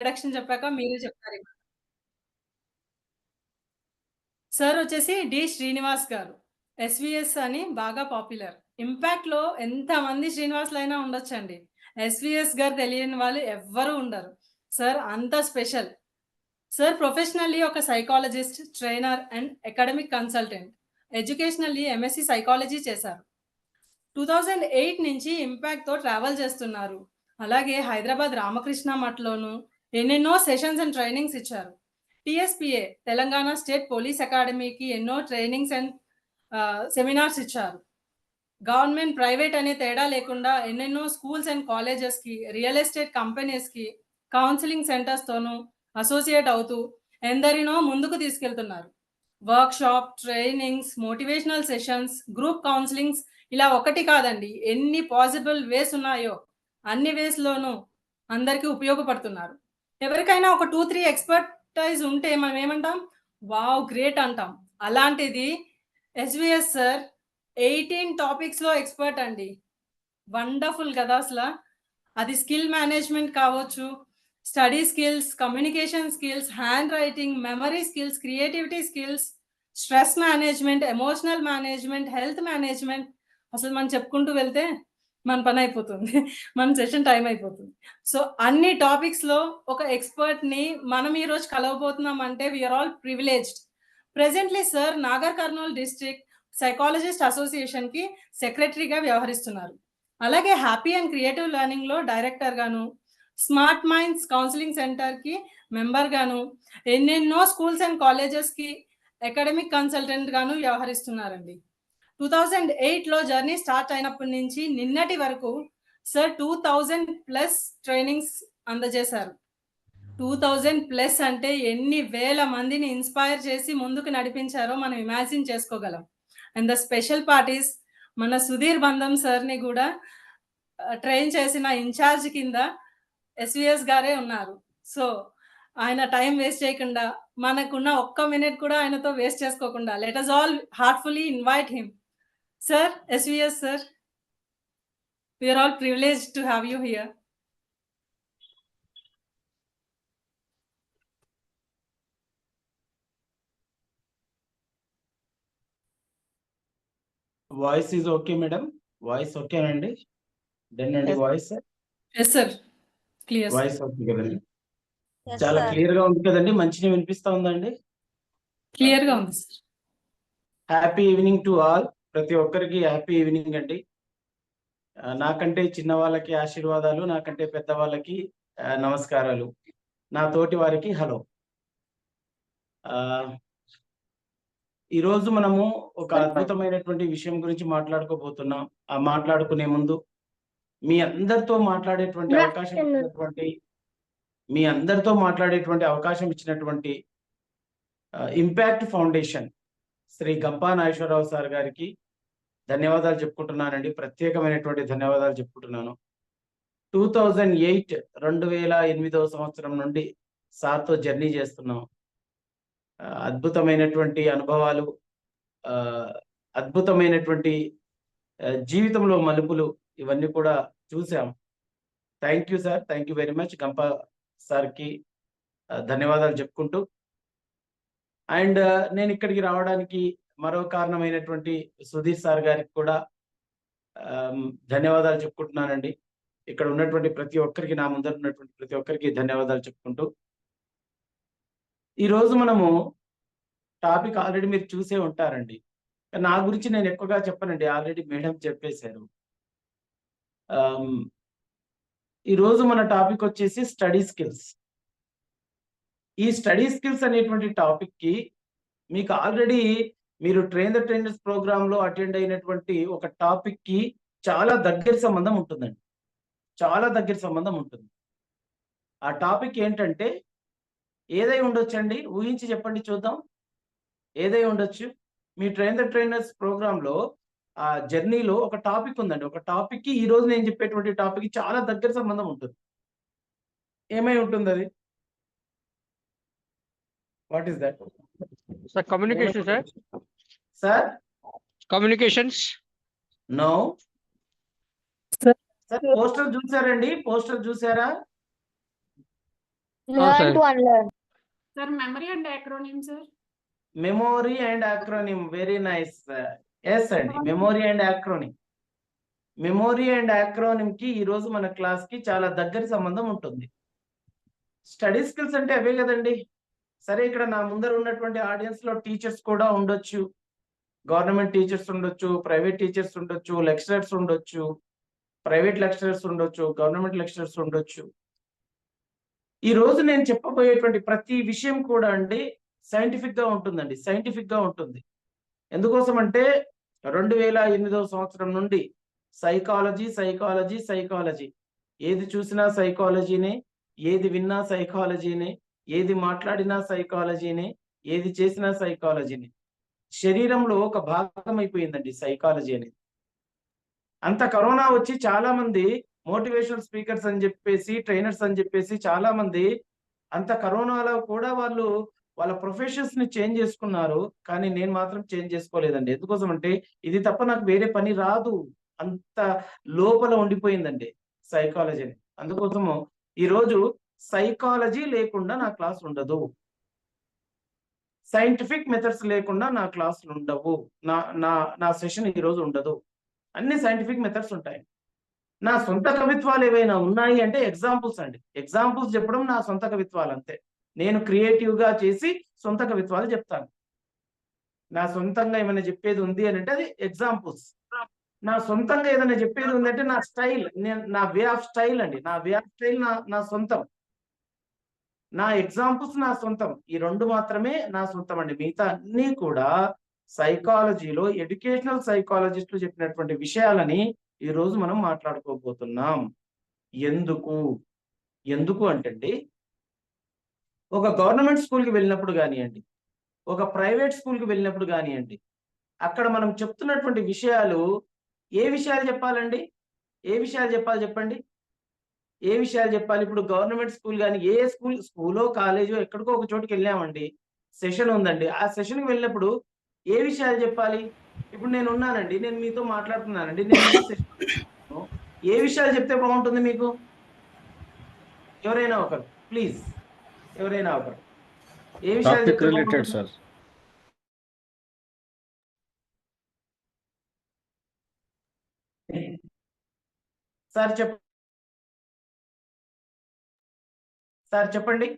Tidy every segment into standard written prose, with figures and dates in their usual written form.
Introduction చెప్పాక మీరే చెప్తారు. సార్ వచ్చేసి డి. శ్రీనివాస్ గారు. ఎస్‌విఎస్ అని బాగా పాపులర్. ఇంపాక్ట్‌లో ఎంతమంది శ్రీనివాసులైనా ఉండొచ్చండి. ఎస్‌విఎస్ గారు తెలియని వాళ్ళు ఎవ్వరు ఉండరు. సార్ అంత స్పెషల్. సార్ ప్రొఫెషనల్లీ ఒక psychologist, trainer and academic consultant. Educationally MSc psychology చేశారు. 2008 నుంచి ఇంపాక్ట్‌తో ట్రావెల్ చేస్తున్నారు. అలాగే హైదరాబాద్ రామకృష్ణ మఠ్‌లోను ఎన్నెన్నో సెషన్స్ అండ్ ట్రైనింగ్స్ ఇచ్చారు. టీఎస్‌పీఏ తెలంగాణ స్టేట్ పోలీస్ అకాడమీకి ఎన్నో ట్రైనింగ్స్ అండ్ సెమినార్స్ ఇచ్చారు. గవర్నమెంట్, ప్రైవేట్ అనే తేడా లేకుండా ఎన్నెన్నో స్కూల్స్ అండ్ కాలేజెస్‌కి, రియల్ ఎస్టేట్ కంపెనీస్‌కి, కౌన్సెలింగ్ సెంటర్స్‌తోనూ అసోసియేట్ అవుతూ ఎందరినో ముందుకు తీసుకెళ్తున్నారు. Workshop, trainings, motivational sessions, group counsellings ఇలా ఒకటి కాదండి. ఎన్ని పాసిబుల్ వేస్ ఉన్నాయో అన్ని వేస్‌లోనూ అందరికి ఉపయోగపడుతున్నారు. ఎవరికైనా ఒక 2, 3 ఎక్స్‌పర్టైజ్ ఉంటే మనం ఏమంటాం? వావ్! గ్రేట్ అంటాం. అలాంటిది ఎస్‌విఎస్ సార్ 18 టాపిక్స్‌లో ఎక్స్‌పర్ట్ అండి. వండర్‌ఫుల్ కదా అసల! అది స్కిల్ మేనేజ్‌మెంట్ కావచ్చు, study skills, communication skills, hand writing, memory skills, creativity skills, stress management, emotional management, health management అసలు మనం చెప్పుకుంటూ వెళ్తే మన పనయిపోతుంది. మన సెషన్ టైమ్ అయిపోతుంది. సో, అన్ని టాపిక్స్‌లో ఒక ఎక్స్‌పర్ట్‌ని మనం ఈరోజు కలవబోతున్నాం అంటే we are all privileged. Presently sir Nagar Kurnool district psychologist అసోసియేషన్‌కి సెక్రటరీగా వ్యవహరిస్తున్నారు. అలాగే హ్యాపీ అండ్ క్రియేటివ్ లెర్నింగ్‌లో డైరెక్టర్ గాను, స్మార్ట్ మైండ్స్ కౌన్సెలింగ్ సెంటర్‌కి మెంబర్ గాను, ఎన్నెన్నో స్కూల్స్ అండ్ కాలేజెస్‌కి అకాడమిక్ కన్సల్టెంట్ గాను వ్యవహరిస్తున్నారండి. 2008లో జర్నీ స్టార్ట్ అయినప్పటి నుంచి నిన్నటి వరకు సార్ 2000 ప్లస్ ట్రైనింగ్స్ అందజేశారు. 2000 ప్లస్ అంటే ఎన్ని వేల మందిని ఇన్‌స్పైర్ చేసి ముందుకు నడిపించారో మనం ఇమాజిన్ చేసుకోగలం. And the special part is మన సుధీర్ బంధం సార్‌ని గూడా ట్రైన్ చేసిన ఇన్‌చార్జ్ కింద ఎస్‌విఎస్ గారే ఉన్నారు. సో, ఆయన టైమ్ వేస్ట్ చేయకుండా, మనకున్న ఒక్క మినిట్ కూడా ఆయనతో వేస్ట్ చేసుకోకుండా let us all heartfully invite him. Sir, SVS sir, we are all privileged to have you here. Voice is okay madam. Voice ఓకేనండి? డన్ అండి voice? Yes sir. Clear. Voice okay కదండి? చాలా clear గా ఉంది కదండి? మంచిగా వినిపిస్తా ఉందండి? క్లియర్‌గా ఉంది sir. Happy evening to all. ప్రతి ఒక్కరికి హ్యాపీ ఈవినింగ్ అండి. నాకంటే చిన్న వాళ్ళకి ఆశీర్వాదాలు, నాకంటే పెద్ద వాళ్ళకి నమస్కారాలు, నా తోటి వారికి హలో. ఈరోజు మనము ఒక అద్భుతమైనటువంటి విషయం గురించి మాట్లాడుకోబోతున్నాం. మాట్లాడుకునే ముందు మీ అందరితో మాట్లాడేటువంటి అవకాశం ఇచ్చినటువంటి impact foundation Shri Gampa Nageswararao sir గారికి ధన్యవాదాలు చెప్పుకుంటున్నానండి. ప్రత్యేకమైనటువంటి ధన్యవాదాలు చెప్పుకుంటున్నాను. 2008 సంవత్సరం నుండి సార్తో జర్నీ చేస్తున్నాం. అద్భుతమైనటువంటి అనుభవాలు, అద్భుతమైనటువంటి జీవితంలో మలుపులు ఇవన్నీ కూడా చూసాం. Thank you sir, thank you very much. Gampa సార్కి ధన్యవాదాలు చెప్పుకుంటూ, అండ్ నేను ఇక్కడికి రావడానికి మరో కారణమైనటువంటి సుధీర్ సార్ గారికి కూడా ధన్యవాదాలు చెప్పుకుంటున్నానండి. ఇక్కడ ఉన్నటువంటి ప్రతి ఒక్కరికి, నా ముందర ఉన్నటువంటి ప్రతి ఒక్కరికి ధన్యవాదాలు చెప్పుకుంటూ, ఈరోజు మనము టాపిక్ ఆల్రెడీ మీరు చూసే ఉంటారండి. నా గురించి నేను ఎక్కువగా చెప్పనండి, ఆల్రెడీ మేడం చెప్పేశారు. ఈరోజు మన టాపిక్ వచ్చేసి స్టడీ స్కిల్స్. ఈ స్టడీ స్కిల్స్ అనేటువంటి టాపిక్ కి మీకు ఆల్రెడీ మీరు ట్రైన్ ద ట్రైనర్స్ ప్రోగ్రామ్ లో అటెండ్ అయినటువంటి ఒక టాపిక్ కి చాలా దగ్గర సంబంధం ఉంటుందండి. చాలా దగ్గర సంబంధం ఉంటుంది. ఆ టాపిక్ ఏంటంటే ఏదై ఉండొచ్చండి? ఊహించి చెప్పండి చూద్దాం. ఏదై ఉండొచ్చు? మీ ట్రైన్ ద ట్రైనర్స్ ప్రోగ్రామ్ లో ఆ జర్నీలో ఒక టాపిక్ ఉందండి. ఒక టాపిక్ కి ఈ రోజు నేను చెప్పేటువంటి టాపిక్ చాలా దగ్గర సంబంధం ఉంటుంది. ఏమై ఉంటుంది అది? What is that? Sir, communication, sir. Sir? Communications. నో. సార్, సార్ పోస్టర్ చూసారండి? పోస్టర్ చూసారా? Learn sir. to unlearn. Sir, memory and acronym, sir. Memory and acronym, very nice. Yes అండి, memory and acronym. Memory and acronym కి ఈ రోజు మన class కి చాలా దగ్గర సంబంధం ఉంటుంది. స్టడీ స్కిల్స్ అంటే అవే కదండి. సరే, ఇక్కడ నా ముందర ఉన్నటువంటి ఆడియన్స్ లో టీచర్స్ కూడా ఉండొచ్చు, గవర్నమెంట్ టీచర్స్ ఉండొచ్చు, ప్రైవేట్ టీచర్స్ ఉండొచ్చు, లెక్చరర్స్ ఉండొచ్చు, ప్రైవేట్ లెక్చరర్స్ ఉండొచ్చు, గవర్నమెంట్ లెక్చరర్స్ ఉండొచ్చు. ఈ రోజు నేను చెప్పబోయేటువంటి ప్రతి విషయం కూడా అండి సైంటిఫిక్ గా ఉంటుందండి, సైంటిఫిక్ గా ఉంటుంది. ఎందుకోసం అంటే 2008వ సంవత్సరం నుండి సైకాలజీ సైకాలజీ సైకాలజీ, ఏది చూసినా సైకాలజీనే, ఏది విన్నా సైకాలజీనే, ఏది మాట్లాడినా సైకాలజీనే, ఏది చేసినా సైకాలజీనే. శరీరంలో ఒక భాగం అయిపోయిందండి సైకాలజీ అనేది. అంత కరోనా వచ్చి చాలా మంది మోటివేషనల్ స్పీకర్స్ అని చెప్పేసి, ట్రైనర్స్ అని చెప్పేసి చాలా మంది అంత కరోనాలో కూడా వాళ్ళు వాళ్ళ ప్రొఫెషన్స్ ని చేంజ్ చేసుకున్నారు. కానీ నేను మాత్రం చేంజ్ చేసుకోలేదండి. ఎందుకోసం అంటే ఇది తప్ప నాకు వేరే పని రాదు, అంత లోపల ఉండిపోయిందండి సైకాలజీని. అందుకోసము ఈరోజు సైకాలజీ లేకుండా నా క్లాస్ ఉండదు, సైంటిఫిక్ మెథడ్స్ లేకుండా నా క్లాసులు ఉండవు, నా నా నా సెషన్ ఈరోజు ఉండదు. అన్ని సైంటిఫిక్ మెథడ్స్ ఉంటాయి. నా సొంత కవిత్వాలు ఏవైనా ఉన్నాయి అంటే ఎగ్జాంపుల్స్ అండి, ఎగ్జాంపుల్స్ చెప్పడం నా సొంత కవిత్వాలు అంతే. నేను క్రియేటివ్ గా చేసి సొంత కవిత్వాలు చెప్తాను. నా సొంతంగా ఏమైనా చెప్పేది ఉంది అని అంటే అది ఎగ్జాంపుల్స్. నా సొంతంగా ఏదైనా చెప్పేది ఉందంటే నా స్టైల్, నా వే ఆఫ్ స్టైల్ అండి, నా వే ఆఫ్ స్టైల్ నా సొంతం. నా ఎగ్జాంపుల్స్ నా సొంతం. ఈ రెండు మాత్రమే నా సొంతం అండి. మిగతా అన్ని కూడా సైకాలజీలో ఎడ్యుకేషనల్ సైకాలజిస్టులు చెప్పినటువంటి విషయాలని ఈ రోజు మనం మాట్లాడుకోబోతున్నాం. ఎందుకు అంటే ఒక గవర్నమెంట్ స్కూల్కి వెళ్ళినప్పుడు కానివ్వండి, ఒక ప్రైవేట్ స్కూల్కి వెళ్ళినప్పుడు కానివ్వండి, అక్కడ మనం చెప్తున్నటువంటి విషయాలు ఏ విషయాలు చెప్పాలండి? ఏ విషయాలు చెప్పాలి చెప్పండి? ఏ విషయాలు చెప్పాలి? ఇప్పుడు గవర్నమెంట్ స్కూల్ కానీ ఏ స్కూలో కాలేజో ఎక్కడికో ఒక చోటుకి వెళ్ళామండి, సెషన్ ఉందండి, ఆ సెషన్కి వెళ్ళినప్పుడు ఏ విషయాలు చెప్పాలి? ఇప్పుడు నేను ఉన్నానండి, నేను మీతో మాట్లాడుతున్నానండి, నేను ఏ విషయాలు చెప్తే బాగుంటుంది మీకు? ఎవరైనా ఒకరు ప్లీజ్, ఎవరైనా ఒకరు ఏ విషయాలు చెప్తే బాగుంటుంది? సార్ చెప్పండి,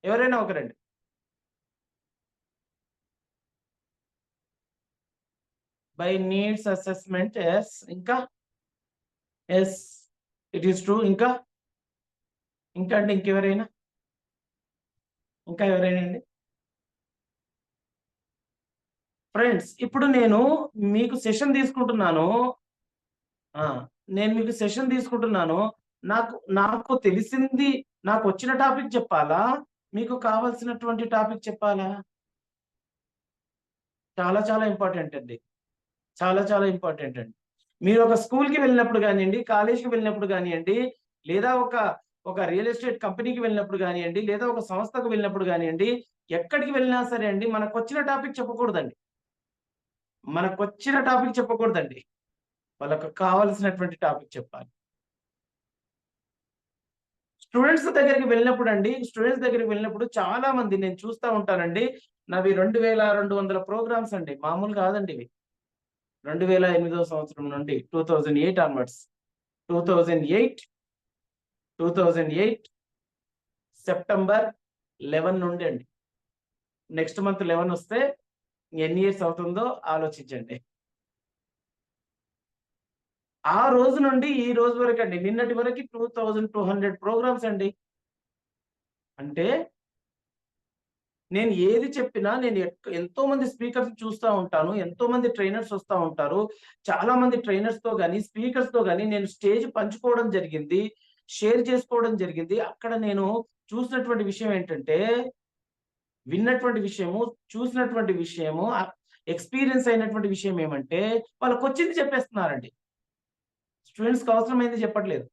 ఎవరైనా ఒకరండి. By needs assessment, yes. ఇంకా ఎస్, ఇట్ ఈస్ ట్రూ. ఇంకా అండి, ఇంకెవరైనా అండి? ఫ్రెండ్స్, ఇప్పుడు నేను మీకు సెషన్ తీసుకుంటున్నాను, నాకు తెలిసింది, నాకు వచ్చిన టాపిక్ చెప్పాలా, మీకు కావాల్సినటువంటి టాపిక్ చెప్పాలా? చాలా చాలా ఇంపార్టెంట్ అండి, చాలా చాలా ఇంపార్టెంట్ అండి. మీరు ఒక స్కూల్కి వెళ్ళినప్పుడు కానివ్వండి, కాలేజ్కి వెళ్ళినప్పుడు కానివ్వండి, లేదా ఒక రియల్ ఎస్టేట్ కంపెనీకి వెళ్ళినప్పుడు కానివ్వండి, లేదా ఒక సంస్థకు వెళ్ళినప్పుడు కానివ్వండి, ఎక్కడికి వెళ్ళినా సరే అండి, మనకు వచ్చిన టాపిక్ చెప్పకూడదండి, వాళ్ళకు కావాల్సినటువంటి టాపిక్ చెప్పాలి. స్టూడెంట్స్ దగ్గరికి వెళ్ళినప్పుడు చాలా మంది నేను చూస్తూ ఉంటానండి, నావి 2200 ప్రోగ్రామ్స్ అండి, మామూలు కాదండి ఇవి. 2008వ సంవత్సరం నుండి 2008 ఆన్వర్డ్స్, 2008 సెప్టెంబర్ 11 నుండి అండి. నెక్స్ట్ మంత్ 11 వస్తే ఎన్ని ఇయర్స్ అవుతుందో ఆలోచించండి. ఆ రోజు నుండి ఈ రోజు వరకు అండి, నిన్నటి వరకు 2200 ప్రోగ్రామ్స్ అండి. అంటే నేను ఏది చెప్పినా, నేను ఎంతో మంది స్పీకర్స్ చూస్తూ ఉంటాను, ఎంతో మంది ట్రైనర్స్ వస్తూ ఉంటారు, చాలా మంది ట్రైనర్స్ తో కానీ స్పీకర్స్ తో కానీ నేను స్టేజ్ పంచుకోవడం జరిగింది, షేర్ చేసుకోవడం జరిగింది. అక్కడ నేను చూసినటువంటి విషయం ఏంటంటే, విన్నటువంటి విషయము, చూసినటువంటి విషయము, ఎక్స్పీరియన్స్ అయినటువంటి విషయం ఏమంటే, వాళ్ళకి వచ్చింది చెప్పేస్తున్నారండి. స్టూడెంట్స్కి అవసరమైంది చెప్పట్లేదు.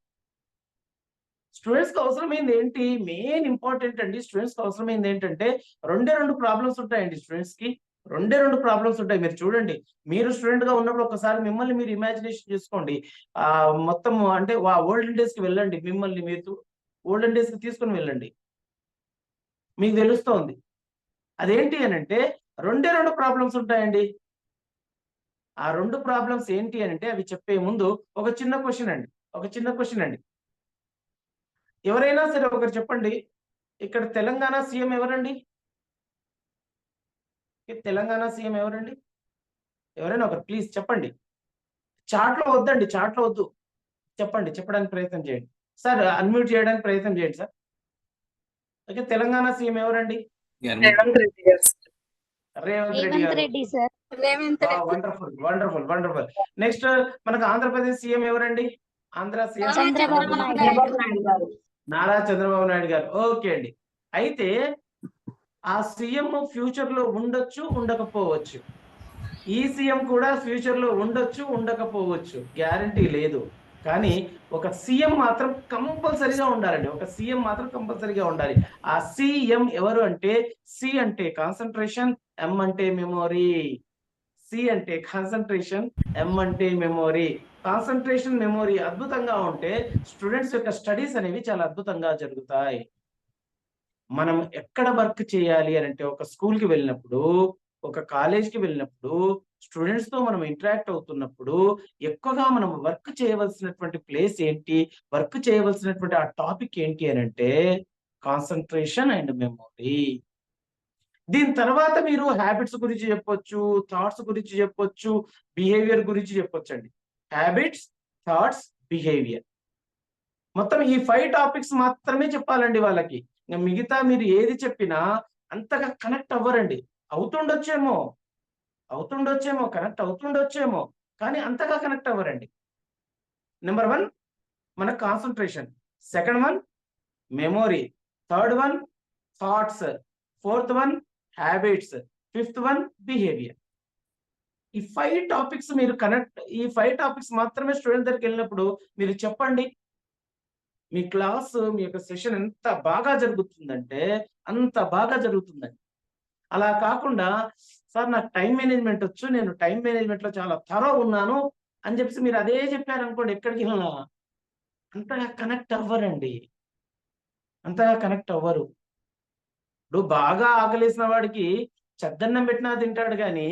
స్టూడెంట్స్కి అవసరమైంది ఏంటి? మెయిన్ ఇంపార్టెంట్ అండి. స్టూడెంట్స్కి అవసరమైంది ఏంటంటే, రెండు ప్రాబ్లమ్స్ ఉంటాయండి. స్టూడెంట్స్కి రెండు ప్రాబ్లమ్స్ ఉంటాయి. మీరు చూడండి, మీరు స్టూడెంట్ గా ఉన్నప్పుడు ఒకసారి మిమ్మల్ని మీరు ఇమాజినేషన్ చేసుకోండి. మొత్తం అంటే ఓల్డెన్ డేస్ కి వెళ్ళండి, మిమ్మల్ని మీరు ఓల్డెన్ డేస్ కి తీసుకుని వెళ్ళండి, మీకు తెలుస్తోంది. అదేంటి అని అంటే రెండు ప్రాబ్లమ్స్ ఉంటాయండి. ఆ 2 ప్రాబ్లమ్స్ ఏంటి అని అంటే అవి చెప్పే ముందు ఒక చిన్న క్వశ్చన్ అండి. ఎవరైనా సరే ఒకరు చెప్పండి, ఇక్కడ తెలంగాణ సీఎం ఎవరండి? తెలంగాణ సీఎం ఎవరండి? ఎవరైనా ఒకరు ప్లీజ్ చెప్పండి. చాట్లో వద్దండి, చాట్లో వద్దు. చెప్పడానికి ప్రయత్నం చేయండి. సార్ అన్మ్యూట్ చేయడానికి ప్రయత్నం చేయండి సార్. ఓకే, తెలంగాణ సీఎం ఎవరండి? రేవంత్ రెడ్డి గారు. రేవంత్ రెడ్డి రేవంత్ గారు. రెడ్డి సార్. వండర్ఫుల్. నెక్స్ట్ మనకు ఆంధ్రప్రదేశ్ సీఎం ఎవరండి? ఆంధ్ర సీఎం చంద్రబాబు నాయుడు. నారా చంద్రబాబు నాయుడు గారు. ఓకే అండి. అయితే ఆ సీఎం ఫ్యూచర్ లో ఉండొచ్చు, ఉండకపోవచ్చు. ఈ సీఎం కూడా ఫ్యూచర్ లో ఉండొచ్చు, ఉండకపోవచ్చు, గ్యారంటీ లేదు. కానీ ఒక సీఎం మాత్రం కంపల్సరీగా ఉండాలండి. ఆ సీఎం ఎవరు అంటే, సి అంటే కాన్సన్ట్రేషన్, ఎం అంటే మెమొరీ. సి అంటే కాన్సన్ట్రేషన్, ఎం అంటే మెమొరీ. కాన్సన్ట్రేషన్, మెమొరీ అద్భుతంగా ఉంటే స్టూడెంట్స్ యొక్క స్టడీస్ అనేవి చాలా అద్భుతంగా జరుగుతాయి. మనం ఎక్కడ వర్క్ చేయాలి అని అంటే, ఒక స్కూల్ కి వెళ్ళినప్పుడు, ఒక కాలేజ్ కి వెళ్ళినప్పుడు, స్టూడెంట్స్ తో మనం ఇంటరాక్ట్ అవుతున్నప్పుడు ఎక్కువగా మనం వర్క్ చేయవలసినటువంటి ప్లేస్ ఏంటి, వర్క్ చేయవలసినటువంటి ఆ టాపిక్ ఏంటి అని అంటే కాన్సన్ట్రేషన్ అండ్ మెమొరీ. దీని తర్వాత మీరు హ్యాబిట్స్ గురించి చెప్పొచ్చు, థాట్స్ గురించి చెప్పొచ్చు, బిహేవియర్ గురించి చెప్పొచ్చు అండి. హ్యాబిట్స్, థాట్స్, బిహేవియర్, మొత్తం ఈ 5 టాపిక్స్ మాత్రమే చెప్పాలండి వాళ్ళకి. ఇంకా మిగతా మీరు ఏది చెప్పినా అంతగా కనెక్ట్ అవ్వరండి. అవుతుండొచ్చేమో, కనెక్ట్ అవుతుండొచ్చేమో, కానీ అంతగా కనెక్ట్ అవ్వరండి. నెంబర్ 1 మన concentration, second 1 memory, third 1 thoughts, fourth 1 habits, fifth 1 behaviour. ఈ 5 టాపిక్స్ మీరు ఈ 5 టాపిక్స్ మాత్రమే స్టూడెంట్ దగ్గరికి వెళ్ళినప్పుడు మీరు చెప్పండి, మీ క్లాస్, మీ యొక్క సెషన్ ఎంత బాగా జరుగుతుందంటే అంత బాగా జరుగుతుందండి. అలా కాకుండా సార్ నాకు టైం మేనేజ్మెంట్ వచ్చు, నేను టైం మేనేజ్మెంట్ లో చాలా థరో ఉన్నాను అని చెప్పేసి మీరు అదే చెప్పారనుకోండి, ఎక్కడికి వెళ్ళినా అంతగా కనెక్ట్ అవ్వరు. ఇప్పుడు బాగా ఆకలేసిన వాడికి చద్దన్నం పెట్టినా తింటాడు కానీ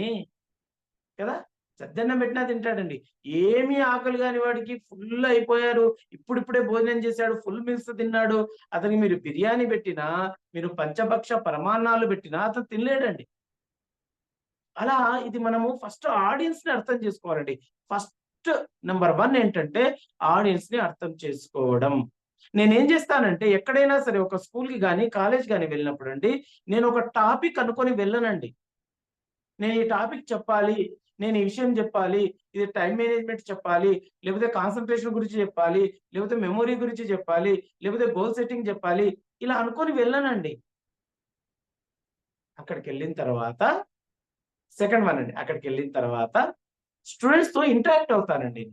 కదా, చద్దన్నం పెట్టినా తింటాడండి. ఏమీ ఆకలి కాని వాడికి ఫుల్ అయిపోయారు, ఇప్పుడిప్పుడే భోజనం చేశాడు, ఫుల్ మీల్స్ తిన్నాడు, అతనికి మీరు బిర్యానీ పెట్టినా, మీరు పంచభక్ష పరమాన్నాలు పెట్టినా అతను తినలేడండి. అలా ఇది మనము ఫస్ట్ ఆడియన్స్ ని అర్థం చేసుకోవాలండి. ఫస్ట్ నెంబర్ 1 ఏంటంటే ఆడియన్స్ ని అర్థం చేసుకోవడం. నేనేం చేస్తానంటే ఎక్కడైనా సరే ఒక స్కూల్ కి కానీ కాలేజ్ కానీ వెళ్ళినప్పుడు అండి, నేను ఒక టాపిక్ అనుకొని వెళ్ళనండి. నేను ఈ టాపిక్ చెప్పాలి, నేను ఈ విషయం చెప్పాలి, ఇది టైం మేనేజ్మెంట్ చెప్పాలి, లేకపోతే కాన్సన్ట్రేషన్ గురించి చెప్పాలి, లేకపోతే మెమొరీ గురించి చెప్పాలి, లేకపోతే గోల్ సెట్టింగ్ చెప్పాలి, ఇలా అనుకొని వెళ్ళనండి. అక్కడికి వెళ్ళిన తర్వాత సెకండ్ 1 అండి, అక్కడికి వెళ్ళిన తర్వాత స్టూడెంట్స్ తో ఇంటరాక్ట్ అవుతానండి.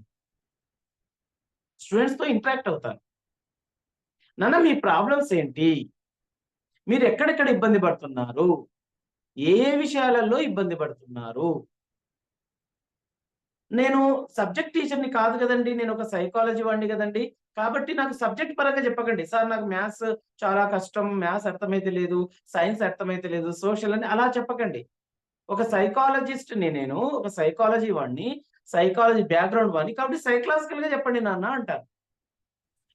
నాన్న మీ ప్రాబ్లమ్స్ ఏంటి, మీరు ఎక్కడెక్కడ ఇబ్బంది పడుతున్నారు, ఏ విషయాలలో ఇబ్బంది పడుతున్నారు. నేను సబ్జెక్ట్ టీచర్ని కాదు కదండి, నేను ఒక సైకాలజీ వాడిని కదండి. కాబట్టి నాకు సబ్జెక్ట్ పరంగా చెప్పకండి, సార్ నాకు మ్యాథ్స్ చాలా కష్టం, మ్యాథ్స్ అర్థమైతే లేదు, సైన్స్ అర్థమైతే లేదు, సోషల్ అని అలా చెప్పకండి. ఒక సైకాలజిస్ట్ నేను, ఒక సైకాలజీ వాడిని, సైకాలజీ బ్యాక్గ్రౌండ్ వాడిని, కాబట్టి సైకలాజికల్ గా చెప్పండి నాన్న అంటారు.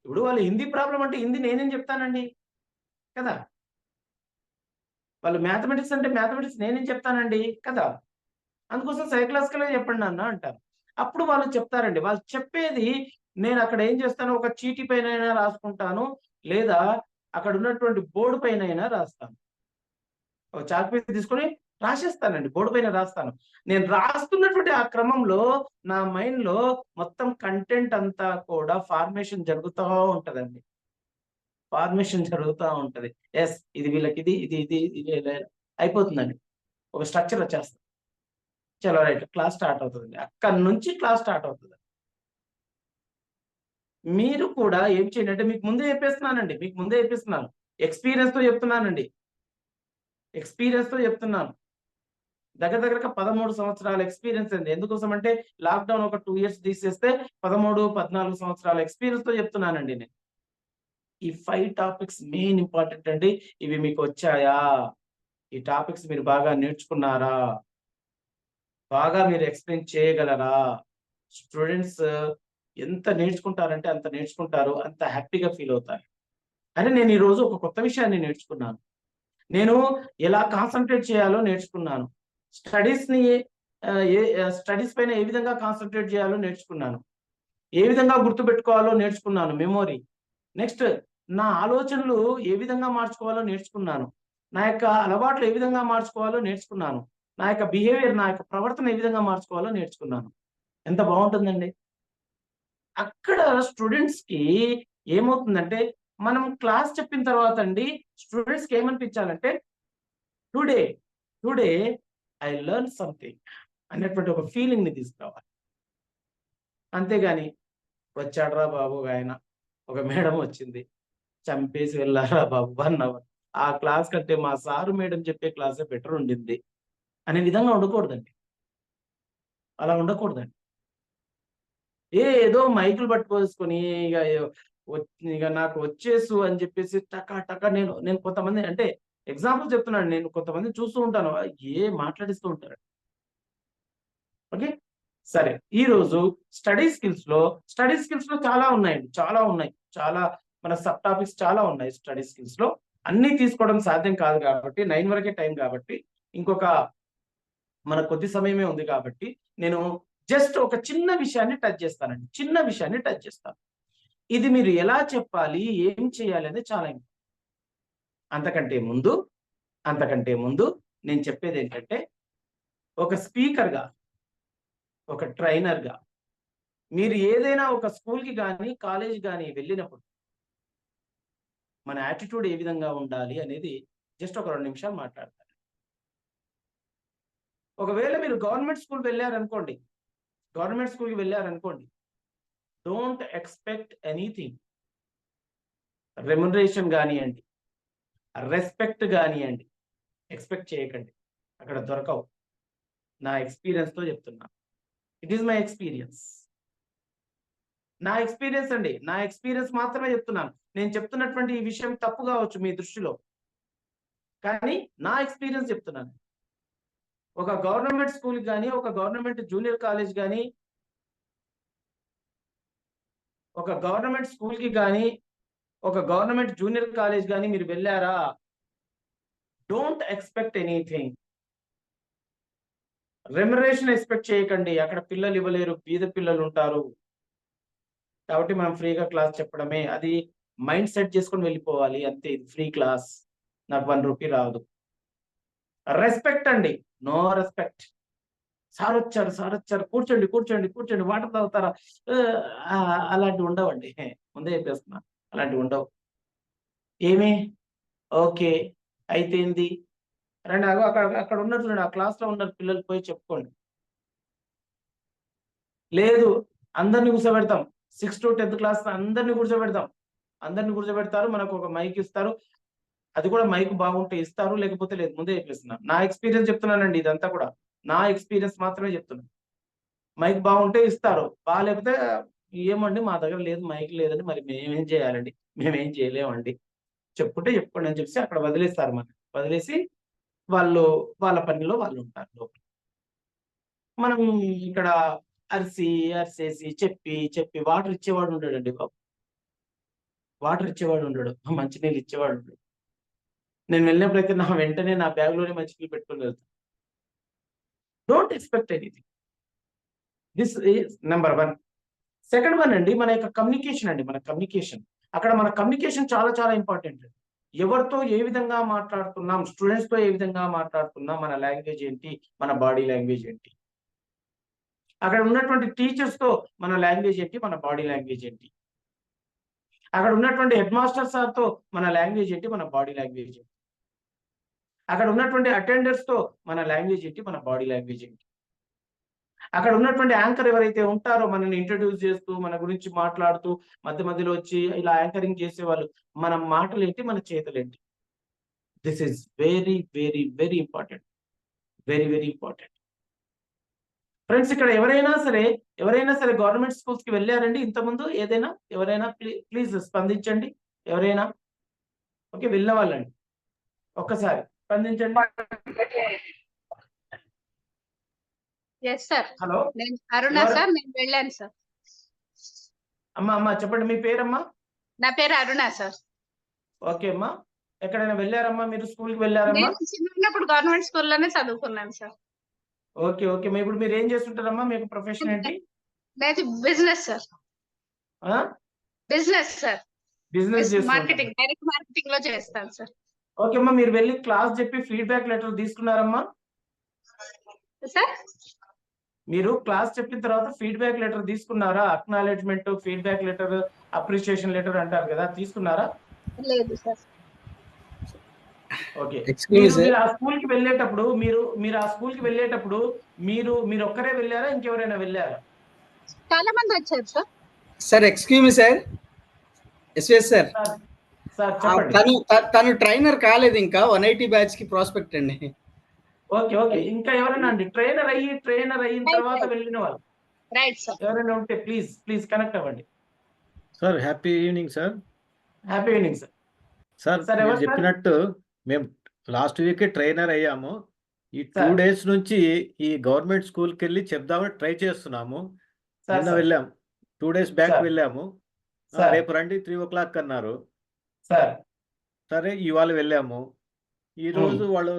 ఇప్పుడు వాళ్ళు హిందీ ప్రాబ్లం అంటే హిందీ నేనేం చెప్తానండి కదా, వాళ్ళు మ్యాథమెటిక్స్ అంటే మ్యాథమెటిక్స్ నేనేం చెప్తానండి కదా. అందుకోసం సైకలాజికల్ గా చెప్పండి నాన్న అంటారు. అప్పుడు వాళ్ళు చెప్తారండి. వాళ్ళు చెప్పేది నేను అక్కడ ఏం చేస్తాను, ఒక చీటీ పైన రాసుకుంటాను, లేదా అక్కడ ఉన్నటువంటి బోర్డు పైన రాస్తాను. ఒక చాక్ పీస్ తీసుకొని రాసేస్తానండి, బోర్డు పైన రాస్తాను. నేను రాస్తున్నటువంటి ఆ క్రమంలో నా మైండ్ లో మొత్తం కంటెంట్ అంతా కూడా ఫార్మేషన్ జరుగుతూ ఉంటదండి. ఎస్, ఇది వీళ్ళకి ఇది అయిపోతుందండి. ఒక స్ట్రక్చర్ వచ్చేస్తుంది. చలో రైట్, క్లాస్ స్టార్ట్ అవుతుందండి. అక్కడి నుంచి క్లాస్ స్టార్ట్ అవుతుంది. మీరు కూడా ఏం చేయండి అంటే, మీకు ముందే చెప్పేస్తున్నాను, ఎక్స్పీరియన్స్ తో చెప్తున్నాను. దగ్గరగా 13 సంవత్సరాల ఎక్స్పీరియన్స్ అండి. ఎందుకోసం అంటే లాక్డౌన్ ఒక 2 years తీసేస్తే 13-14 సంవత్సరాల ఎక్స్పీరియన్స్ తో చెప్తున్నానండి నేను. ఈ 5 టాపిక్స్ మెయిన్ ఇంపార్టెంట్ అండి. ఇవి మీకు వచ్చాయా? ఈ టాపిక్స్ మీరు బాగా నేర్చుకున్నారా? బాగా మీరు ఎక్స్‌ప్లెయిన్ చేయగలరా? స్టూడెంట్స్ ఎంత నేర్చుకుంటారంటే అంత నేర్చుకుంటారు. అంత హ్యాపీగా ఫీల్ అవుతారు. అరే! నేను ఈరోజు ఒక కొత్త విషయాన్ని నేర్చుకున్నాను. నేను ఎలా కాన్సంట్రేట్ చేయాలో నేర్చుకున్నాను. స్టడీస్‌ని స్టడీస్ పైన ఏ విధంగా కాన్సంట్రేట్ చేయాలో నేర్చుకున్నాను. ఏ విధంగా గుర్తుపెట్టుకోవాలో నేర్చుకున్నాను మెమోరీ. నెక్స్ట్ నా ఆలోచనలు ఏ విధంగా మార్చుకోవాలో నేర్చుకున్నాను. నా యొక్క అలవాట్లు ఏ విధంగా మార్చుకోవాలో నేర్చుకున్నాను. నా యొక్క బిహేవియర్, నా యొక్క ప్రవర్తన ఏ విధంగా మార్చుకోవాలో నేర్చుకున్నాను. ఎంత బావుంటుందండి. అక్కడ స్టూడెంట్స్‌కి ఏమవుతుందంటే, మనం క్లాస్ చెప్పిన తర్వాత అండి స్టూడెంట్స్‌కి ఏమనిపించాలంటే, today, today I learn something అనేటువంటి ఒక ఫీలింగ్‌ని తీసుకురావాలి. అంతేగాని వచ్చాడురా బాబు ఆయన, ఒక మేడం వచ్చింది. చంపేసి వెళ్ళారా బాబు 1 అవర్. ఆ క్లాస్ కంటే మా సారు మేడం చెప్పే క్లాసే బెటర్ ఉండింది. అనే విధంగా ఉండకూడదండి. అలా ఉండకూడదండి. ఏదో మైకులు పట్టుకొసుకొని ఇగ ఇగ నాకు వచ్చేసు అని చెప్పేసి టక టక నేను కొంతమంది అంటే ఎగ్జాంపుల్ చెప్తున్నాను. నేను కొంతమందిని చూస్తూ ఉంటాను. మాట్లాడిస్తూ ఉంటారు. ఓకే. సరే. ఈరోజు స్టడీ స్కిల్స్‌లో చాలా ఉన్నాయండి. చాలా ఉన్నాయి. చాలా మన సబ్ టాపిక్స్ చాలా ఉన్నాయి స్టడీ స్కిల్స్‌లో. అన్నీ తీసుకోవడం సాధ్యం కాదు కాబట్టి 9 వరకే టైం కాబట్టి ఇంకొక మన కొద్ది సమయమే ఉంది కాబట్టి నేను జస్ట్ ఒక చిన్న విషయాన్ని టచ్ చేస్తానండి. చిన్న విషయాన్ని టచ్ చేస్తాను. ఇది మీరు ఎలా చెప్పాలి? ఏం చేయాలి? అనేది చాలా ఇంపార్టెంట్. అంతకంటే ముందు అంతకంటే ముందు నేను చెప్పేదేంటంటే ఒక స్పీకర్‌గా, ఒక ట్రైనర్‌గా మీరు ఏదైనా ఒక స్కూల్‌కి గాని, కాలేజ్‌కి గాని వెళ్ళినప్పుడు మన యాటిట్యూడ్ ఏ విధంగా ఉండాలి అనేది జస్ట్ ఒక 2 నిమిషాలు మాట్లాడతాను. ఒకవేళ మీరు గవర్నమెంట్ స్కూల్‌కి వెళ్లారనుకోండి. Don't expect anything. రెమ్యునరేషన్ గానియండి, రెస్పెక్ట్ గానియండి, ఎక్స్‌పెక్ట్ చేయకండి. అక్కడ దొరకవు. నా ఎక్స్‌పీరియన్స్‌తో చెప్తున్నా. It is my experience. నా ఎక్స్‌పీరియన్స్ అండి. నా ఎక్స్‌పీరియన్స్ మాత్రమే చెప్తున్నాను. నేను చెప్తున్నటువంటి ఈ విషయం తప్పు కావచ్చు మీ దృష్టిలో. కానీ నా ఎక్స్‌పీరియన్స్ చెప్తున్నాను. ఒక గవర్నమెంట్ స్కూల్‌కి గాని, ఒక గవర్నమెంట్ జూనియర్ కాలేజ్ గాని, ఒక గవర్నమెంట్ స్కూల్‌కి గాని, ఒక గవర్నమెంట్ జూనియర్ కాలేజ్ గాని మీరు వెళ్లారా? Don't expect anything. Remuneration expect చేయకండి. అక్కడ పిల్లలు ఇవ్వలేరు. బీద పిల్లలుంటారు. కాబట్టి మనం ఫ్రీగా క్లాస్ చెప్పడమే. అది మైండ్ సెట్ చేసుకొని వెళ్ళిపోవాలి. అంతే. ఇది ఫ్రీ క్లాస్. నాకు 1 రూపీ రాదు. రెస్పెక్ట్ అండి. No respect. సారొచ్చారు. కూర్చోండి. వాటర్ తాగుతారా? అలాంటివి ఉండవండి. ముందే చెప్పేస్తున్నా. అలాంటివి ఉండవు. ఏమి? ఓకే. అయితే ఏంది? రండి అగో అక్కడ ఉన్నారు చూడండి. ఆ క్లాస్‌లో ఉన్నారు పిల్లలు పోయి చెప్పుకోండి. లేదు. అందరిని కూర్చోబెడతాం. 6-10th క్లాస్ అందరిని కూర్చోబెడతాం. అందరిని కూర్చోబెడతారు. మనకు ఒక మైక్ ఇస్తారు. అది కూడా మైక్ బాగుంటే ఇస్తారు. లేకపోతే లేదు. ముందే చెప్పేస్తున్నా. నా ఎక్స్‌పీరియన్స్ చెప్తున్నానండి ఇదంతా కూడా. నా ఎక్స్‌పీరియన్స్ మాత్రమే చెప్తున్నా. మైక్ బాగుంటే ఇస్తారు. బాలేకపోతే ఏమండి మా దగ్గర లేదు మైక్ లేదండి. మరి మేమేం చేయాలండి? మేమేం చేయలేమండి. చెప్పుకోండి అని చెప్పేసి అక్కడ వదిలేస్తారు మనల్ని. వదిలేసి వాళ్ళు వాళ్ళ పనిలో వాళ్ళు ఉంటారు లోపల. మనం ఇక్కడ అరిసేసి చెప్పి వాటర్ ఇచ్చేవాడు ఉండడండి బాబు. వాటర్ ఇచ్చేవాడు ఉండడు. మంచినీళ్ళు ఇచ్చేవాడు ఉండడు. నేను వెళ్ళినప్పుడైతే వెంటనే నా బ్యాగ్‌లోనే మంచినీళ్ళు పెట్టుకొని వెళ్తాను. Don't expect anything. This is number 1. Second one అండి మన యొక్క కమ్యూనికేషన్ అండి. మన కమ్యూనికేషన్. అక్కడ మన కమ్యూనికేషన్ చాలా చాలా ఇంపార్టెంట్. ఎవరితో ఏ విధంగా మాట్లాడుతున్నాం, స్టూడెంట్స్‌తో ఏ విధంగా మాట్లాడుతున్నాం, మన లాంగ్వేజ్ ఏంటి, మన బాడీ లాంగ్వేజ్ ఏంటి. అక్కడ ఉన్నటువంటి టీచర్స్‌తో మన లాంగ్వేజ్ ఏంటి, మన బాడీ లాంగ్వేజ్ ఏంటి. అక్కడ ఉన్నటువంటి హెడ్ మాస్టర్ సార్‌తో మన లాంగ్వేజ్ ఏంటి, మన బాడీ లాంగ్వేజ్ ఏంటి. అక్కడ ఉన్నటువంటి అటెండర్స్‌తో మన లాంగ్వేజ్ ఏంటి, మన బాడీ లాంగ్వేజ్ ఏంటి. అక్కడ ఉన్నటువంటి యాంకర్ ఎవరైతే ఉంటారో మనల్ని ఇంట్రొడ్యూస్ చేస్తూ, మన గురించి మాట్లాడుతూ, మధ్యలో వచ్చి ఇలా యాంకరింగ్ చేసేవాళ్ళు, మన మాటలేంటి, మన చేతలేంటి. This is very important. Very important. Friends ఇక్కడ ఎవరైనా సరే గవర్నమెంట్ స్కూల్స్‌కి వెళ్లారండి ఇంతకుముందు ఏదైనా? ఎవరైనా ప్లీజ్ స్పందించండి. ఎవరైనా? ఓకే, వెళ్ళిన వాళ్ళండి. ఒక్కసారి స్పందించండి. Yes sir. హలో, నేను అరుణ ఎవరు? సార్. నేను వెళ్ళాను సార్. అమ్మా చెప్పండి, మీ పేరమ్మా? నా పేరు అరుణ సార్. ఓకే అమ్మా, ఎక్కడైనా వెళ్ళారమ్మా? మీరు స్కూల్కి వెళ్ళారమ్మా? నేను చిన్నప్పుడు గవర్నమెంట్ స్కూల్లోనే చదువుకున్నాను సార్. ఓకే ఓకే, ఇప్పుడు మీరు ఏం చేస్తుంటారమ్మా? మీకు ప్రొఫెషన్ ఏంటి? నాది business sir. Business sir. Business marketing, direct marketing లో చేస్తాను సార్. ఓకే అమ్మా, మీరు వెళ్ళి క్లాస్ చెప్పి ఫీడ్బ్యాక్ లెటర్ తీసుకున్నారమ్మా? సార్ మీరు క్లాస్ చెప్పిన తర్వాత ఫీడ్బ్యాక్ లెటర్ తీసుకున్నారా? Acknowledgement, feedback letter, appreciation letter అంటారు కదా, తీసుకున్నారా? లేదు సార్. ఓకే, Excuse me, మీరు ఆ స్కూల్ కి వెళ్ళేటప్పుడు మీరు ఆ స్కూల్ కి వెళ్ళేటప్పుడు మీరు ఒక్కరే వెళ్ళారా, ఇంకెవరైనా వెళ్ళారా? చాలా మంది వచ్చారు sir. Sir excuse me sir. SS sir, sir చెప్పండి. తను ట్రైనర్ కాలేదు ఇంకా 180 బ్యాచ్ కి ప్రాస్పెక్ట్ అండి. ఓకే ఓకే, ఇంకా ఎవరైనా అండి ట్రైనర్ అయిన తర్వాత వెళ్ళిన వాళ్ళు రైట్ సార్. ఎవరైనా ఉంటే ప్లీజ్ కనెక్ట్ అవ్వండి. Sir happy evening sir. Happy evening sir. Sir sir, మీరు ఎవరు సార్? చెప్పినట్టు మేము లాస్ట్ వీక్ ట్రైనర్ అయ్యాము. ఈ 2 సార్. డేస్ నుంచి ఈ గవర్నమెంట్ స్కూల్కి వెళ్ళి చెప్దామని ట్రై చేస్తున్నాము. సార్, నిన్న సార్. వెళ్ళాం, 2 డేస్ బ్యాక్ సార్. వెళ్ళాము. సార్. రేపు రండి 3 o'clock అన్నారు. సార్, సరే ఇవాళ వెళ్ళాము. ఈ రోజు వాళ్ళు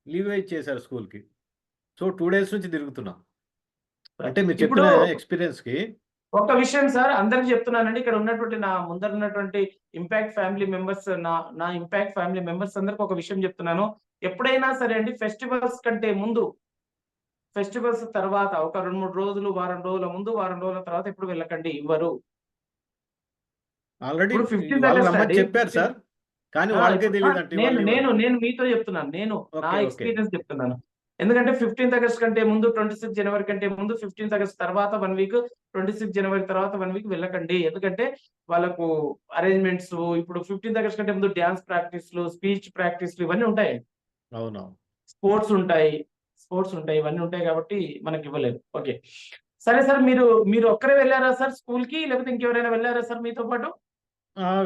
లీవ్ ఇచ్చేసారు స్కూల్కి. సో 2 డేస్ నుంచి తిరుగుతున్నాం. అంటే మీరు ఇప్పుడు చెప్పిన ఎక్స్పీరియన్స్ కి ఒక విషయం సార్, అందరికి చెప్తున్నానండి, ఇక్కడ ఉన్నటువంటి నా ముందర ఉన్నటువంటి ఇంపాక్ట్ ఫ్యామిలీ మెంబర్స్, నా ఇంపాక్ట్ ఫ్యామిలీ మెంబర్స్ అందరికి ఒక విషయం చెప్తున్నాను. ఎప్పుడైనా సరే అండి, ఫెస్టివల్స్ కంటే ముందు, ఫెస్టివల్స్ తర్వాత ఒక 2-3 రోజులు, వారం రోజుల ముందు, వారం రోజుల తర్వాత ఎప్పుడు వెళ్ళకండి, ఇవ్వరు. ఆల్రెడీ ఇప్పుడు 15th వాళ్ళు ఆగస్ట్ రమ్మని అండి. చెప్పారు సార్, కానీ వాళ్ళకే తెలియదు అంటే నేను మీతో చెప్తున్నాను, నా ఓకే. ఎక్స్పీరియన్స్ చెప్తున్నాను. ఎందుకంటే 15th ఆగస్ట్ కంటే ముందు, 26 జనవరి కంటే ముందు, 15th ఆగస్ట్ తర్వాత 1 వీక్, 26 జనవరి తర్వాత 1 వీక్ వెళ్ళకండి. ఎందుకంటే వాళ్ళకు అరేంజ్మెంట్స్, ఇప్పుడు 15th ఆగస్ట్ కంటే ముందు డ్యాన్స్ ప్రాక్టీస్లు, స్పీచ్ ప్రాక్టీస్లు ఇవన్నీ ఉంటాయి, అవునవును. స్పోర్ట్స్ ఉంటాయి, ఇవన్నీ ఉంటాయి కాబట్టి మనకి ఇవ్వలేదు. ఓకే, సరే సార్, మీరు ఒక్కరే వెళ్ళారా సార్ స్కూల్ కి, లేకపోతే ఇంకెవరైనా వెళ్ళారా సార్ మీతో పాటు?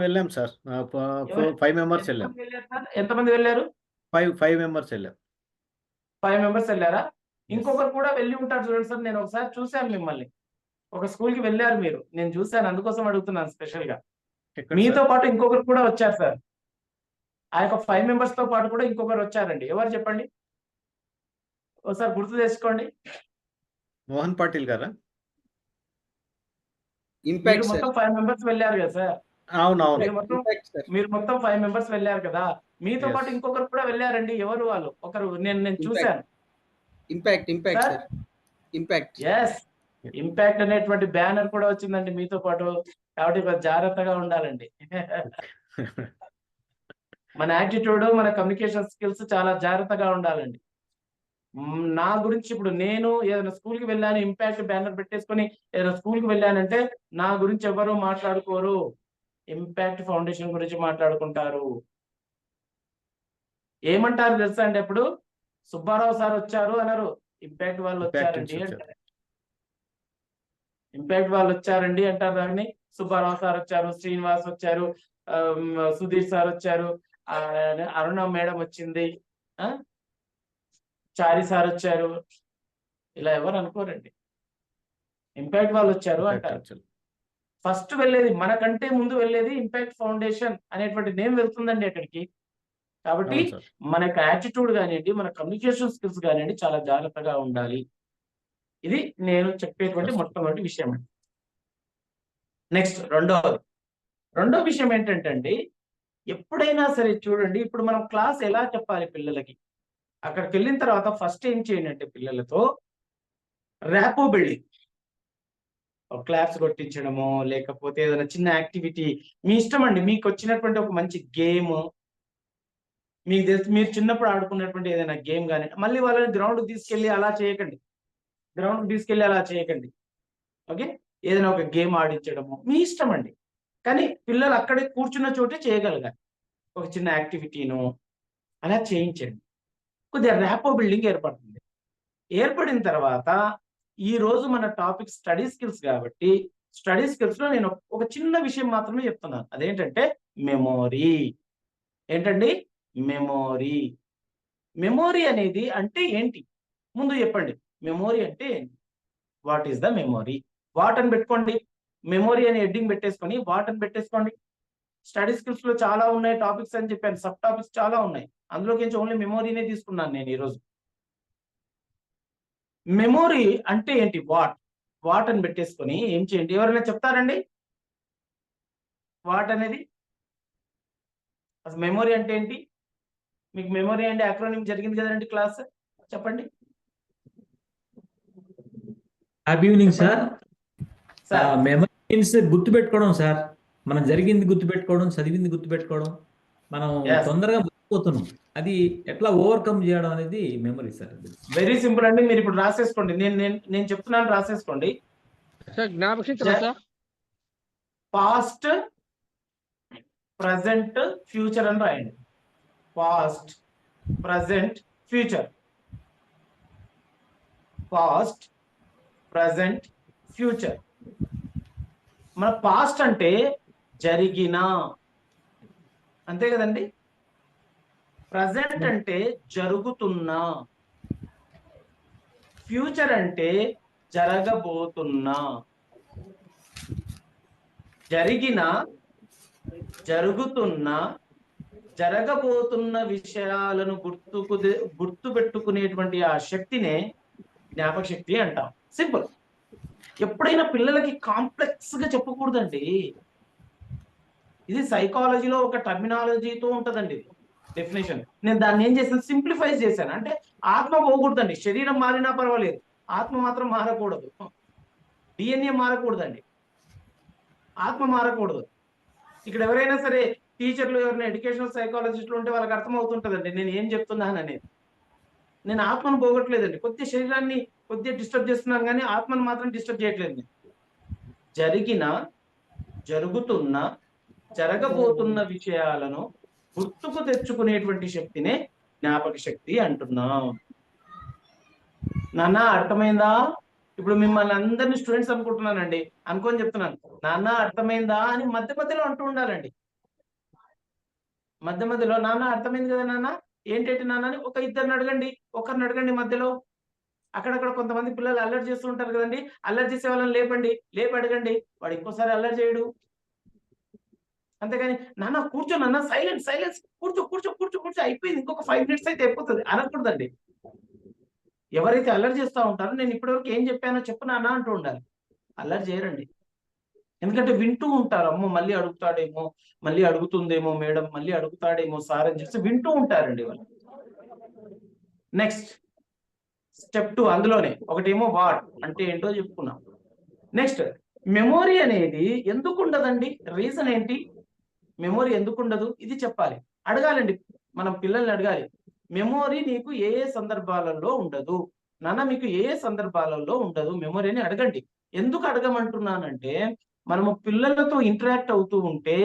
వెళ్ళాం సార్. 5 మెంబర్స్ వెళ్ళాం. ఎంతమంది వెళ్ళారు? 5 మెంబర్స్ వెళ్ళాం. 5 మెంబర్స్ వెళ్ళారా? ఇంకొకరు కూడా వెళ్ళి ఉంటారు చూడండి సార్, నేను ఒకసారి చూశాను మిమ్మల్ని, ఒక స్కూల్ కి వెళ్ళారు మీరు, నేను చూశాను, అందుకోసం అడుగుతున్నాను స్పెషల్ గా. ఎక్కడ మీతో సార్? పాటు ఇంకొకరు కూడా వచ్చారు సార్, ఆ యొక్క 5 మెంబర్స్ తో పాటు కూడా ఇంకొకరు వచ్చారండి. ఎవరు చెప్పండి, ఒకసారి గుర్తు తెచ్చుకోండి. మోహన్ పాటిల్ గారా? మీరు ఇంపాక్ట్ సార్. మొత్తం 5 మెంబర్స్ వెళ్ళారు కదా సార్, అవునవును. మీరు మొత్తం 5 మెంబర్స్ వెళ్ళారు కదా, మీతో Yes. పాటు ఇంకొకరు కూడా వెళ్ళారండి. ఎవరు వాళ్ళు? ఒకరు నేను చూశాను. Impact sir? Sir. Impact. Yes, impact అనేటువంటి బ్యానర్ కూడా వచ్చిందండి మీతో పాటు, కాబట్టి కొంచెం జాగ్రత్తగా ఉండాలండి. మన యాటిట్యూడ్, మన కమ్యూనికేషన్ స్కిల్స్ చాలా జాగ్రత్తగా ఉండాలండి. నా గురించి ఇప్పుడు నేను ఏదైనా స్కూల్ కి వెళ్ళాను, ఇంపాక్ట్ బ్యానర్ పెట్టేసుకొని ఏదైనా స్కూల్ కి వెళ్ళానంటే నా గురించి ఎవరు మాట్లాడుకోరు, ఇంపాక్ట్ ఫౌండేషన్ గురించి మాట్లాడుకుంటారు. ఏమంటారు తెలుసా అండి, ఎప్పుడు సుబ్బారావు సార్ వచ్చారు అనరు, ఇంపాక్ట్ వాళ్ళు వచ్చారండి అంటారు. ఇంపాక్ట్ వాళ్ళు వచ్చారండి అంటారు దాన్ని. సుబ్బారావు సార్ వచ్చారు, శ్రీనివాస్ వచ్చారు, సుధీర్ సార్ వచ్చారు, అరుణ మేడం వచ్చింది, చారి సార్ వచ్చారు, ఇలా ఎవరు అనుకోరండి. ఇంపాక్ట్ వాళ్ళు వచ్చారు అంటారు. ఫస్ట్ వెళ్ళేది, మనకంటే ముందు వెళ్ళేది ఇంపాక్ట్ ఫౌండేషన్ అనేటువంటి నేమ్ వెళ్తుందండి అక్కడికి. కాబట్టి మన యొక్క యాటిట్యూడ్ కానివ్వండి, మన కమ్యూనికేషన్ స్కిల్స్ కానివ్వండి, చాలా జాగ్రత్తగా ఉండాలి. ఇది నేను చెప్పేటువంటి మొట్టమొదటి విషయం అండి. నెక్స్ట్ రెండో విషయం ఏంటంటే అండి, ఎప్పుడైనా సరే చూడండి, ఇప్పుడు మనం క్లాస్ ఎలా చెప్పాలి పిల్లలకి, అక్కడికి వెళ్ళిన తర్వాత ఫస్ట్ ఏం చేయండి అంటే పిల్లలతో ర్యాపో బిల్డింగ్, క్లాప్స్ కొట్టించడము, లేకపోతే ఏదైనా చిన్న యాక్టివిటీ మీ ఇష్టం అండి. మీకు వచ్చినటువంటి ఒక మంచి గేమ్, మీకు తెలిసి మీరు చిన్నప్పుడు ఆడుకున్నటువంటి ఏదైనా గేమ్ కానీ, మళ్ళీ వాళ్ళని గ్రౌండ్ తీసుకెళ్ళి అలా చేయకండి. ఓకే, ఏదైనా ఒక గేమ్ ఆడించడము మీ ఇష్టం అండి, కానీ పిల్లలు అక్కడే కూర్చున్న చోటే చేయగలగాలి. ఒక చిన్న యాక్టివిటీను అలా చేయించండి, కొద్దిగా ర్యాపో బిల్డింగ్ ఏర్పడుతుంది. ఏర్పడిన తర్వాత ఈ రోజు మన టాపిక్ స్టడీ స్కిల్స్ కాబట్టి, స్టడీ స్కిల్స్ లో నేను ఒక చిన్న విషయం మాత్రమే చెప్తున్నాను. అదేంటంటే మెమోరీ. ఏంటండి? మెమోరీ. మెమోరీ అనేది అంటే ఏంటి? ముందు చెప్పండి. మెమోరీ అంటే ఏంటి? What is the memory? What అని పెట్టుకోండి. మెమోరీ అని హెడ్డింగ్ పెట్టేసుకొని వాట్ అని పెట్టేసుకోండి. స్టడీ స్కిల్స్ లో చాలా ఉన్నాయి టాపిక్స్ అని చెప్పాను. సబ్ టాపిక్స్ చాలా ఉన్నాయి. అందులోకి ఓన్లీ మెమోరీనే తీసుకున్నాను నేను ఈరోజు. మెమోరీ అంటే ఏంటి? వాట్ అని పెట్టేసుకొని ఏం చేయండి? ఎవరైనా చెప్తారండి వాట్ అనేది? అసలు మెమోరీ అంటే ఏంటి? మీకు మెమోరీ అంటే అక్రోనిమ్ జరిగింది కదండి క్లాస్, చెప్పండి. Happy evening sir. Sir memory means గుర్తుపెట్టుకోవడం సార్. మనం జరిగింది గుర్తుపెట్టుకోవడం, చదివింది గుర్తుపెట్టుకోవడం, మనం Yes. తొందరగా మర్చిపోతున్నాం. అది ఎట్లా ఓవర్కమ్ చేయడం అనేది మెమరీ సార్. వెరీ సింపుల్ అండి. మీరు ఇప్పుడు రాసేసుకోండి. నేను చెప్తున్నాను, రాసేసుకోండి. సార్ జ్ఞాపక శక్తి సార్. పాస్ట్, ప్రజెంట్, ఫ్యూచర్ అని రాయండి. Past, present, future. Past, present, future. మన పాస్ట్ అంటే జరిగిన, అంతే కదండి. ప్రజెంట్ అంటే జరుగుతున్న, ఫ్యూచర్ అంటే జరగబోతున్నా. జరిగిన, జరుగుతున్న, జరగబోతున్న విషయాలను గుర్తు పెట్టుకునేటువంటి ఆ శక్తినే జ్ఞాపక శక్తి అంటాం. సింపుల్. ఎప్పుడైనా పిల్లలకి కాంప్లెక్స్ గా చెప్పకూడదండి. ఇది సైకాలజీలో ఒక టర్మినాలజీతో ఉంటదండి డెఫినేషన్. నేను దాన్ని ఏం చేశాను? సింప్లిఫై చేశాను. అంటే ఆత్మ పోకూడదండి. శరీరం మారినా పర్వాలేదు, ఆత్మ మాత్రం మారకూడదు. డిఎన్ఏ మారకూడదండి, ఆత్మ మారకూడదు. ఇక్కడ ఎవరైనా సరే టీచర్లు, ఎవరైనా ఎడ్యుకేషనల్ సైకాలజిస్టులు ఉంటే వాళ్ళకి అర్థం అవుతుంటదండి నేను ఏం చెప్తున్నాను అనేది. నేను ఆత్మను పోగొట్టలేదండి. కొద్దిగా శరీరాన్ని కొద్దిగా డిస్టర్బ్ చేస్తున్నాను, కానీ ఆత్మను మాత్రం డిస్టర్బ్ చేయట్లేదు. జరిగిన, జరుగుతున్న, జరగబోతున్న విషయాలను గుర్తుకు తెచ్చుకునేటువంటి శక్తినే జ్ఞాపక శక్తి అంటున్నాం. నాన్న అర్థమైందా? ఇప్పుడు మిమ్మల్ని అందరినీ స్టూడెంట్స్ అనుకుంటున్నానండి, అనుకొని చెప్తున్నాను. నాన్న అర్థమైందా అని మధ్య మధ్యలో అంటూ ఉండాలండి. మధ్య మధ్యలో నాన్న అర్థమైంది కదా నాన్న, ఏంటంటే నాన్న అని ఒక ఇద్దరిని అడగండి, ఒకరిని అడగండి మధ్యలో. అక్కడక్కడ కొంతమంది పిల్లలు అల్లరి చేస్తూ ఉంటారు కదండి, అల్లరి చేసే వాళ్ళని లేపి అడగండి. వాడు ఇంకోసారి అల్లరి చేయడు. అంతేగాని నాన్న కూర్చో నాన్న, సైలెన్స్, కూర్చో అయిపోయింది, ఇంకొక 5 minutes అయితే అయిపోతుంది అనకూడదండి. ఎవరైతే అల్లరి చేస్తూ ఉంటారో నేను ఇప్పటివరకు ఏం చెప్పానో చెప్పు నాన్న అంటూ ఉండాలి. అల్లరి చేయరండి. ఎందుకంటే వింటూ ఉంటారు. అమ్మో మళ్ళీ అడుగుతాడేమో, మళ్ళీ అడుగుతుందేమో మేడం, మళ్ళీ అడుగుతాడేమో సార్ అని చెప్పి వింటూ ఉంటారండి వాళ్ళు. నెక్స్ట్ స్టెప్ 2 అందులోనే ఒకటేమో వాట్ అంటే ఏంటో చెప్పుకున్నాం. నెక్స్ట్ మెమోరీ అనేది ఎందుకు ఉండదండి? రీజన్ ఏంటి? మెమోరీ ఎందుకు ఉండదు? ఇది చెప్పాలి, అడగాలండి. మనం పిల్లల్ని అడగాలి, మెమోరీ నీకు ఏ సందర్భాలలో ఉండదు నాన్న, మీకు ఏ సందర్భాలలో ఉండదు మెమోరీ అని అడగండి. ఎందుకు అడగమంటున్నానంటే, మనము పిల్లలతో ఇంటరాక్ట్ అవుతూ ఉంటే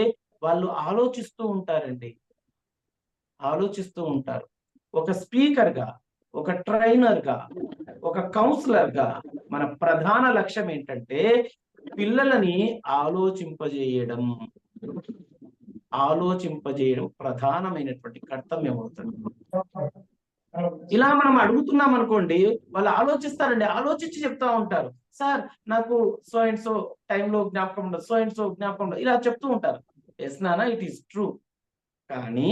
వాళ్ళు ఆలోచిస్తూ ఉంటారండి, ఆలోచిస్తూ ఉంటారు. ఒక స్పీకర్ గా, ఒక ట్రైనర్ గా, ఒక కౌన్సిలర్ గా మన ప్రధాన లక్ష్యం ఏంటంటే పిల్లలని ఆలోచింపజేయడం ప్రధానమైనటువంటి కర్తవ్యం అవుతుంది. ఇలా మనం అడుగుతున్నాం అనుకోండి, వాళ్ళు ఆలోచిస్తారండి, ఆలోచించి చెప్తా ఉంటారు. సార్ నాకు సో అండ్ సో టైంలో జ్ఞాపకం ఉండదు, సో అండ్ సో జ్ఞాపకం ఉండదు, ఇలా చెప్తూ ఉంటారు. ఎస్ నాన్న, ఇట్ ఈస్ ట్రూ. కానీ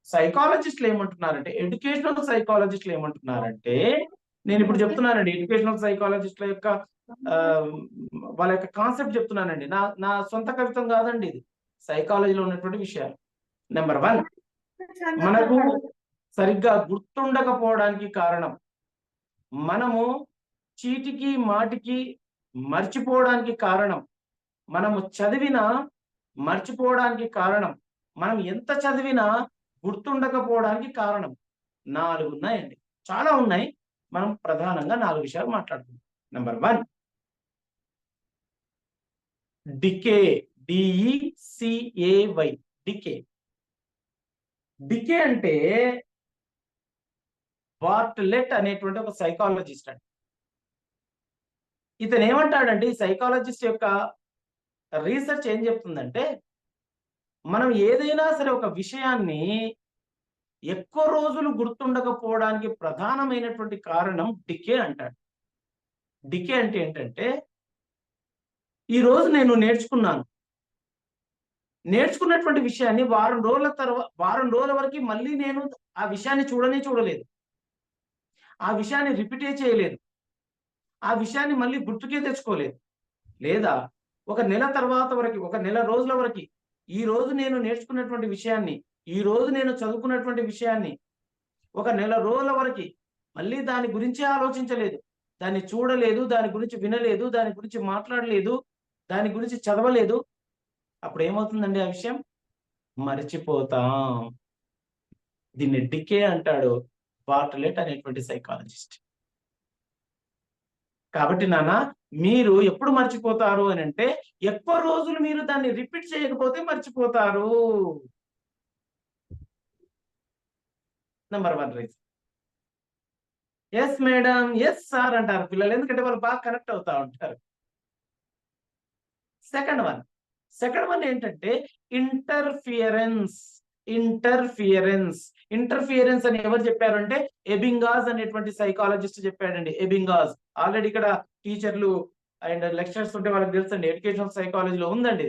సైకాలజిస్టులు ఏమంటున్నారంటే, ఎడ్యుకేషనల్ సైకాలజిస్టులు ఏమంటున్నారంటే, నేను ఇప్పుడు చెప్తున్నానండి ఎడ్యుకేషనల్ సైకాలజిస్టుల యొక్క వాళ్ళ యొక్క కాన్సెప్ట్ చెప్తున్నానండి. నా సొంత కవిత్వం కాదండి ఇది, సైకాలజీలో ఉన్నటువంటి విషయాలు. నెంబర్ 1, మనకు సరిగ్గా గుర్తుండకపోవడానికి కారణం, మనము చీటికి మాటికి మర్చిపోవడానికి కారణం, మనము చదివినా మర్చిపోవడానికి కారణం, మనం ఎంత చదివినా గుర్తుండకపోవడానికి కారణం 4 ఉన్నాయండి. చాలా ఉన్నాయి, మనం ప్రధానంగా 4 విషయాలు మాట్లాడుకుందాం. నెంబర్ 1 డికే, DECAY, డికే అంటే బార్ట్లెట్ అనేటువంటి ఒక సైకాలజిస్ట్ అండి. ఇతను ఏమంటాడంటే, ఈ సైకాలజిస్ట్ యొక్క రీసెర్చ్ ఏం చెప్తుందంటే, మనం ఏదైనా సరే ఒక విషయాన్ని ఎక్కువ రోజులు గుర్తుండకపోవడానికి ప్రధానమైనటువంటి కారణం డికే అంటాడు. డికే అంటే ఏంటంటే, ఈ రోజు నేను నేర్చుకున్నటువంటి విషయాన్ని వారం రోజుల వరకు మళ్ళీ నేను ఆ విషయాన్ని చూడలేదు, ఆ విషయాన్ని రిపీటే చేయలేదు, ఆ విషయాన్ని మళ్ళీ గుర్తుకే తెచ్చుకోలేదు. లేదా ఒక నెల రోజుల వరకు ఈ రోజు నేను నేర్చుకున్నటువంటి విషయాన్ని, ఈ రోజు నేను చదువుకున్నటువంటి విషయాన్ని ఒక నెల రోజుల వరకు మళ్ళీ దాని గురించే ఆలోచించలేదు, దాన్ని చూడలేదు, దాని గురించి వినలేదు, దాని గురించి మాట్లాడలేదు, దాని గురించి చదవలేదు. అప్పుడు ఏమవుతుందండి? ఆ విషయం మర్చిపోతాం. దీన్ని డికే అంటాడు బార్ట్లెట్ అనేటువంటి సైకాలజిస్ట్. కాబట్టి నాన్న, మీరు ఎప్పుడు మర్చిపోతారు అని అంటే, ఎక్కువ రోజులు మీరు దాన్ని రిపీట్ చేయకపోతే మర్చిపోతారు. Number 1 reason. Yes madam, yes sir అంటారు పిల్లలు, ఎందుకంటే వాళ్ళు బాగా కనెక్ట్ అవుతా ఉంటారు. సెకండ్ వన్ ఏంటంటే ఇంటర్ఫియరెన్స్. ఇంటర్ఫియరెన్స్ అని ఎవరు చెప్పారంటే ఎబింగాస్ అనేటువంటి సైకాలజిస్ట్ చెప్పాడండి. ఎబింగాస్ ఆల్రెడీ ఇక్కడ టీచర్లు అండ్ లెక్చరర్స్ ఉంటే వాళ్ళకి తెలుసండి, ఎడ్యుకేషన్ సైకాలజీలో ఉందండి.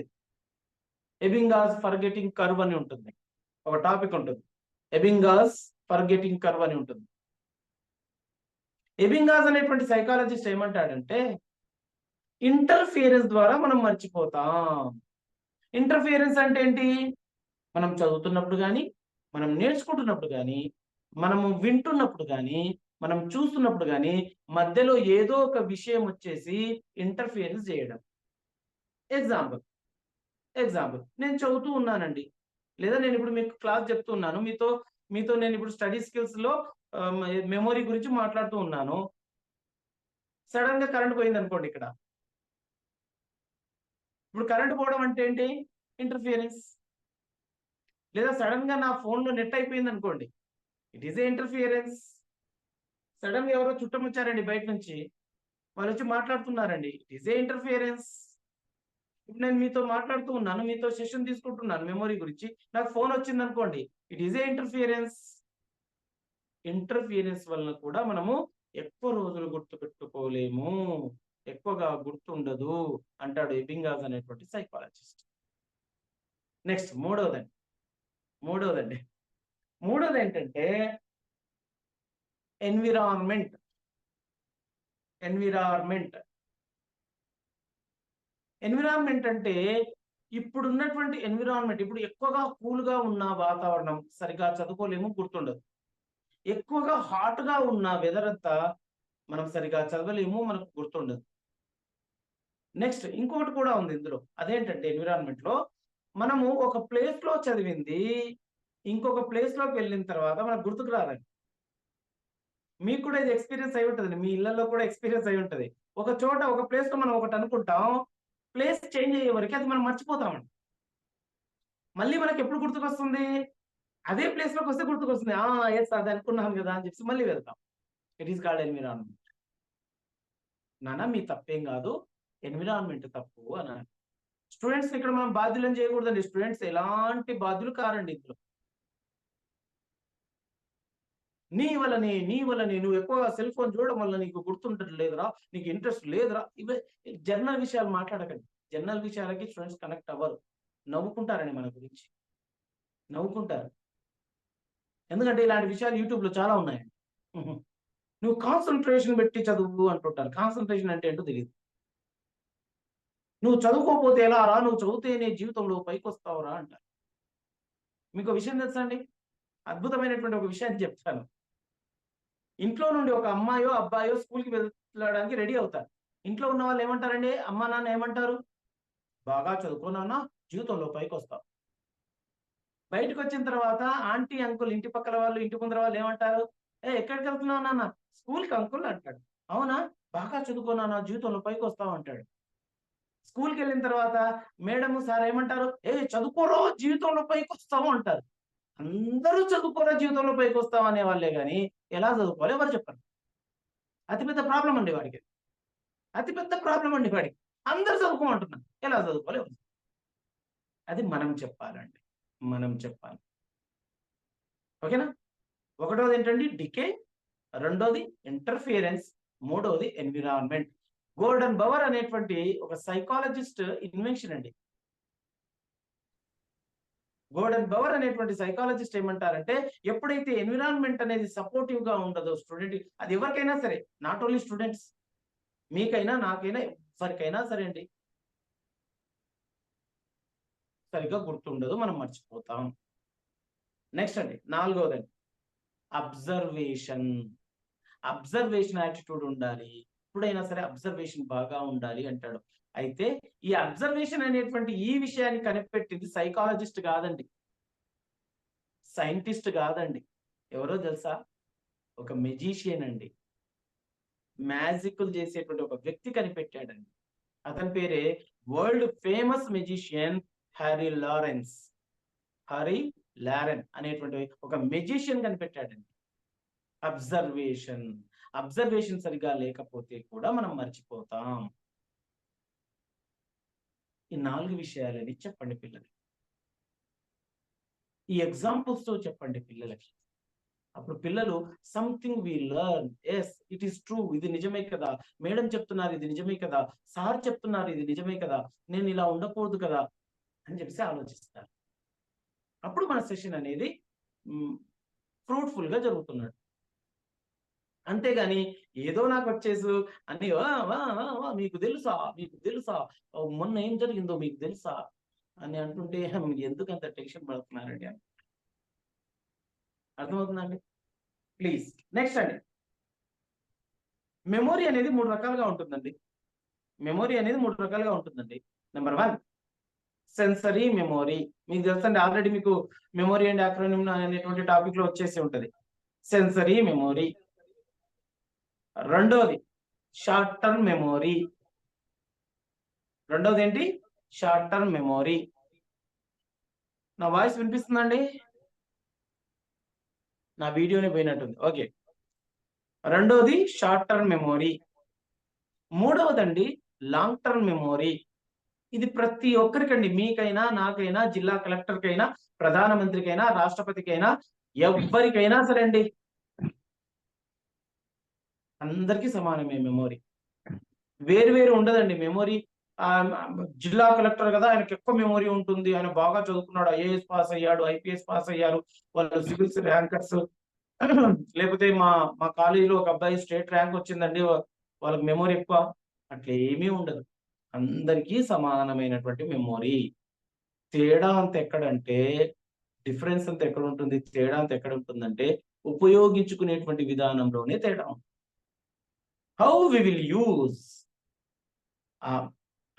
ఎబింగాస్ ఫర్గెటింగ్ కర్వ్ అని ఉంటుంది, ఒక టాపిక్ ఉంటుంది. ఎబింగాస్ ఫర్గెటింగ్ కర్వ్ అని ఉంటుంది. ఎబింగాస్ అనేటువంటి సైకాలజిస్ట్ ఏమంటాడంటే, ఇంటర్ఫియరెన్స్ ద్వారా మనం మర్చిపోతాం. ఇంటర్ఫియరెన్స్ అంటే ఏంటి? మనం చదువుతున్నప్పుడు కానీ, మనం నేర్చుకుంటున్నప్పుడు కానీ, మనము వింటున్నప్పుడు కానీ, మనం చూస్తున్నప్పుడు కానీ మధ్యలో ఏదో ఒక విషయం వచ్చేసి ఇంటర్ఫియరెన్స్ చేయడం. ఎగ్జాంపుల్ నేను చదువుతూ ఉన్నానండి, లేదా నేను ఇప్పుడు మీకు క్లాస్ చెప్తున్నాను, మీతో నేను ఇప్పుడు స్టడీ స్కిల్స్ లో మెమొరీ గురించి మాట్లాడుతూ ఉన్నాను. సడన్ గా కరెంట్ పోయింది అనుకోండి. ఇప్పుడు కరెంట్ పోవడం అంటే ఏంటి? ఇంటర్ఫియరెన్స్. లేదా సడన్ గా నా ఫోన్ లో నెట్ అయిపోయింది అనుకోండి, it is a interference. Sudden గా ఎవరో చుట్టం వచ్చారండి బయట నుంచి, వాళ్ళు వచ్చి మాట్లాడుతున్నారండి, ఇట్ ఈస్ ఏ ఇంటర్ఫియరెన్స్. ఇప్పుడు నేను మీతో మాట్లాడుతూ ఉన్నాను, మీతో సెషన్ తీసుకుంటున్నాను మెమొరీ గురించి, నాకు ఫోన్ వచ్చింది అనుకోండి, it is a interference. Interference వలన కూడా మనము ఎక్కువ రోజులు గుర్తుపెట్టుకోలేము, ఎక్కువగా గుర్తుండదు అంటాడు ఎబింగాస్ అనేటువంటి సైకాలజిస్ట్. నెక్స్ట్ మూడోదండి ఏంటంటే ఎన్విరాన్మెంట్. ఎన్విరాన్మెంట్ అంటే ఇప్పుడున్నటువంటి ఎన్విరాన్మెంట్. ఇప్పుడు ఎక్కువగా కూల్గా ఉన్న వాతావరణం సరిగా చదువుకోలేము, గుర్తుండదు. ఎక్కువగా హాట్ గా ఉన్న వెదర్ అంతా మనం సరిగా చదవలేము, మనకు గుర్తుండదు. నెక్స్ట్ ఇంకొకటి కూడా ఉంది ఇందులో, అదేంటంటే ఎన్విరాన్మెంట్ లో మనము ఒక ప్లేస్ లో చదివింది ఇంకొక ప్లేస్ లోకి వెళ్ళిన తర్వాత మనకు గుర్తుకు రాదండి. మీకు కూడా ఇది ఎక్స్పీరియన్స్ అయి ఉంటుంది, మీ ఇళ్లలో కూడా ఎక్స్పీరియన్స్ అయి ఉంటుంది. ఒక ప్లేస్ లో మనం ఒకటి అనుకుంటాం, ప్లేస్ చేంజ్ అయ్యే వరకు అది మనం మర్చిపోతామండి. మళ్ళీ మనకి ఎప్పుడు గుర్తుకొస్తుంది? అదే ప్లేస్ లోకి వస్తే గుర్తుకొస్తుంది. ఎస్ అది అనుకున్నాను కదా అని చెప్పి మళ్ళీ వెళ్తాం. It is called environment. నాన్న మీ తప్పేం కాదు, ఎన్విరాన్మెంట్ తప్పు అన్నాను. స్టూడెంట్స్ ఇక్కడ మనం బాధ్యులను చేయకూడదండి. స్టూడెంట్స్ ఎలాంటి బాధ్యులు కారండి ఇందులో. నీ వల్లనే నువ్వు ఎక్కువగా సెల్ ఫోన్ చూడడం వల్ల నీకు గుర్తుండటం లేదురా, నీకు ఇంట్రెస్ట్ లేదురా, ఇవే జనరల్ విషయాలు మాట్లాడకండి. జనరల్ విషయాలకి స్టూడెంట్స్ కనెక్ట్ అవ్వరు, నవ్వుకుంటారండి మన గురించి, నవ్వుకుంటారు. ఎందుకంటే ఇలాంటి విషయాలు యూట్యూబ్ లో చాలా ఉన్నాయండి. నువ్వు కాన్సన్ట్రేషన్ పెట్టి చదువు అంటుంటారు. కాన్సన్ట్రేషన్ అంటే ఏంటో తెలియదు. నువ్వు చదువుకోకపోతే ఎలా రా, నువ్వు చదివితేనే జీవితంలో పైకి వస్తావురా అంటారు. మీకు విషయం తెలుసా అండి? అద్భుతమైనటువంటి ఒక విషయాన్ని చెప్తాను. ఇంట్లో నుండి ఒక అమ్మాయో అబ్బాయో స్కూల్కి వెళ్ళడానికి రెడీ అవుతారు. ఇంట్లో ఉన్న వాళ్ళు ఏమంటారండి? అమ్మా నాన్న ఏమంటారు? బాగా చదువుకున్నానా, జీవితంలో పైకి వస్తావు. బయటకు వచ్చిన తర్వాత ఆంటీ అంకుల్, ఇంటి పక్కల వాళ్ళు, ఇంటి ముందర వాళ్ళు ఏమంటారు? ఎక్కడికి వెళ్తున్నావు నాన్న? స్కూల్కి అంకుల్ అంటాడు. అవునా, బాగా చదువుకున్నానా, జీవితంలో పైకి వస్తావు అంటాడు. స్కూల్కి వెళ్ళిన తర్వాత మేడం సార్ ఏమంటారు? చదువుకోరో జీవితంలో పైకి వస్తావు అంటారు. అందరూ చదువుకోరో జీవితంలో పైకి వస్తావు అనే వాళ్ళే కానీ ఎలా చదువుకోవాలి ఎవరు చెప్పారు? అతిపెద్ద ప్రాబ్లం అండి వాడికి, అందరూ చదువుకోమంటున్నారు, ఎలా చదువుకోవాలి? అది మనం చెప్పాలండి. మనం చెప్పాలి. ఓకేనా? ఒకటోది ఏంటండి డికే, రెండోది ఇంటర్ఫియరెన్స్, మూడోది ఎన్విరాన్మెంట్. గోర్డన్ బవర్ అనేటువంటి ఒక సైకాలజిస్ట్ ఇన్వెన్షన్ అండి. గోర్డన్ బవర్ అనేటువంటి సైకాలజిస్ట్ ఏమంటారంటే, ఎప్పుడైతే ఎన్విరాన్మెంట్ అనేది సపోర్టివ్ గా ఉండదో స్టూడెంట్, అది ఎవరికైనా సరే, నాట్ ఓన్లీ స్టూడెంట్స్, మీకైనా నాకైనా ఎవరికైనా సరే అండి, సరిగ్గా గుర్తుండదు, మనం మర్చిపోతాం. నెక్స్ట్ అండి, నాలుగోదండి అబ్జర్వేషన్. అబ్జర్వేషన్ యాటిట్యూడ్ ఉండాలి, ఎప్పుడైనా సరే అబ్జర్వేషన్ బాగా ఉండాలి అంటాడు. అయితే ఈ అబ్జర్వేషన్ అనేటువంటి ఈ విషయాన్ని కనిపెట్టింది సైకాలజిస్ట్ కాదండి, సైంటిస్ట్ కాదండి. ఎవరో తెలుసా? ఒక మెజీషియన్ అండి, మ్యాజిక్లు చేసేటువంటి ఒక వ్యక్తి కనిపెట్టాడండి. అతని పేరే world famous magician Harry Lawrence. Harry Lauren అనేటువంటి ఒక మెజిషియన్ కనిపెట్టాడండి అబ్జర్వేషన్. అబ్జర్వేషన్ సరిగా లేకపోతే కూడా మనం మర్చిపోతాం. ఈ 4 విషయాలని చెప్పండి పిల్లలకి, ఈ ఎగ్జాంపుల్స్ తో చెప్పండి పిల్లలకి. అప్పుడు పిల్లలు something we learn, yes it is true, ఇది నిజమే కదా, మేడం చెప్తున్నారు ఇది నిజమే కదా, సార్ చెప్తున్నారు ఇది నిజమే కదా, నేను ఇలా ఉండకూడదు కదా అని చెప్పేసి ఆలోచిస్తారు. అప్పుడు మన సెషన్ అనేది ఫ్రూట్ఫుల్ గా జరుగుతున్నాడు. అంతేగాని ఏదో నాకు వచ్చేసి అని మీకు తెలుసా, మీకు తెలుసా, మొన్న ఏం జరిగిందో మీకు తెలుసా అని అంటుంటే ఎందుకు అంత టెన్షన్ పడుతున్నారండి అని. అర్థమవుతుందండి? ప్లీజ్. నెక్స్ట్ అండి, మెమొరీ అనేది 3 రకాలుగా ఉంటుందండి. మెమొరీ అనేది 3 రకాలుగా ఉంటుందండి. Number 1 sensory memory. మీకు తెలుసండి, ఆల్రెడీ మీకు మెమొరీ అండ్ యాక్రోనిమ్ అనేటువంటి టాపిక్ లో వచ్చేసి ఉంటది. Sensory memory. రెండోది షార్ట్ టర్మ్ మెమొరీ. రెండోది ఏంటి? Short term memory. నా వాయిస్ వినిపిస్తుందండి? నా వీడియోనే పోయినట్టుంది. ఓకే. రెండోది షార్ట్ టర్మ్ మెమొరీ. మూడవదండి లాంగ్ టర్మ్ మెమొరీ. ఇది ప్రతి ఒక్కరికండి, మీకైనా నాకైనా జిల్లా కలెక్టర్కైనా ప్రధానమంత్రికైనా రాష్ట్రపతికైనా ఎవరికైనా సరే అండి, అందరికీ సమానమే మెమొరీ. వేరు వేరు ఉండదండి మెమొరీ. జిల్లా కలెక్టర్ కదా, ఆయనకి ఎక్కువ మెమొరీ ఉంటుంది, ఆయన బాగా చదువుకున్నాడు, ఐఏఎస్ పాస్ అయ్యాడు, ఐపీఎస్ పాస్ అయ్యారు, వాళ్ళు సివిల్స్ ర్యాంకర్స్. లేకపోతే మా కాలేజీలో ఒక అబ్బాయి స్టేట్ ర్యాంక్ వచ్చిందండి, వాళ్ళకి మెమొరీ ఎక్కువ. అట్లా ఏమీ ఉండదు, అందరికీ సమానమైనటువంటి మెమొరీ. తేడా అంత ఎక్కడంటే, డిఫరెన్స్ అంత ఎక్కడ ఉంటుంది, తేడా అంత ఎక్కడ ఉంటుందంటే ఉపయోగించుకునేటువంటి విధానంలోనే తేడా ఉంటుంది. హౌ వి విల్ యూజ్ ఆ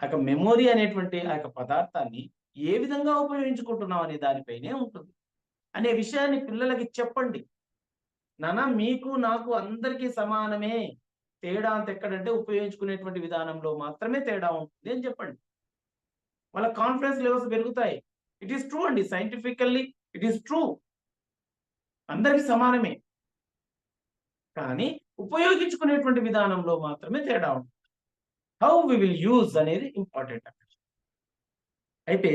యొక్క మెమొరీ అనేటువంటి ఆ యొక్క పదార్థాన్ని ఏ విధంగా ఉపయోగించుకుంటున్నాం అనే దానిపైనే ఉంటుంది అనే విషయాన్ని పిల్లలకి చెప్పండి. నాన్న మీకు నాకు అందరికీ సమానమే, తేడా అంత ఎక్కడంటే ఉపయోగించుకునేటువంటి విధానంలో మాత్రమే తేడా ఉంటుంది అని చెప్పండి. వాళ్ళ కాన్ఫిడెన్స్ లెవెల్స్ పెరుగుతాయి. ఇట్ ఈస్ ట్రూ అండి, సైంటిఫికల్లీ ఇట్ ఈస్ ట్రూ, అందరికీ సమానమే, కానీ ఉపయోగించుకునేటువంటి విధానంలో మాత్రమే తేడా ఉంటుంది. హౌ వి విల్ యూజ్ అనేది ఇంపార్టెంట్ అక్కడ. అయితే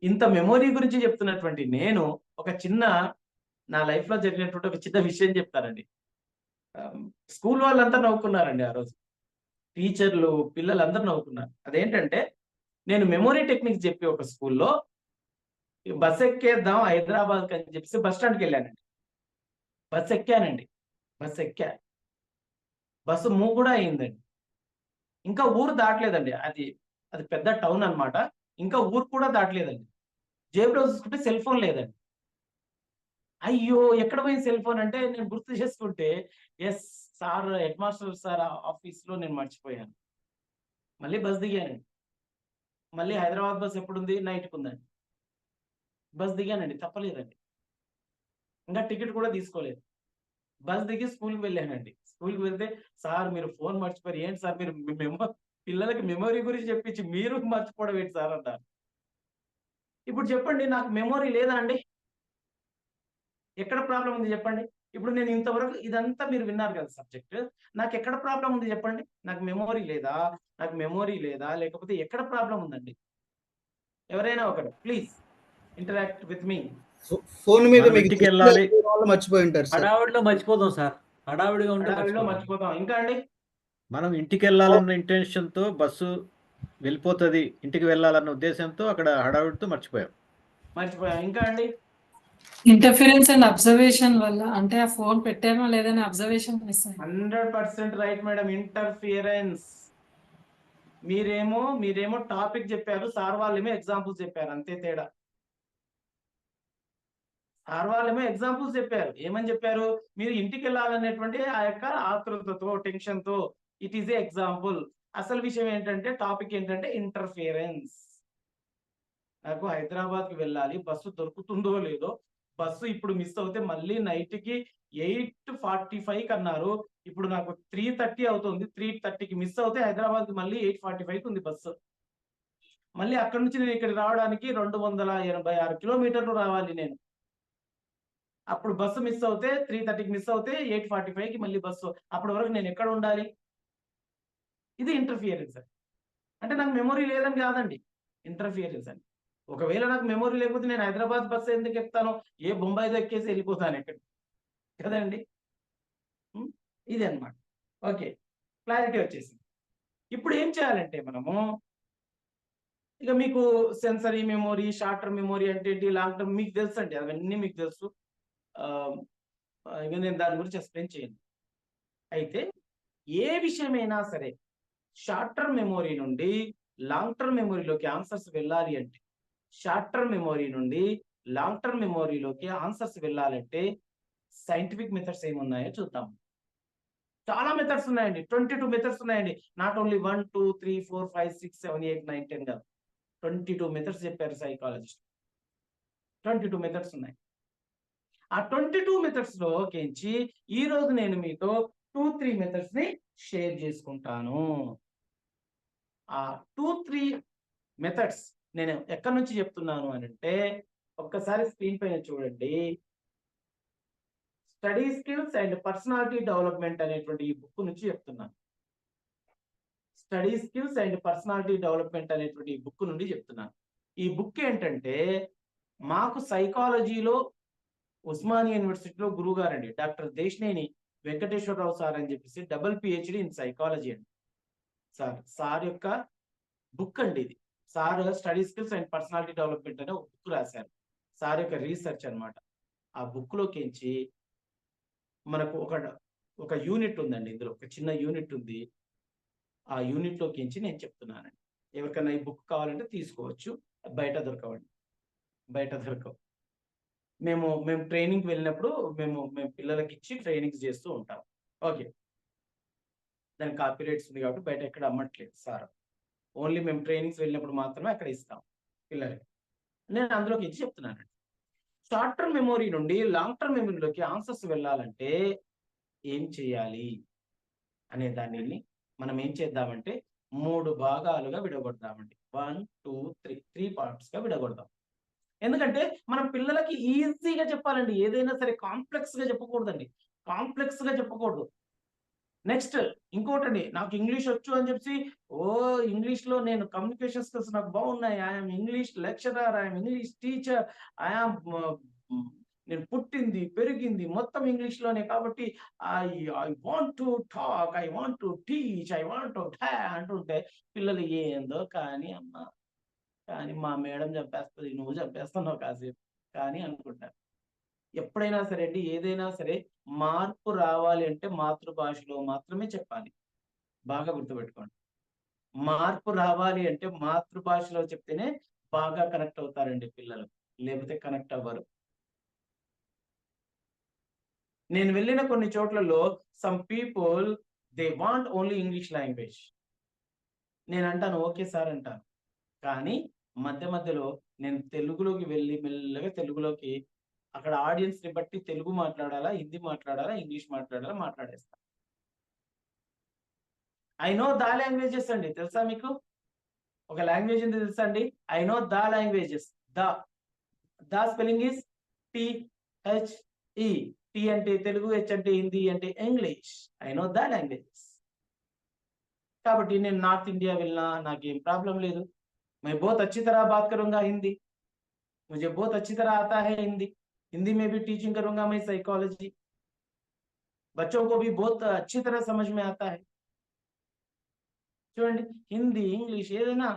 ఇంత మెమొరీ గురించి చెప్తున్నటువంటి నేను ఒక చిన్న, నా లైఫ్ లో జరిగినటువంటి ఒక చిన్న విషయం చెప్తానండి. స్కూల్ వాళ్ళంతా నవ్వుకున్నారండి ఆ రోజు, టీచర్లు పిల్లలందరూ నవ్వుకున్నారు. అదేంటంటే, నేను మెమొరీ టెక్నిక్స్ చెప్పి ఒక స్కూల్లో బస్ ఎక్కేద్దాం హైదరాబాద్ అని చెప్పేసి బస్ స్టాండ్కి వెళ్ళానండి. బస్ ఎక్కానండి, బస్ ఎక్కా, బస్సు మూవ్ కూడా అయిందండి. ఇంకా ఊరు దాటలేదండి, అది పెద్ద టౌన్ అన్నమాట. ఇంకా ఊరు కూడా దాటలేదండి. జేబులో చూసుకుంటే సెల్ ఫోన్ లేదండి. అయ్యో ఎక్కడ పోయింది సెల్ ఫోన్ అంటే, నేను గుర్తు చేసుకుంటే yes sir, head master sir office లో నేను మర్చిపోయాను. మళ్ళీ బస్ దిగానండి. మళ్ళీ హైదరాబాద్ బస్ ఎప్పుడుంది? నైట్కి ఉందండి. బస్ దిగానండి, తప్పలేదండి. ఇంకా టికెట్ కూడా తీసుకోలేదు. బస్ దిగి స్కూల్కి వెళ్ళానండి. స్కూల్కి వెళ్తే, సార్ మీరు ఫోన్ మర్చిపోయారు. ఏంటి సార్ మీరు పిల్లలకి మెమొరీ గురించి చెప్పించి మీరు మర్చిపోవడం ఏంటి సార్ అన్నారు. ఇప్పుడు చెప్పండి, నాకు మెమొరీ లేదా అండి? ఎక్కడ ప్రాబ్లం ఉంది చెప్పండి? ఇప్పుడు నేను ఇంతవరకు ఇదంతా మీరు విన్నారు కదా సబ్జెక్ట్, నాకు ఎక్కడ ప్రాబ్లం ఉంది చెప్పండి? నాకు మెమొరీ లేదా, నాకు మెమొరీ లేదా, లేకపోతే ఎక్కడ ప్రాబ్లం ఉందండి? ఎవరైనా ఒకరు please. interact with me. Phone మీద మనం మీకు ఇంటికి వెళ్ళాలి. వాళ్ళు మర్చిపోయి ఉంటారు సార్. హడావిడిలో మర్చిపోతాం సార్. హడావిడిగా ఉంటే హడావిడిలో మర్చిపోతాం. మర్చిపోతాం. ఇంకా అండి మనం ఇంటికి వెళ్ళాలన్న ఇంటెన్షన్తో బస్సు వెళ్ళిపోతుంది, ఇంటికి వెళ్ళాలన్న ఉద్దేశంతో అక్కడ హడావిడితో మర్చిపోయాం. ఇంకా అండి ఇంటర్ఫిరెన్స్ అండ్ అబ్జర్వేషన్ వల్ల, అంటే ఆ ఫోన్ పెట్టామో లేదని అబ్జర్వేషన్ మిస్ అయింది. 100% రైట్ మేడం. ఇంటర్ఫియరెన్స్. మీరేమో టాపిక్ చెప్పారు, సార్ వాళ్ళేమో ఎగ్జాంపుల్స్ చెప్పారు, అంతే తేడా. సార్ వాళ్ళేమో ఎగ్జాంపుల్స్ చెప్పారు. ఏమని చెప్పారు? మీరు ఇంటికి వెళ్ళాలనేటువంటి ఆ యొక్క ఆతృతతో, టెన్షన్ తో, ఇట్ ఈస్ ఏ ఎగ్జాంపుల్. అసలు విషయం ఏంటంటే, టాపిక్ ఏంటంటే ఇంటర్ఫియరెన్స్. నాకు హైదరాబాద్కి వెళ్ళాలి, బస్సు దొరుకుతుందో లేదో, బస్సు ఇప్పుడు మిస్ అవుతే మళ్ళీ నైట్కి 8:45కి అన్నారు, ఇప్పుడు నాకు 3:30 అవుతుంది. 3:30కి మిస్ అవుతే హైదరాబాద్కి మళ్ళీ 8:45కి ఉంది బస్సు. మళ్ళీ అక్కడి నుంచి నేను ఇక్కడ రావడానికి 286 కిలోమీటర్లు రావాలి నేను. అప్పుడు బస్సు మిస్ అవుతే 3:30కి మిస్ అవుతే 8:45కి మళ్ళీ బస్సు. అప్పటి వరకు నేను ఎక్కడ ఉండాలి? ఇది ఇంటర్ఫియరెన్స్. అంటే నాకు మెమొరీ లేదని కాదండి, ఇంటర్ఫియరెన్స్ అని. ఒకవేళ నాకు మెమొరీ లేకపోతే నేను హైదరాబాద్ బస్సు ఎందుకు ఎక్కుతాను? ఏ బొంబాయిలో ఎక్కేసి వెళ్ళిపోతాను ఎక్కడ కదండి. ఇది అన్నమాట. ఓకే, క్లారిటీ వచ్చేసింది. ఇప్పుడు ఏం చేయాలంటే మనము, ఇక మీకు sensory memory, short term memory అంటే ఏంటి, లాంగ్ టర్మ్ మీకు తెలుసు అండి, అవన్నీ మీకు తెలుసు. ఇక నేను దాని గురించి ఎక్స్ప్లెయిన్ చేయను. అయితే ఏ విషయమైనా సరే షార్ట్ టర్మ్ మెమొరీ నుండి లాంగ్ టర్మ్ మెమొరీలోకి ఆన్సర్స్ వెళ్ళాలి అంటే, షార్ట్ టర్మ్ మెమొరీ నుండి లాంగ్ టర్మ్ మెమొరీలోకి ఆన్సర్స్ వెళ్ళాలంటే సైంటిఫిక్ మెథడ్స్ ఏమున్నాయో చూద్దాం. చాలా మెథడ్స్ ఉన్నాయండి. 22 మెథడ్స్ ఉన్నాయండి. నాట్ ఓన్లీ 1 2 3 4 5 6 7 8 9 10 కాదు, 22 మెథడ్స్ చెప్పారు సైకాలజిస్ట్. 22 మెథడ్స్ ఉన్నాయి. ఆ 22 మెథడ్స్ లోకించి ఈ రోజు నేను మీతో 2-3 మెథడ్స్ ని షేర్ చేసుకుంటాను. ఆ 2-3 మెథడ్స్ నేను ఎక్కడి నుంచి చెప్తున్నాను అని అంటే, ఒక్కసారి స్క్రీన్ పైన చూడండి. Study skills and personality development అనేటువంటి ఈ బుక్ నుంచి చెప్తున్నాను. Study skills and personality development అనేటువంటి ఈ బుక్ నుండి చెప్తున్నాను. ఈ బుక్ ఏంటంటే, మాకు సైకాలజీలో ఉస్మానియా యూనివర్సిటీలో గురువు గారండి డాక్టర్ దేశనేని వెంకటేశ్వరరావు సార్ అని చెప్పేసి డబుల్ PhD ఇన్ సైకాలజీ అండి. సార్ యొక్క బుక్ అండి ఇది. Sir study skills and personality development అనే ఒక బుక్ రాశారు. సార్ యొక్క రీసెర్చ్ అన్నమాట. ఆ బుక్ లోకించి మనకు ఒక యూనిట్ ఉందండి, ఇందులో ఒక చిన్న యూనిట్ ఉంది. ఆ యూనిట్ లోకించి నేను చెప్తున్నానండి. ఎవరికైనా ఈ బుక్ కావాలంటే తీసుకోవచ్చు, బయట దొరకవు. మేము ట్రైనింగ్కి వెళ్ళినప్పుడు మేము పిల్లలకి ఇచ్చి ట్రైనింగ్స్ చేస్తూ ఉంటాం. ఓకే, దానికి కాపీరైట్స్ ఉంది కాబట్టి బయట ఎక్కడ అమ్మట్లేదు సార్. ఓన్లీ మేము ట్రైనింగ్స్ వెళ్ళినప్పుడు మాత్రమే అక్కడ ఇస్తాం పిల్లలకి. నేను అందులోకి ఇచ్చి చెప్తున్నానండి. షార్ట్ టర్మ్ మెమొరీ నుండి లాంగ్ టర్మ్ మెమొరీలోకి ఆన్సర్స్ వెళ్ళాలంటే ఏం చేయాలి అనే దానిని మనం ఏం చేద్దామంటే 3 భాగాలుగా విడగొడదామండి. 1 2 3 పార్ట్స్ గా విడగొడదాం. ఎందుకంటే మనం పిల్లలకి ఈజీగా చెప్పాలండి. ఏదైనా సరే కాంప్లెక్స్ గా చెప్పకూడదు. నెక్స్ట్ ఇంకోటండి, నాకు ఇంగ్లీష్ వచ్చు అని చెప్పి ఇంగ్లీష్ లో నేను కమ్యూనికేషన్ స్కిల్స్ నాకు బాగున్నాయి, I'm English lecturer, I'm English teacher, నేను పుట్టింది పెరిగింది మొత్తం ఇంగ్లీష్ లోనే కాబట్టి I want to talk, I want to teach, I want to అంటుంటే పిల్లలు ఏందో కానీ అమ్మా, కానీ మా మేడం చంపేస్తుంది, నువ్వు చంపేస్తున్నావు కాసేపు కానీ అనుకుంటారు. ఎప్పుడైనా సరే అండి, ఏదైనా సరే మార్పు రావాలి అంటే మాతృభాషలో మాత్రమే చెప్పాలి. బాగా గుర్తుపెట్టుకోండి. మార్పు రావాలి అంటే మాతృభాషలో చెప్తేనే బాగా కనెక్ట్ అవుతారండి పిల్లలు, లేకపోతే కనెక్ట్ అవ్వరు. నేను వెళ్ళిన కొన్ని చోట్లలో some people they want only English language. నేను అంటాను ఓకే సార్ అంటాను, కానీ మధ్యలో నేను తెలుగులోకి వెళ్ళి మెల్లగా తెలుగులోకి అక్కడ ఆడియన్స్ ని బట్టి తెలుగు మాట్లాడాలా, హిందీ మాట్లాడాలా, ఇంగ్లీష్ మాట్లాడాలా మాట్లాడేస్తా. ఐ నో ద లాంగ్వేజెస్ అండి, తెలుసా మీకు? ఒక లాంగ్వేజ్ ఉంది తెలుసా అండి? I know the languages. The spelling is THE. T అంటే తెలుగు, హెచ్ అంటే హిందీ, అంటే English. I know the languages. కాబట్టి నేను నార్త్ ఇండియా వెళ్ళినా నాకేం ప్రాబ్లం లేదు. मैं बहुत अच्छी तरह बात करूंगा हिंदी. मुझे बहुत अच्छी तरह आता है हिंदी, हिंदी में भी टीचिंग करूंगा मैं साइकोलॉजी, बच्चों को भी बहुत अच्छी तरह समझ में आता है। చూడండి, హిందీ ఇంగ్లీష్ ఏదైనా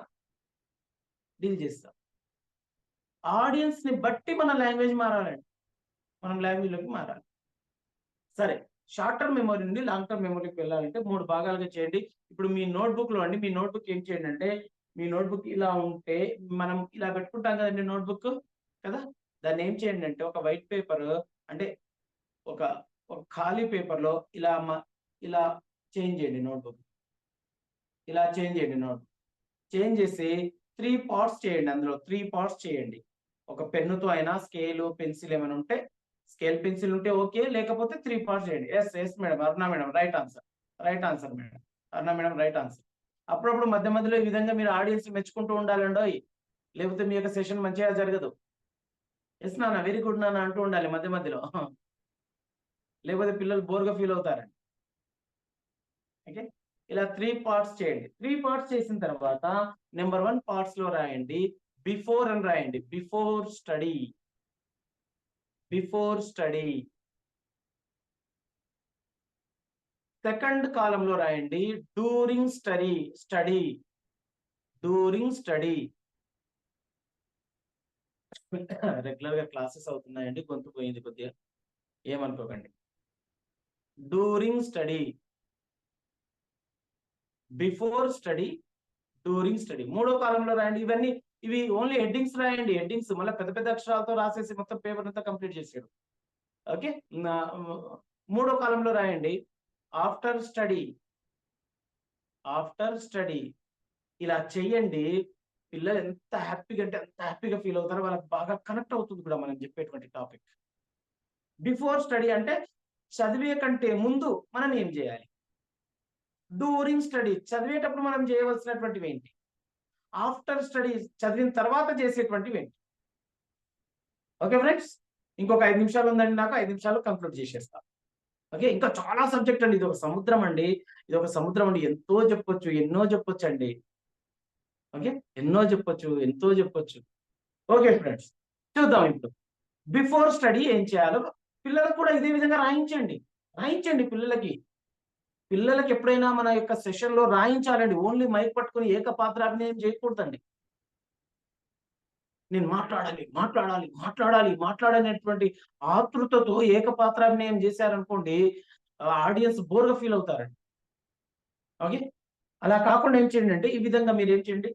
డీల్ చేస్తాం. ఆడియన్స్ ని బట్టి మన లాంగ్వేజ్ మారాలండి, మనం లాంగ్వేజ్ లోకి మారాలి. సరే, షార్ట్ టర్మ్ మెమరీ నుండి లాంగ్ టర్మ్ మెమరీకి వెళ్ళాలంటే 3 భాగాలుగా చేయండి. ఇప్పుడు మీ నోట్బుక్ లో అండి, మీ నోట్బుక్ ఏం చేయండి అంటే, మీ నోట్బుక్ ఇలా ఉంటే మనం ఇలా పెట్టుకుంటాం కదండి నోట్బుక్ కదా, దాన్ని ఏం చేయండి అంటే ఒక వైట్ పేపర్ అంటే ఒక ఖాళీ పేపర్ లో ఇలా చేంజ్ చేయండి నోట్బుక్, ఇలా చేంజ్ చేయండి నోట్బుక్. చేంజ్ చేసి 3 పార్ట్స్ చేయండి, అందులో 3 పార్ట్స్ చేయండి. ఒక పెన్నుతో అయినా స్కేల్ పెన్సిల్ ఏమైనా ఉంటే, స్కేల్ పెన్సిల్ ఉంటే ఓకే, లేకపోతే 3 పార్ట్స్ చేయండి. ఎస్ మేడం, అరుణ మేడం రైట్ ఆన్సర్ మేడం, అరుణ మేడం రైట్ ఆన్సర్. అప్పుడప్పుడు మధ్య మధ్యలో ఈ విధంగా మీరు ఆడియన్స్ మెచ్చుకుంటూ ఉండాలండి, లేకపోతే మీ యొక్క సెషన్ మంచిగా జరగదు. ఎస్ నాన్న, వెరీ గుడ్ నాన్న అంటూ ఉండాలి మధ్య మధ్యలో, లేకపోతే పిల్లలు బోర్గా ఫీల్ అవుతారండి. ఓకే, ఇలా 3 పార్ట్స్ చేయండి. 3 పార్ట్స్ చేసిన తర్వాత నెంబర్ 1 పార్ట్స్ లో రాయండి బిఫోర్ అని రాయండి, బిఫోర్ స్టడీ. సెకండ్ కాలం లో రాయండి డ్యూరింగ్ స్టడీ. రెగ్యులర్ గా క్లాసెస్ అవుతున్నాయండి, గొంతు పోయింది కొద్దిగా, ఏమనుకోకండి. During study, before study, during study. 3వ కాలంలో రాయండి. ఇవి ఓన్లీ హెడ్డింగ్స్ రాయండి, హెడ్డింగ్స్ మళ్ళీ పెద్ద పెద్ద అక్షరాలతో రాసేసి మొత్తం పేపర్ అంతా కంప్లీట్ చేసాడు. ఓకే, 3వ కాలంలో రాయండి ఆఫ్టర్ స్టడీ. ఇలా చెయ్యండి, పిల్లలు ఎంత హ్యాపీగా అంటే అంత హ్యాపీగా ఫీల్ అవుతారో, వాళ్ళకి బాగా కనెక్ట్ అవుతుంది కూడా మనం చెప్పేటువంటి టాపిక్. బిఫోర్ స్టడీ అంటే చదివే కంటే ముందు మనం ఏం చేయాలి, డ్యూరింగ్ స్టడీ చదివేటప్పుడు మనం చేయవలసినటువంటివి ఏంటి, ఆఫ్టర్ స్టడీ చదివిన తర్వాత చేసేటువంటివి ఏంటి. ఓకే ఫ్రెండ్స్, ఇంకొక 5 నిమిషాలు ఉందండి, నాకు 5 నిమిషాలు కంక్లూడ్ చేసేస్తా. ఓకే, ఇంకా చాలా సబ్జెక్ట్ అండి, ఇది ఒక సముద్రం అండి, ఎంతో చెప్పొచ్చు, ఎన్నో చెప్పొచ్చు అండి. ఓకే, ఎంతో చెప్పొచ్చు. ఓకే ఫ్రెండ్స్, చూద్దాం ఇప్పుడు బిఫోర్ స్టడీ ఏం చేయాలో పిల్లలకు కూడా ఇదే విధంగా రాయించండి పిల్లలకి ఎప్పుడైనా మన యొక్క సెషన్ లో రాయించాలండి. ఓన్లీ మైక్ పట్టుకుని ఏకపాత్రాభినయం చేయకూడదండి. నేను మాట్లాడాలనేటువంటి ఆతృతతో ఏకపాత్రాభినయం చేశారనుకోండి, ఆడియన్స్ బోర్గా ఫీల్ అవుతారండి. ఓకే, అలా కాకుండా ఏం చేయండి అంటే, ఈ విధంగా మీరు ఏం చేయండి,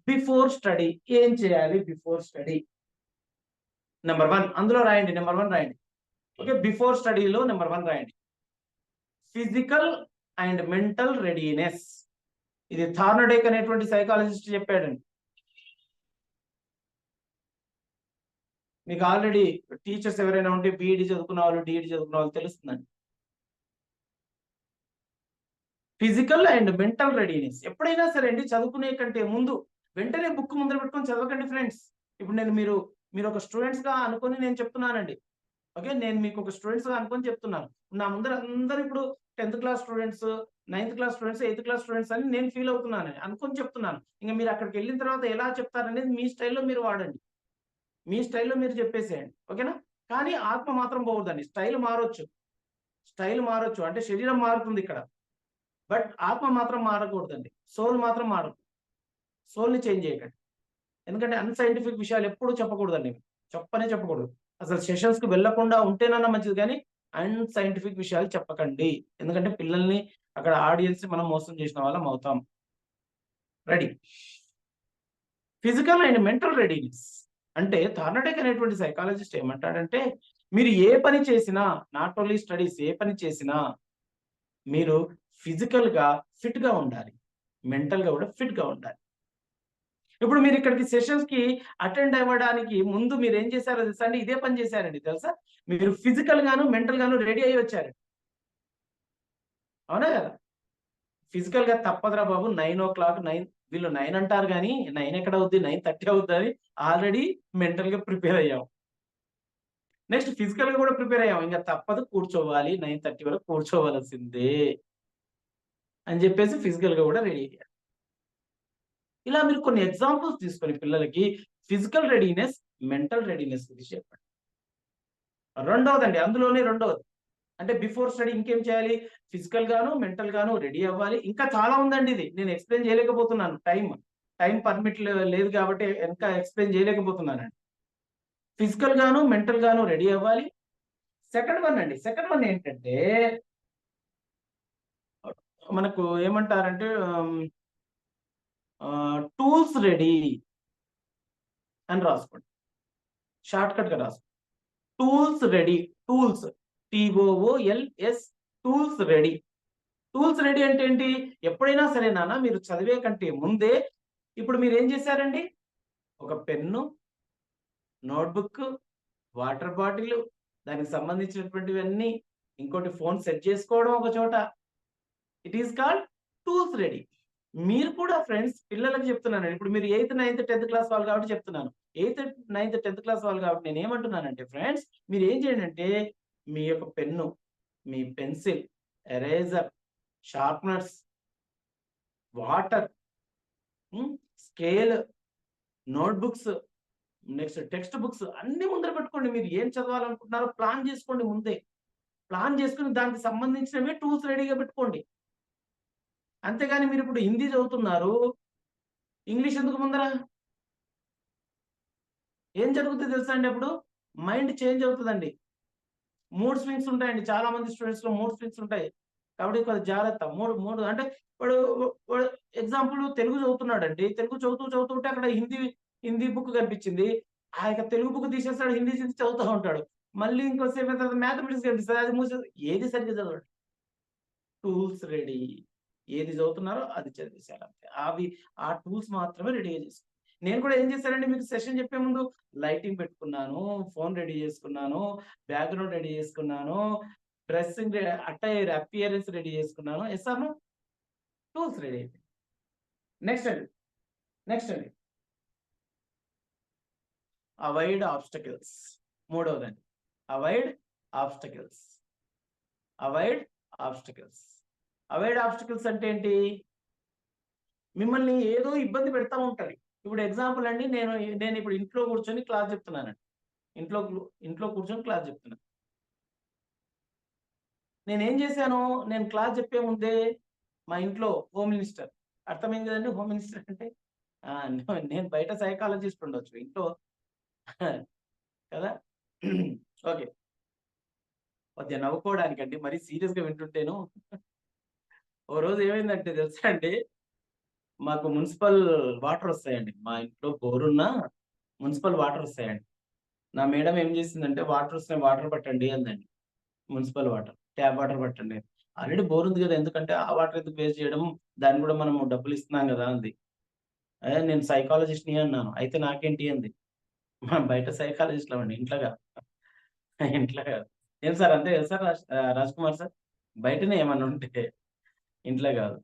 బిఫోర్ స్టడీ ఏం చేయాలి, బిఫోర్ స్టడీ నెంబర్ 1 అందులో రాయండి, నెంబర్ 1 రాయండి. ఓకే, బిఫోర్ స్టడీలో నెంబర్ 1 రాయండి ఫిజికల్ అండ్ మెంటల్ రెడీనెస్. ఇది థార్నడేక్ అనేటువంటి సైకాలజిస్ట్ చెప్పాడండి. మీకు ఆల్రెడీ టీచర్స్ ఎవరైనా ఉంటే బీఈడి చదువుకున్న వాళ్ళు, డిఈడి చదువుకున్న వాళ్ళు తెలుస్తుందండి. ఫిజికల్ అండ్ మెంటల్ రెడీనెస్ ఎప్పుడైనా సరే అండి, చదువుకునే కంటే ముందు వెంటనే బుక్ ముందర పెట్టుకొని చదవకండి ఫ్రెండ్స్. ఇప్పుడు మీరు ఒక స్టూడెంట్స్ గా అనుకొని నేను చెప్తున్నానండి. ఓకే, నేను మీకు ఒక స్టూడెంట్స్ గా అనుకొని చెప్తున్నాను. నా ముందర అందరూ ఇప్పుడు 10th class students, 9th class students, 8th class students అని నేను ఫీల్ అవుతున్నాను, అనుకొని చెప్తున్నాను. ఇంకా మీరు అక్కడికి వెళ్ళిన తర్వాత ఎలా చెప్తారనేది మీ స్టైల్లో మీరు వాడండి, మీ స్టైల్లో మీరు చెప్పేసేయండి. ఓకేనా, కానీ ఆత్మ మాత్రం పోవద్దండి. స్టైల్ మారొచ్చు అంటే శరీరం మారుతుంది ఇక్కడ, బట్ ఆత్మ మాత్రం మారకూడదండి. సోల్ మాత్రం మారదు. సోల్ని చేంజ్ చేయకండి, ఎందుకంటే అన్సైంటిఫిక్ విషయాలు ఎప్పుడు చెప్పకూడదండి, చెప్పకూడదు. అసలు సెషన్స్ కి వెళ్లకుండా ఉంటేనన్నా మంచిది, కానీ అన్సైంటిఫిక్ విషయాలు చెప్పకండి. ఎందుకంటే పిల్లల్ని, అక్కడ ఆడియన్స్ మనం మోసం చేసిన వాళ్ళం అవుతాం. Ready, physical and mental readiness అంటే థార్నడేక్ అనేటువంటి సైకాలజిస్ట్ ఏమంటాడంటే, మీరు ఏ పని చేసినా, నాట్ ఓన్లీ స్టడీస్, ఏ పని చేసినా మీరు ఫిజికల్ గా ఫిట్ గా ఉండాలి, మెంటల్ గా కూడా ఫిట్ గా ఉండాలి. ఇప్పుడు మీరు ఇక్కడికి సెషన్స్ కి అటెండ్ అవ్వడానికి ముందు మీరు ఏం చేశారో తెలుసా అండి, ఇదే పని చేశారండి తెలుసా. మీరు ఫిజికల్ గాను మెంటల్ గాను రెడీ అయ్యి వచ్చారు, అవునా కదా. ఫిజికల్ గా తప్పదురా బాబు, 9 o'clock, వీళ్ళు 9 అంటారు కానీ 9 ఎక్కడ అవుద్ది, 9:30 అవుద్ది అని ఆల్రెడీ మెంటల్ గా ప్రిపేర్ అయ్యాం. నెక్స్ట్ ఫిజికల్ గా కూడా ప్రిపేర్ అయ్యాం, ఇంకా తప్పదు, కూర్చోవాలి, 9:30 వరకు కూర్చోవలసిందే అని చెప్పేసి ఫిజికల్ గా కూడా రెడీ అయ్యారు. ఇలా మీరు కొన్ని ఎగ్జాంపుల్స్ తీసుకొని పిల్లలకి ఫిజికల్ రెడీనెస్, మెంటల్ రెడీనెస్ గురించి చెప్పండి. రెండవదండి, అందులోనే రెండవది అంటే బిఫోర్ స్టడీ ఇంకేం చేయాలి? ఫిజికల్ గాను మెంటల్ గాను రెడీ అవ్వాలి. ఇంకా చాలా ఉందండి, ఇది నేను ఎక్స్ప్లెయిన్ చేయలేకపోతున్నాను, టైం పర్మిట్ లేదు కాబట్టి ఇంకా ఎక్స్ప్లెయిన్ చేయలేకపోతున్నానండి. ఫిజికల్ గాను మెంటల్ గాను రెడీ అవ్వాలి. సెకండ్ వన్ ఏంటంటే మనకు ఏమంటారంటే టూల్స్ రెడీ అని రాసుకోండి, షార్ట్ కట్ గా రాసుకోండి. Tools ready, tools TOOLS, tools ready. Tools ready అంటే ఏంటి? ఎప్పుడైనా సరే నాన్న మీరు చదివే కంటే ముందే ఇప్పుడు మీరు ఏం చేశారండి? ఒక పెన్ను, నోట్బుక్, వాటర్ బాటిల్, దానికి సంబంధించినటువంటివన్నీ, ఇంకోటి ఫోన్ సెట్ చేసుకోవడం ఒక చోట. It is called tools ready. మీరు కూడా ఫ్రెండ్స్ పిల్లలకు చెప్తున్నాను, ఇప్పుడు మీరు 8th, 9th, 10th క్లాస్ వాళ్ళు కాబట్టి చెప్తున్నాను. 8th, 9th, 10th క్లాస్ వాళ్ళు కాబట్టి నేను ఏమంటున్నానంటే ఫ్రెండ్స్, మీరు ఏం చేయండి అంటే మీ యొక్క పెన్ను, మీ pencil, eraser, sharpeners, water, scale, notebooks, next textbooks అన్ని ముందర పెట్టుకోండి. మీరు ఏం చదవాలనుకుంటున్నారో ప్లాన్ చేసుకోండి ముందే. ప్లాన్ చేసుకుని దానికి సంబంధించినవి టూల్స్ రెడీగా పెట్టుకోండి. అంతేగాని మీరు ఇప్పుడు హిందీ చదువుతున్నారు, ఇంగ్లీష్ ఎందుకు ముందర? ఏం జరుగుతుంది తెలుసా అండి? అప్పుడు మైండ్ చేంజ్ అవుతుందండి, మూడ్ స్వింగ్స్ ఉంటాయండి. చాలా మంది స్టూడెంట్స్ లో మూడ్ స్వింగ్స్ ఉంటాయి కాబట్టి కొంచెం జాగ్రత్త. మూడు అంటే వాడు ఎగ్జాంపుల్ తెలుగు చదువుతున్నాడండి, తెలుగు చదువుతుంటే అక్కడ హిందీ బుక్ కనిపించింది, ఆ యొక్క తెలుగు బుక్ తీసేస్తాడు, హిందీ చదువుతూ ఉంటాడు. మళ్ళీ ఇంకోసేపు తర్వాత మ్యాథమెటిక్స్ కనిపిస్తుంది, అది మూసేది, ఏది సరిగ్గా చదవడు. టూల్స్ రెడీ, ఏది చదువుతున్నారో అది చదివేశారు అంతే. ఆ టూల్స్ మాత్రమే రెడీగా చేసుకో. నేను కూడా ఏం చేశానండి, మీకు సెషన్ చెప్పే ముందు లైటింగ్ పెట్టుకున్నాను, ఫోన్ రెడీ చేసుకున్నాను, బ్యాక్గ్రౌండ్ రెడీ చేసుకున్నాను, డ్రెస్సింగ్ అటైర్ అపియరెన్స్ రెడీ చేసుకున్నాను. ఎస్ఆర్ను టూల్స్ రెడీ అయిపోయింది. నెక్స్ట్ అండి అవాయిడ్ ఆబ్స్టకిల్స్. మూడవదండి అవాయిడ్ ఆబ్స్టకిల్స్. అవాయిడ్ ఆబ్స్టకిల్స్ అంటే ఏంటి? మిమ్మల్ని ఏదో ఇబ్బంది పెడతా ఉంటది. ఇప్పుడు ఎగ్జాంపుల్ అండి, నేను ఇప్పుడు ఇంట్లో కూర్చొని క్లాస్ చెప్తున్నానండి, ఇంట్లో కూర్చొని క్లాస్ చెప్తున్నాను. నేనేం చేశాను? నేను క్లాస్ చెప్పే ముందే మా ఇంట్లో హోమ్ మినిస్టర్, అర్థమైంది కదండి హోమ్ మినిస్టర్ అంటే? నేను బయట సైకాలజిస్ట్ ఉండొచ్చు, ఇంట్లో కదా. ఓకే, కొద్దిగా నవ్వుకోవడానికండి, మరీ సీరియస్ గా వింటుంటేను. ఓ రోజు ఏమైందంటే తెలుసా అండి, మాకు మున్సిపల్ వాటర్ వస్తాయండి, మా ఇంట్లో బోరున్న మున్సిపల్ వాటర్ వస్తాయండి. నా మేడం ఏం చేసిందంటే వాటర్ వస్తున్నాయి, వాటర్ పట్టండి అందండి. మున్సిపల్ వాటర్, ట్యాప్ వాటర్ పట్టండి. ఆల్రెడీ బోర్ ఉంది కదా, ఎందుకంటే ఆ వాటర్ ఎందుకు వేస్ట్ చేయడం, దాన్ని కూడా మనం డబ్బులు ఇస్తున్నాం కదా అంది. అదే నేను సైకాలజిస్ట్ని అన్నాను. అయితే నాకేంటి అంది. మనం బయట సైకాలజిస్ట్లు అండి, ఇంట్లో కాదు. ఏం సార్ అంతే కదా సార్ రాజ్ కుమార్ సార్, బయటనే ఏమన్నా ఉంటే, ఇంట్లో కాదు.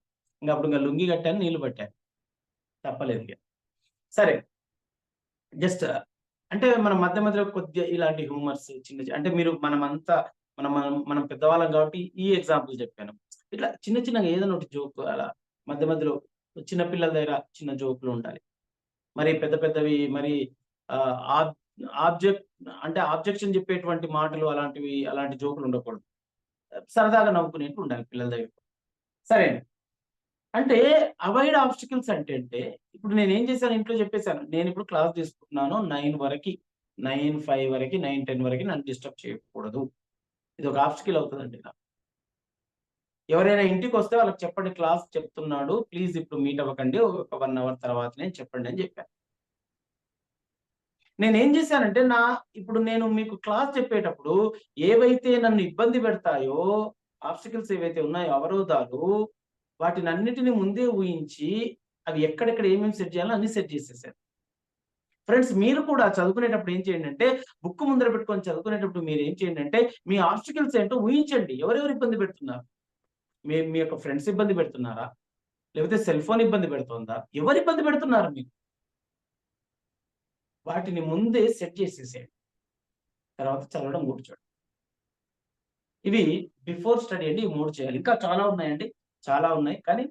అప్పుడు లుంగి కట్టాను, నీళ్లు పట్టాను, తప్పలేదు ఇక. సరే, జస్ట్ అంటే మనం మధ్యలో కొద్దిగా ఇలాంటి హ్యూమర్స్ చిన్న అంటే మీరు మనం పెద్దవాళ్ళం కాబట్టి ఈ ఎగ్జాంపుల్ చెప్పాను. ఇట్లా చిన్నగా ఏదైనా ఒకటి జోక్ అలా మధ్యలో చిన్న పిల్లల దగ్గర చిన్న జోకులు ఉండాలి. మరి పెద్దవి మరి ఆబ్జెక్షన్ చెప్పేటువంటి మాటలు అలాంటి జోకులు ఉండకూడదు. సరదాగా నవ్వుకునేట్టు ఉండాలి పిల్లల దగ్గర. సరే, అంటే అవాయిడ్ ఆబ్స్టికల్స్ అంటే ఇప్పుడు నేను ఏం చేశాను, ఇంట్లో చెప్పేశాను, నేను ఇప్పుడు క్లాస్ తీసుకుంటున్నాను 9 వరకు, 9:05 వరకు, 9:10 వరకు నన్ను డిస్టర్బ్ చేయకూడదు. ఇది ఒక ఆబ్స్టికల్ అవుతుందండి. ఎవరైనా ఇంటికి వస్తే వాళ్ళకి చెప్పండి, క్లాస్ చెప్తున్నాడు, ప్లీజ్ ఇప్పుడు మీట్ అవ్వకండి, ఒక 1 అవర్ తర్వాత నేను చెప్పండి అని చెప్పాను. నేనేం చేశానంటే ఇప్పుడు నేను మీకు క్లాస్ చెప్పేటప్పుడు ఏవైతే నన్ను ఇబ్బంది పెడతాయో, ఆబ్స్టికల్స్ ఏవైతే ఉన్నాయో, అవరోధాలు, వాటిని అన్నిటిని ముందే ఊహించి అవి ఎక్కడెక్కడ ఏమేమి సెట్ చేయాలో అన్ని సెట్ చేసేసారు. ఫ్రెండ్స్, మీరు కూడా చదువుకునేటప్పుడు ఏం చేయండి అంటే, బుక్ ముందర పెట్టుకొని చదువుకునేటప్పుడు మీరు ఏం చేయండి అంటే, మీ ఆబ్స్టికల్స్ ఏంటో ఊహించండి. ఎవరెవరు ఇబ్బంది పెడుతున్నారు? మీ యొక్క ఫ్రెండ్స్ ఇబ్బంది పెడుతున్నారా, లేకపోతే సెల్ ఫోన్ ఇబ్బంది పెడుతుందా, ఎవరు ఇబ్బంది పెడుతున్నారు మీకు? వాటిని ముందే సెట్ చేసేసేయండి, తర్వాత చదవడం కూర్చోండి. ఇవి బిఫోర్ స్టడీ అండి. ఈ 3 చేయాలి. ఇంకా చాలా ఉన్నాయండి, చాలా ఉన్నాయి, కానీ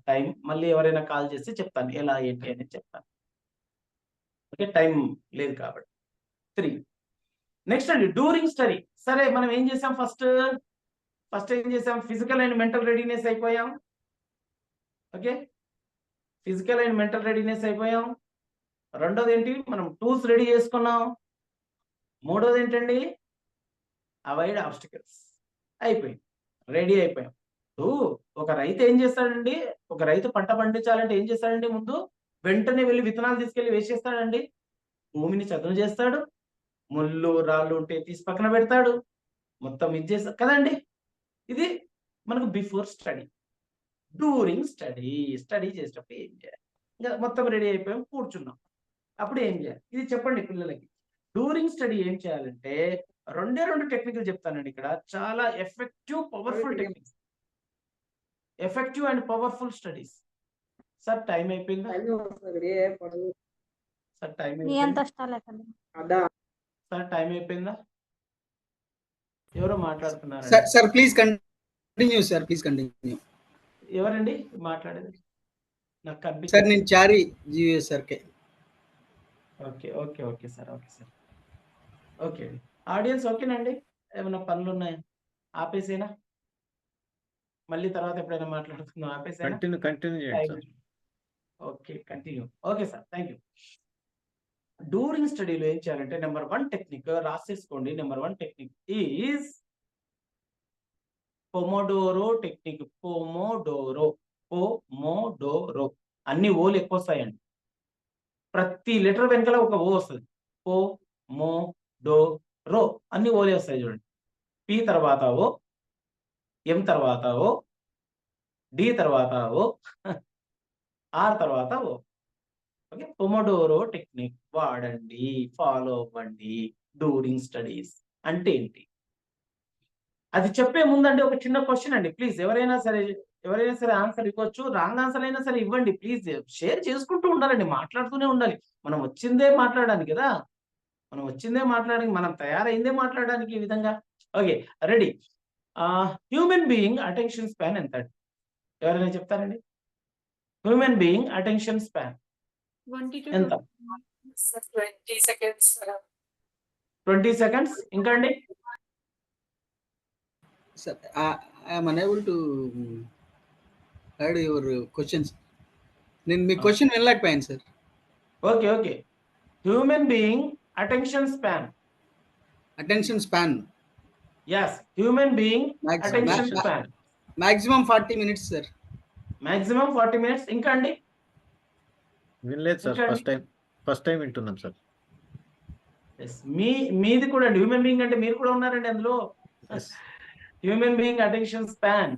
టైం మళ్ళీ ఎవరైనా కాల్ చేస్తే చెప్తాను ఎలా ఏంటి అనేది చెప్తాను. ఓకే, టైం లేదు కాబట్టి. 3. నెక్స్ట్ అండి డ్యూరింగ్ స్టడీ. సరే మనం ఏం చేసాం, ఫస్ట్ ఏం చేసాం, ఫిజికల్ అండ్ మెంటల్ రెడీనెస్ అయిపోయాం. Okay, physical and mental readiness అయిపోయాం. రెండోది ఏంటి, మనం టూల్స్ రెడీ చేసుకున్నాం. మూడోది ఏంటండి, అవాయిడ్ ఆబ్స్టికల్స్. అయిపోయింది, రెడీ అయిపోయాం. ఒక రైతు ఏం చేస్తాడండి, ఒక రైతు పంట పండించాలంటే ఏం చేస్తాడండి, ముందు వెంటనే వెళ్ళి విత్తనాలు తీసుకెళ్లి వేసేస్తాడండి, భూమిని చదును చేస్తాడు, ముళ్ళు రాళ్ళు ఉంటే తీసి పక్కన పెడతాడు, మొత్తం ఇది చేస్తాడు కదండి. ఇది మనకు బిఫోర్ స్టడీ. డ్యూరింగ్ స్టడీ చేసేటప్పుడు ఏం చేయాలి, ఇంకా మొత్తం రెడీ అయిపోయాం, కూర్చున్నాం, అప్పుడు ఏం చేయాలి ఇది చెప్పండి పిల్లలకి. డ్యూరింగ్ స్టడీ ఏం చేయాలంటే రెండు టెక్నిక్లు చెప్తానండి ఇక్కడ, చాలా effective powerful techniques, effective and powerful studies. Sir time అయిపోయిందా, సార్ టైం అయిపోయిందా, సార్ టైం అయిపోయిందా, ఎవరో మాట్లాడుతున్నారు, sir please continue sir, please continue. ఎవరండి మాట్లాడేది, నాకు సార్ కనిపించండి. నేను Chari GSRK. Okay okay okay sir, okay sir, okay. Audience ఓకేనండి, ఏమైనా పనులు ఉన్నాయా, ఆపేసేనా, మళ్ళీ తర్వాత ఎప్పుడైనా మాట్లాడుకుందాం, ఆపేసేనా, కంటిన్యూ చేయండి sir. Okay continue. Okay sir, thank you. During స్టడీలో ఏం చేయాలంటే number 1 technique రాసేసుకోండి. Number 1 technique is pomodoro technique. Pomodoro అన్ని ఓలు ఎక్కువ వస్తాయండి, ప్రతి లెటర్ వెనకాల ఒక ఓ వస్తుంది. పొమోడోరో అన్ని ఓలే వస్తాయి చూడండి. పి తర్వాత ఓ, ఎం తర్వాత ఓ, డి తర్వాత ఓ, ఆర్ తర్వాత ఓ. ఓకే, పొమోడోరో టెక్నిక్ వాడండి, ఫాలో అవ్వండి. డ్యూరింగ్ స్టడీస్ అంటే ఏంటి అది చెప్పే ముందండి ఒక చిన్న క్వశ్చన్ అండి, ప్లీజ్ ఎవరైనా సరే ఆన్సర్ ఇవ్వచ్చు, రాంగ్ ఆన్సర్ అయినా సరే ఇవ్వండి ప్లీజ్. షేర్ చేసుకుంటూ ఉండాలండి, మాట్లాడుతూనే ఉండాలి. మనం వచ్చిందే మాట్లాడడానికి కదా, మనం తయారైందే మాట్లాడడానికి ఈ విధంగా. Okay ready. Human being attention span ఎంత, ఎవరైనా చెప్తారండి, human being attention span 20 to ఎంత? 20 seconds. 20 seconds. ఇంకా అండి, Sir, I am unable to heard your questions. నేను మీ క్వశ్చన్ వినలేకపోయాను సార్. Okay okay. Human being attention span. Attention span. yes, human being attention span maximum 40 minutes సార్. Maximum 40 minutes. ఇంకా అండి, వినలేదు సార్, ఫస్ట్ టైం వింటున్నాం సార్. మీది కూడా అండి, హ్యూమన్ బీయింగ్ అంటే మీరు కూడా ఉన్నారండి అందులో. Human being attention span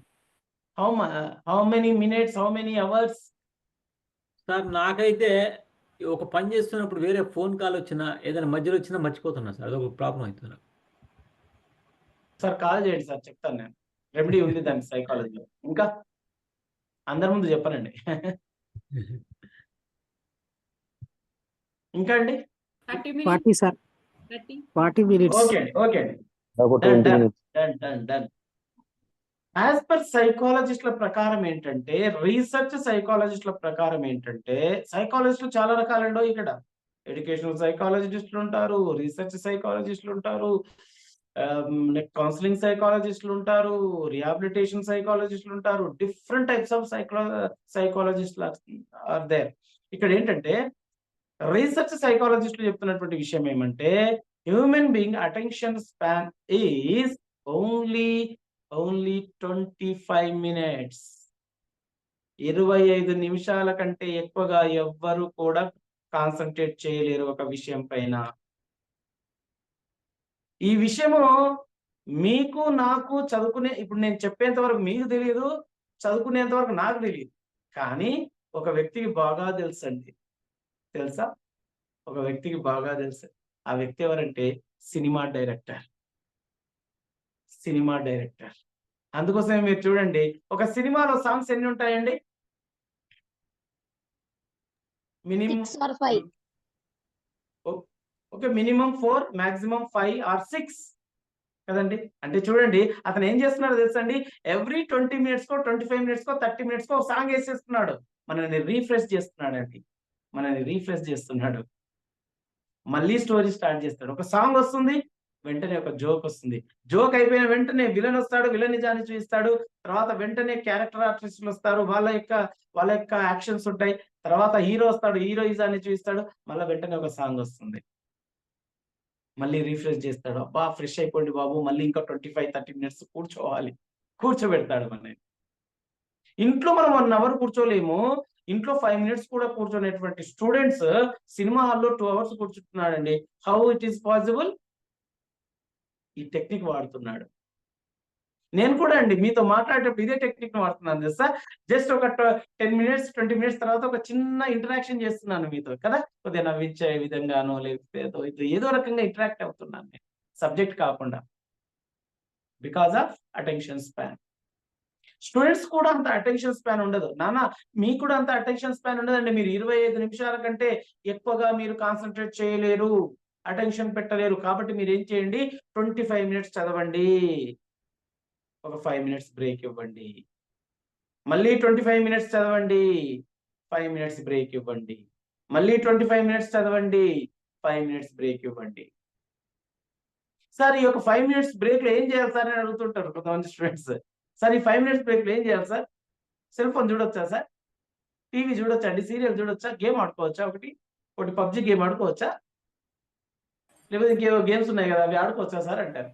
how many minutes, how many hours? Sir నాకైతే ఒక పని చేస్తున్నప్పుడు వేరే ఫోన్ కాల్ వచ్చినా ఏదైనా మధ్యలో వచ్చినా మర్చిపోతున్నా సార్, అదొక ప్రాబ్లం అవుతుంది. సార్ కాల్ చేయండి సార్, చెప్తాను నేను, రెమెడీ ఉంది దానికి సైకాలజీలో. ఇంకా అందరి ముందు చెప్పనండి. ఇంకా అండి, 30 minutes. 40 minutes. Okay okay done. As per సైకాలజిస్టుల ప్రకారం ఏంటంటే, రీసెర్చ్ సైకాలజిస్టుల ప్రకారం ఏంటంటే, సైకాలజిస్టులు చాలా రకాలండో ఇక్కడ. ఎడ్యుకేషనల్ సైకాలజిస్టులు ఉంటారు, రీసెర్చ్ సైకాలజిస్టులు ఉంటారు, కౌన్సిలింగ్ సైకాలజిస్టులు ఉంటారు, రిహాబిలిటేషన్ సైకాలజిస్టులు ఉంటారు. డిఫరెంట్ టైప్స్ ఆఫ్ సైకాలజిస్టులు ఆర్ దేర్. ఇక్కడ ఏంటంటే రీసెర్చ్ సైకాలజిస్టులు చెప్తున్నటువంటి విషయం ఏమంటే, human being attention span is only 25 minutes. 25 నిమిషాల కంటే ఎక్కువగా ఎవ్వరు కూడా కాన్సన్ట్రేట్ చేయలేరు ఒక విషయం పైన. ఈ విషయము మీకు నాకు ఇప్పుడు నేను చెప్పేంత వరకు మీకు తెలియదు, చదువుకునేంత వరకు నాకు తెలియదు, కానీ ఒక వ్యక్తికి బాగా తెలుసండి. తెలుసా? ఒక వ్యక్తికి బాగా తెలుసు. ఆ వ్యక్తి ఎవరంటే సినిమా డైరెక్టర్. అందుకోసమే మీరు చూడండి, ఒక సినిమాలో సాంగ్స్ ఎన్ని ఉంటాయండి? Minimum 6 or 5. Okay, minimum 4, maximum 5 or 6 కదండి. అంటే చూడండి అతను ఏం చేస్తున్నాడో తెలుసండి, ఎవ్రీ 20 minutes కో 25 minutes కో 30 minutes కో సాంగ్ వేసేస్తున్నాడు, మనల్ని రీఫ్రెష్ చేస్తున్నాడు. మళ్ళీ స్టోరీ స్టార్ట్ చేస్తాడు. ఒక సాంగ్ వస్తుంది, వెంటనే ఒక జోక్ వస్తుంది. జోక్ అయిపోయిన వెంటనే విలన్ వస్తాడు, విలన్ నిజాన్ని చూపిస్తాడు. తర్వాత వెంటనే క్యారెక్టర్ ఆర్టిస్టులు వస్తారు, వాళ్ళ యొక్క యాక్షన్స్ ఉంటాయి. తర్వాత హీరో వస్తాడు, హీరోయిజాన్ని చూపిస్తాడు. మళ్ళీ వెంటనే ఒక సాంగ్ వస్తుంది, మళ్ళీ రిఫ్రెష్ చేస్తాడు. అబ్బా ఫ్రెష్ అయిపోండి బాబు, మళ్ళీ ఇంకా 25-30 మినిట్స్ కూర్చోవాలి, కూర్చోబెడతాడు మన. ఇంట్లో మనం 1 అవర్ కూర్చోలేము, ఇంట్లో 5 మినిట్స్ కూడా కూర్చోనేటువంటి స్టూడెంట్స్ సినిమా హాల్లో 2 అవర్స్ కూర్చుంటున్నాడండి. How it is possible? ఈ టెక్నిక్ వాడుతున్నాడు. నేను కూడా అండి మీతో మాట్లాడేటప్పుడు ఇదే టెక్నిక్ వాడుతున్నాను తెలుసా. జస్ట్ ఒక 10 మినిట్స్ 20 మినిట్స్ తర్వాత ఒక చిన్న ఇంటరాక్షన్ చేస్తున్నాను మీతో కదా, కొద్దిగా నవ్వించే విధంగానో లేకపోతే ఏదో రకంగా ఇంటరాక్ట్ అవుతున్నాను నేను, సబ్జెక్ట్ కాకుండా. Because of attention span. Students కూడా అంత అటెన్షన్ స్పాన్ ఉండదు. నాన్న మీకు కూడా అంత అటెన్షన్ స్పాన్ ఉండదండి. మీరు 25 నిమిషాల కంటే ఎక్కువగా మీరు కాన్సన్ట్రేట్ చేయలేరు, అటెన్షన్ పెట్టలేరు. కాబట్టి మీరు ఏం చేయండి, 25 మినిట్స్ చదవండి, ఒక 5 మినిట్స్ బ్రేక్ ఇవ్వండి, మళ్ళీ 25 మినిట్స్ చదవండి, 5 మినిట్స్ బ్రేక్ ఇవ్వండి, మళ్ళీ 25 మినిట్స్ చదవండి, 5 మినిట్స్ బ్రేక్ ఇవ్వండి. సార్ ఈ యొక్క 5 మినిట్స్ బ్రేక్ లో ఏం చేయాలి సార్ అని అడుగుతుంటారు కొంతమంది స్టూడెంట్స్. సార్ ఈ 5 మినిట్స్ బ్రేక్ లో ఏం చేయాలి సార్? సెల్ ఫోన్ చూడొచ్చా సార్? టీవీ చూడొచ్చా అండి? సీరియల్ చూడొచ్చా? గేమ్ ఆడుకోవచ్చా? ఒకటి పబ్జి గేమ్ ఆడుకోవచ్చా? లేకపోతే ఇంకేవో గేమ్స్ ఉన్నాయి కదా, అవి ఆడుకోవచ్చా సార్ అంటారు.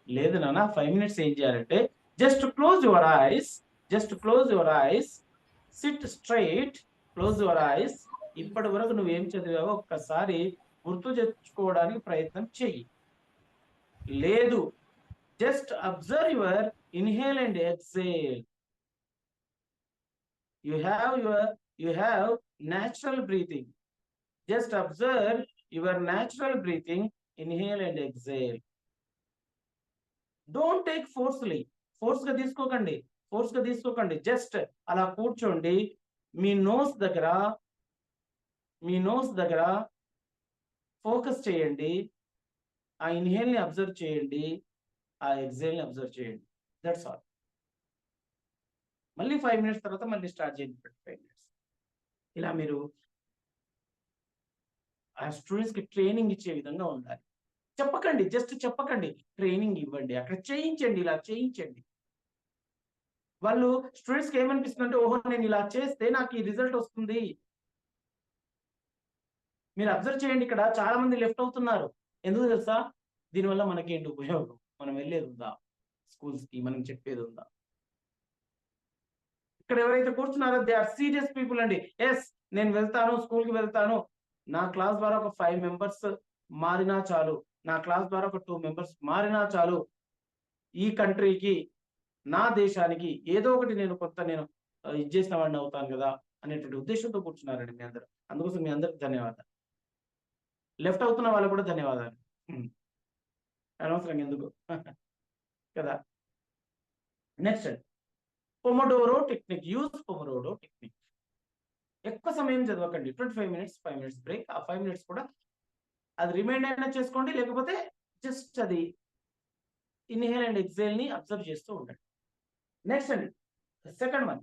లేదు నాన్న, 5 మినిట్స్ ఏం చేయాలంటే just close your eyes, SIT straight, close your eyes. ఇప్పటి వరకు నువ్వేం చదివావో ఒక్కసారి గుర్తు తెచ్చుకోవడానికి ప్రయత్నం చెయ్యి. లేదు, just observe your inhale and exhale. You have natural breathing. Just observe your natural breathing, inhale and exhale. Don't take forcefully. Force గా తీసుకోకండి. జస్ట్ అలా కూర్చోండి. మీ నోస్ దగ్గర ఫోకస్ చేయండి. ఆ ఇన్హేల్ ని అబ్జర్వ్ చేయండి, ఆ ఎగ్జైల్ ని అబ్జర్వ్ చేయండి. That's all. మళ్ళీ 5 మినిట్స్ తర్వాత మళ్ళీ స్టార్ట్ చేయండి 25 మినిట్స్. ఇలా మీరు ఆ స్టూడెంట్స్ కి ట్రైనింగ్ ఇచ్చే విధంగా ఉండాలి. జస్ట్ చెప్పకండి, ట్రైనింగ్ ఇవ్వండి. అక్కడ చేయించండి, ఇలా చేయించండి. వాళ్ళు స్టూడెంట్స్ కి ఏమనిపిస్తుందంటే, ఓహో నేను ఇలా చేస్తే నాకు ఈ రిజల్ట్ వస్తుంది. మీరు అబ్జర్వ్ చేయండి, ఇక్కడ చాలా మంది లెఫ్ట్ అవుతున్నారు. ఎందుకు తెలుసా? దీనివల్ల మనకేంటి ఉపయోగం? మనం వెళ్ళేది ఉందా స్కూల్స్ కి? మనం చెప్పేది ఉందా? ఇక్కడ ఎవరైతే కూర్చున్నారో దే ఆర్ సీరియస్ పీపుల్ అండి. ఎస్, నేను వెళ్తాను, స్కూల్ కి వెళ్తాను. నా క్లాస్ ద్వారా ఒక 5 మెంబర్స్ మారినా చాలు, నా క్లాస్ ద్వారా ఒక 2 మెంబర్స్ మారినా చాలు, ఈ కంట్రీకి, నా దేశానికి ఏదో ఒకటి నేను ఇది చేసిన వాడిని అవుతాను కదా అనేటువంటి ఉద్దేశంతో కూర్చున్నారండి మీ అందరూ. అందుకోసం మీ అందరికి ధన్యవాదాలు. లెఫ్ట్ అవుతున్న వాళ్ళకు కూడా ధన్యవాదాలు. అనవసరం ఎందుకు కదా. నెక్స్ట్ అండి, pomodoro technique. Use pomodoro technique. ఎక్కువ సమయం చదవకండి. 25 మినిట్స్, 5 మినిట్స్ బ్రేక్. ఆ 5 మినిట్స్ కూడా అది రిమైండ్ అయినా చేసుకోండి, లేకపోతే జస్ట్ అది ఇన్హేల్ అండ్ ఎక్సేల్ ని అబ్జర్వ్ చేస్తూ ఉండండి. నెక్స్ట్ అండి, second one,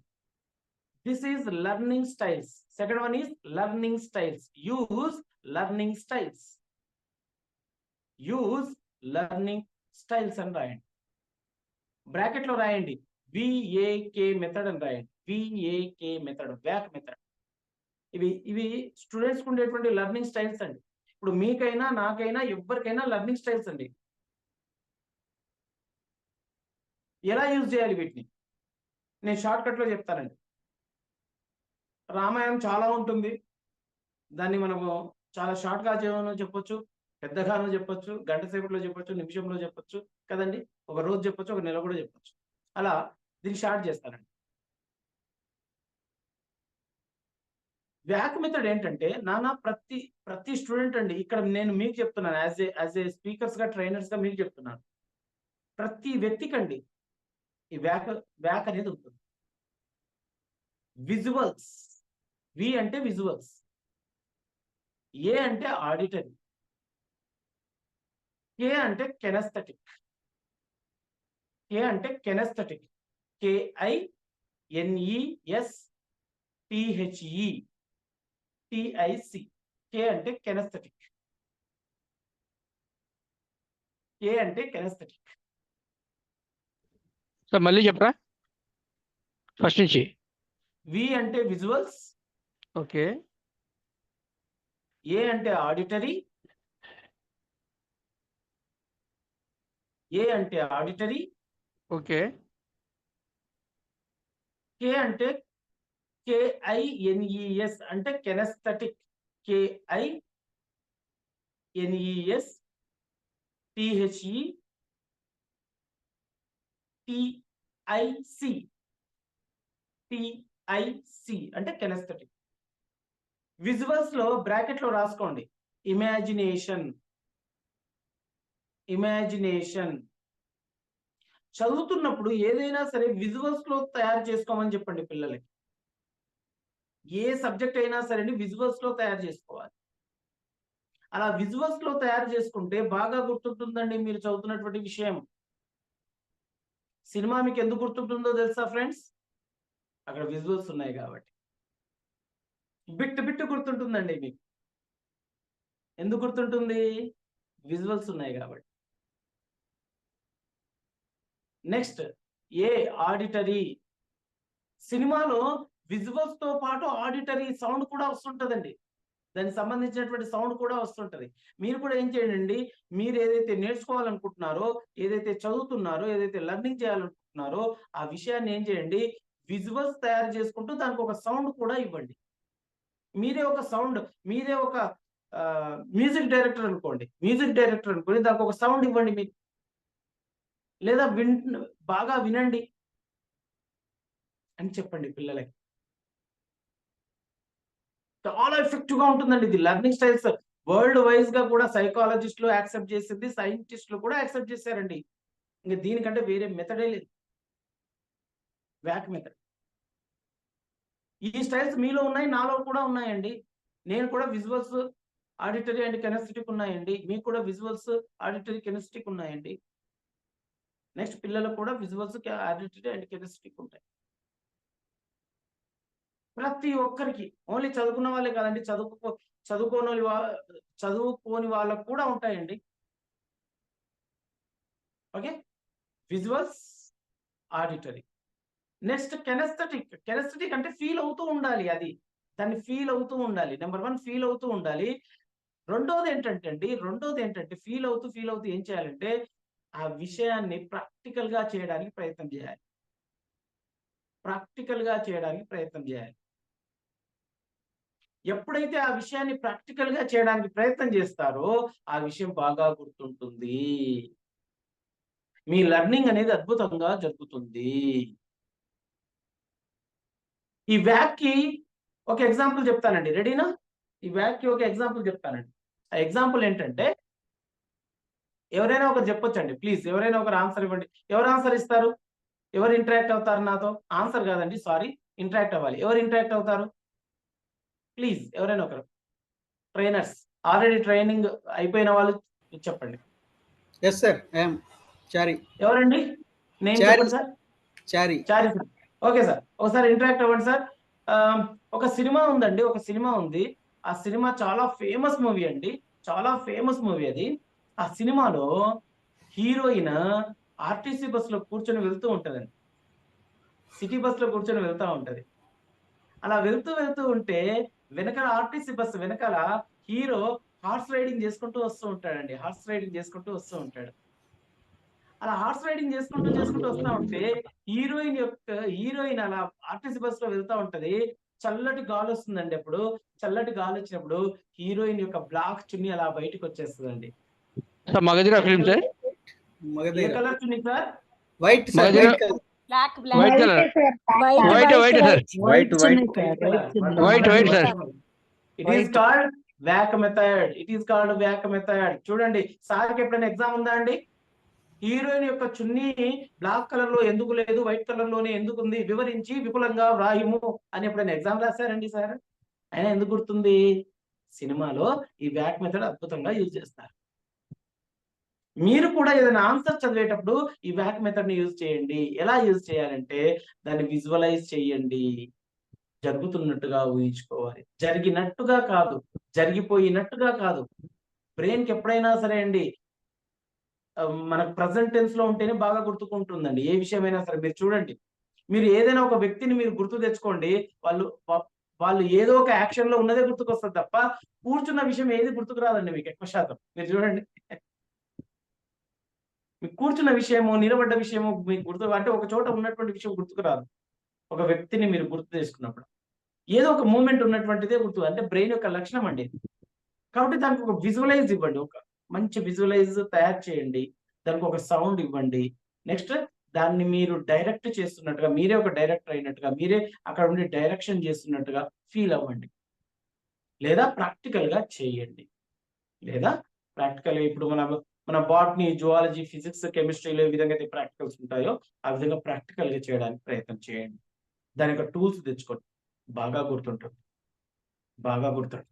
this is learning styles. Second one is learning styles. Use learning styles. Use learning styles అని రాయండి. బ్రాకెట్ లో రాయండి VAK మెథడ్ అని రాయండి. VAK method, wack method. ఇవి స్టూడెంట్స్ కు ఉండేటువంటి లెర్నింగ్ స్టైల్స్ అండి. ఇప్పుడు మీకైనా, నాకైనా, ఎవరికైనా లెర్నింగ్ స్టైల్స్ అండి. ఎలా యూజ్ చేయాలి వీటిని నేను షార్ట్ కట్ లో చెప్తానండి. రామాయణం చాలా ఉంటుంది, దాన్ని మనము చాలా షార్ట్ గా చెప్పొచ్చు, పెద్దగానో చెప్పొచ్చు, గంట సేపట్లో చెప్పొచ్చు, నిమిషంలో చెప్పొచ్చు కదండి, ఒక రోజు చెప్పొచ్చు, ఒక నెల కూడా చెప్పొచ్చు. అలా దీన్ని షార్ట్ చేస్తానండి. వ్యాక్ మెథడ్ ఏంటంటే, ప్రతి స్టూడెంట్ అండి, ఇక్కడ నేను మీకు చెప్తున్నాను, యాజ్ ఏ స్పీకర్స్ గా, ట్రైనర్స్ గా మీకు చెప్తున్నాను, ప్రతి వ్యక్తికండి ఈ వ్యాక్ అనేది ఉంటుంది. విజువల్స్. వి అంటే విజువల్స్, ఏ అంటే ఆడిటరీ, కే అంటే కెనస్థెటిక్. KINESTHETIC. కే అంటే కెనస్థెటిక్. కే అంటే కెనస్థెటిక్. సార్ మళ్ళీ చెప్పరా ఫస్ట్ నుంచి. వి అంటే విజువల్స్. ఓకే. ఏ అంటే ఆడిటరీ. ఏ అంటే ఆడిటరీ. ఓకే. కే అంటే KINES అంటే కెనస్థెటిక్. KINES THETIC అంటే కెనస్థెటిక్. విజువల్స్ లో బ్రాకెట్ లో రాసుకోండి ఇమాజినేషన్. చదువుతున్నప్పుడు ఏదైనా సరే విజువల్స్ లో తయారు చేసుకోమని చెప్పండి పిల్లలకి. ఏ సబ్జెక్ట్ అయినా సరే విజువల్స్ లో తయారు చేసుకోవాలి. అలా విజువల్స్ లో తయారు చేసుకుంటే బాగా గుర్తుంటుందండి మీరు చదువుతున్నటువంటి విషయం. సినిమా మీకు ఎందుకు గుర్తుంటుందో తెలుసా ఫ్రెండ్స్? అక్కడ విజువల్స్ ఉన్నాయి కాబట్టి. బిట్టు గుర్తుంటుందండి మీకు. ఎందుకు గుర్తుంటుంది? విజువల్స్ ఉన్నాయి కాబట్టి. నెక్స్ట్ ఏ ఆడిటరీ. సినిమాలో విజువల్స్ తో పాటు ఆడిటరీ సౌండ్ కూడా వస్తుంటదండి. దానికి సంబంధించినటువంటి సౌండ్ కూడా వస్తుంటది. మీరు కూడా ఏం చేయండి, మీరు ఏదైతే నేర్చుకోవాలనుకుంటున్నారో, ఏదైతే చదువుతున్నారో, ఏదైతే లెర్నింగ్ చేయాలనుకుంటున్నారో ఆ విషయాన్ని ఏం చేయండి, విజువల్స్ తయారు చేసుకుంటూ దానికి ఒక సౌండ్ కూడా ఇవ్వండి. మీరే ఒక సౌండ్, మీరే ఒక మ్యూజిక్ డైరెక్టర్ అనుకోండి, దానికి ఒక సౌండ్ ఇవ్వండి మీరు. లేదా బాగా వినండి అని చెప్పండి పిల్లలకి. చాలా ఎఫెక్టివ్ గా ఉంటుందండి ఇది. లెర్నింగ్ స్టైల్స్ వరల్డ్ వైజ్ గా కూడా సైకాలజిస్టులు యాక్సెప్ట్ చేసింది, సైంటిస్టులు కూడా యాక్సెప్ట్ చేశారండి. ఇంకా దీనికంటే వేరే మెథడే లేదు. Wack method. ఈ స్టైల్స్ మీలో ఉన్నాయి, నాలో కూడా ఉన్నాయండి. నేను కూడా విజువల్స్, ఆడిటరీ అండ్ కెనస్థెటిక్ ఉన్నాయండి. మీకు కూడా విజువల్స్, ఆడిటరీ, కెనస్థెటిక్ ఉన్నాయండి. నెక్స్ట్ పిల్లలకు కూడా విజువల్స్, ఆడిటరీ అండ్ కెనస్థెటిక్ ఉంటాయి. ప్రతి ఒక్కరికి, ఓన్లీ చదువుకున్న వాళ్ళే కాదండి, చదువుకోని వాళ్ళకు కూడా ఉంటాయండి. Okay, visuals, auditory. Next kinaesthetic అంటే ఫీల్ అవుతూ ఉండాలి. అది దాన్ని ఫీల్ అవుతూ ఉండాలి. నెంబర్ 1 ఫీల్ అవుతూ ఉండాలి. రెండోది ఏంటంటే ఫీల్ అవుతూ ఏం చేయాలంటే ఆ విషయాన్ని ప్రాక్టికల్ గా చేయడానికి ప్రయత్నం చేయాలి. ఎప్పుడైతే ఆ విషయాన్ని ప్రాక్టికల్ గా చేయడానికి ప్రయత్నం చేస్తారో ఆ విషయం బాగా గుర్తుంటుంది. మీ లెర్నింగ్ అనేది అద్భుతంగా జరుగుతుంది. ఈ వ్యాక్ కి ఒక ఎగ్జాంపుల్ చెప్తానండి. రెడీనా? ఈ వ్యాక్ కి ఒక ఎగ్జాంపుల్ చెప్తానండి. ఆ ఎగ్జాంపుల్ ఏంటంటే, ఎవరైనా ఒకరు చెప్పొచ్చండి ప్లీజ్. ఎవరైనా ఒకరు ఆన్సర్ ఇవ్వండి. ఎవరు ఆన్సర్ ఇస్తారు? ఎవరు ఇంటరాక్ట్ అవుతారు నాతో? ఆన్సర్ కాదండి, సారీ, ఇంటరాక్ట్ అవ్వాలి. ఎవరు ఇంటరాక్ట్ అవుతారు? ప్లీజ్ ఎవరైనా ఒకరు. ట్రైనర్స్, ఆల్రెడీ ట్రైనింగ్ అయిపోయిన వాళ్ళు చెప్పండి. ఎస్ సార్, ఐఎమ్ చారి. ఎవరండి? నేను చెప్పండి సార్. చారి సార్. ఓకే సార్, ఒకసారి ఇంటరాక్ట్ అవ్వండి సార్. ఒక సినిమా ఉంది. ఆ సినిమా చాలా ఫేమస్ మూవీ అండి. అది. ఆ సినిమాలో హీరోయిన్ ఆర్టీసీ బస్ లో కూర్చొని వెళ్తూ ఉంటదండి. సిటీ బస్ లో కూర్చొని వెళ్తా ఉంటది. అలా వెళ్తూ ఉంటే వెనకాల ఆర్టీసీ బస్ వెనకాల హీరో హార్స్ రైడింగ్ చేసుకుంటూ వస్తూ ఉంటాడండి. అలా హార్స్ రైడింగ్ చేసుకుంటూ వస్తా ఉంటే హీరోయిన్ అలా ఆర్టీసీ బస్ లో వెళ్తా ఉంటది. చల్లటి గాలి వస్తుందండి. అప్పుడు చల్లటి గాలి వచ్చినప్పుడు హీరోయిన్ యొక్క బ్లాక్ చున్నీ అలా బయటకు వచ్చేస్తుందండి. Magadheera film sir. A colour chunni sir? White sir, white colour. White colour. White sir. It is called wack method. చూడండి, సార్కి ఎప్పుడైనా ఎగ్జామ్ ఉందా అండి? హీరోయిన్ యొక్క చున్నీ బ్లాక్ కలర్ లో ఎందుకు లేదు, వైట్ కలర్ లోనే ఎందుకుంది, వివరించి విపులంగా వ్రాయుము అని ఎప్పుడైనా ఎగ్జామ్ రాశారండి సార్? అయినా ఎందుకు గుర్తుంది? సినిమాలో ఈ వ్యాక్ మెథడ్ అద్భుతంగా యూజ్ చేస్తారు. మీరు కూడా ఏదైనా ఆన్సర్ చదివేటప్పుడు ఈ వ్యాక్ మెథడ్ ని యూజ్ చేయండి. ఎలా యూజ్ చేయాలంటే దాన్ని విజువలైజ్ చేయండి. జరుగుతున్నట్టుగా ఊహించుకోవాలి. జరిగినట్టుగా కాదు, జరిగిపోయినట్టుగా కాదు. బ్రెయిన్‌కి ఎప్పుడైనా సరే అండి మనకు ప్రెజెంట్ టెన్స్‌లో ఉంటేనే బాగా గుర్తుకుంటుందండి. ఏ విషయమైనా సరే మీరు చూడండి. మీరు ఏదైనా ఒక వ్యక్తిని మీరు గుర్తు తెచ్చుకోండి. వాళ్ళు ఏదో ఒక యాక్షన్‌లో ఉన్నదే గుర్తుకొస్తది తప్ప, కూర్చున్న విషయం ఏది గుర్తుకు రాదండి మీకు ఎక్కువ శాతం. మీరు చూడండి. మీకు కూర్చున్న విషయము, నిలబడ్డ విషయము మీకు గుర్తు అంటే ఒక చోట ఉన్నటువంటి విషయం గుర్తుకు రాదు. ఒక వ్యక్తిని మీరు గుర్తు చేసుకున్నప్పుడు. ఏదో ఒక మూవ్‌మెంట్ ఉన్నటువంటిదే గుర్తు. అంటే బ్రెయిన్ యొక్క లక్షణం అండి. కాబట్టి దానికి ఒక విజువలైజ్ ఇవ్వండి. ఒక మంచి విజువలైజ్ తయారు చేయండి. దానికి ఒక సౌండ్ ఇవ్వండి. నెక్స్ట్ దాన్ని మీరు డైరెక్ట్ చేస్తున్నట్టుగా, మీరే ఒక డైరెక్టర్ అయినట్టుగా, మీరే అక్కడ ఉండి డైరెక్షన్ చేస్తున్నట్టుగా ఫీల్ అవ్వండి. లేదా ప్రాక్టికల్‌గా చేయండి. లేదా ప్రాక్టికల్‌గా ఇప్పుడు మన బాటనీ, జువాలజీ, ఫిజిక్స్, కెమిస్ట్రీలో ఏ విధంగా అయితే ప్రాక్టికల్స్ ఉంటాయో, ఆ విధంగా ప్రాక్టికల్‌గా చేయడానికి ప్రయత్నం చేయండి. దాని యొక్క టూల్స్ తెచ్చుకోండి. బాగా గుర్తుంటుంది. బాగా గుర్తుంటుంది.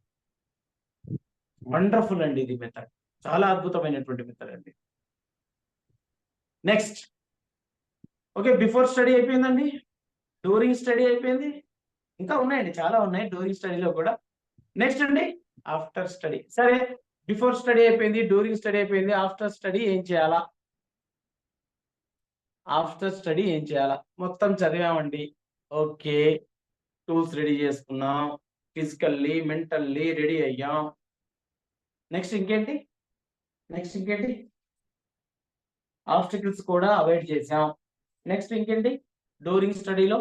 వండర్‌ఫుల్ అండి ఇది మెథడ్. చాలా అద్భుతమైనటువంటి మెథడ్ అండి. నెక్స్ట్. ఓకే. బిఫోర్ స్టడీ అయిపోయిందండి. డ్యూరింగ్ స్టడీ అయిపోయింది. ఇంకా ఉన్నాయండి. చాలా ఉన్నాయి డ్యూరింగ్ స్టడీలో కూడా. నెక్స్ట్ అండి ఆఫ్టర్ స్టడీ. సరే బిఫోర్ స్టడీ అయిపోయింది. డ్యూరింగ్ స్టడీ అయిపోయింది. ఆఫ్టర్ స్టడీ ఏం చేయాలా? ఆఫ్టర్ స్టడీ ఏం చేయాలా? మొత్తం చదివామండి. ఓకే. టూల్స్ రెడీ చేసుకున్నాం. ఫిజికల్లీ, మెంటల్లీ రెడీ అయ్యాం. నెక్స్ట్ ఇంకేంటి? నెక్స్ట్ ఇంకేంటి? ఆబ్స్టికల్స్ కూడా అవాయిడ్ చేసాం. నెక్స్ట్ ఇంకేంటి? డ్యూరింగ్ స్టడీలో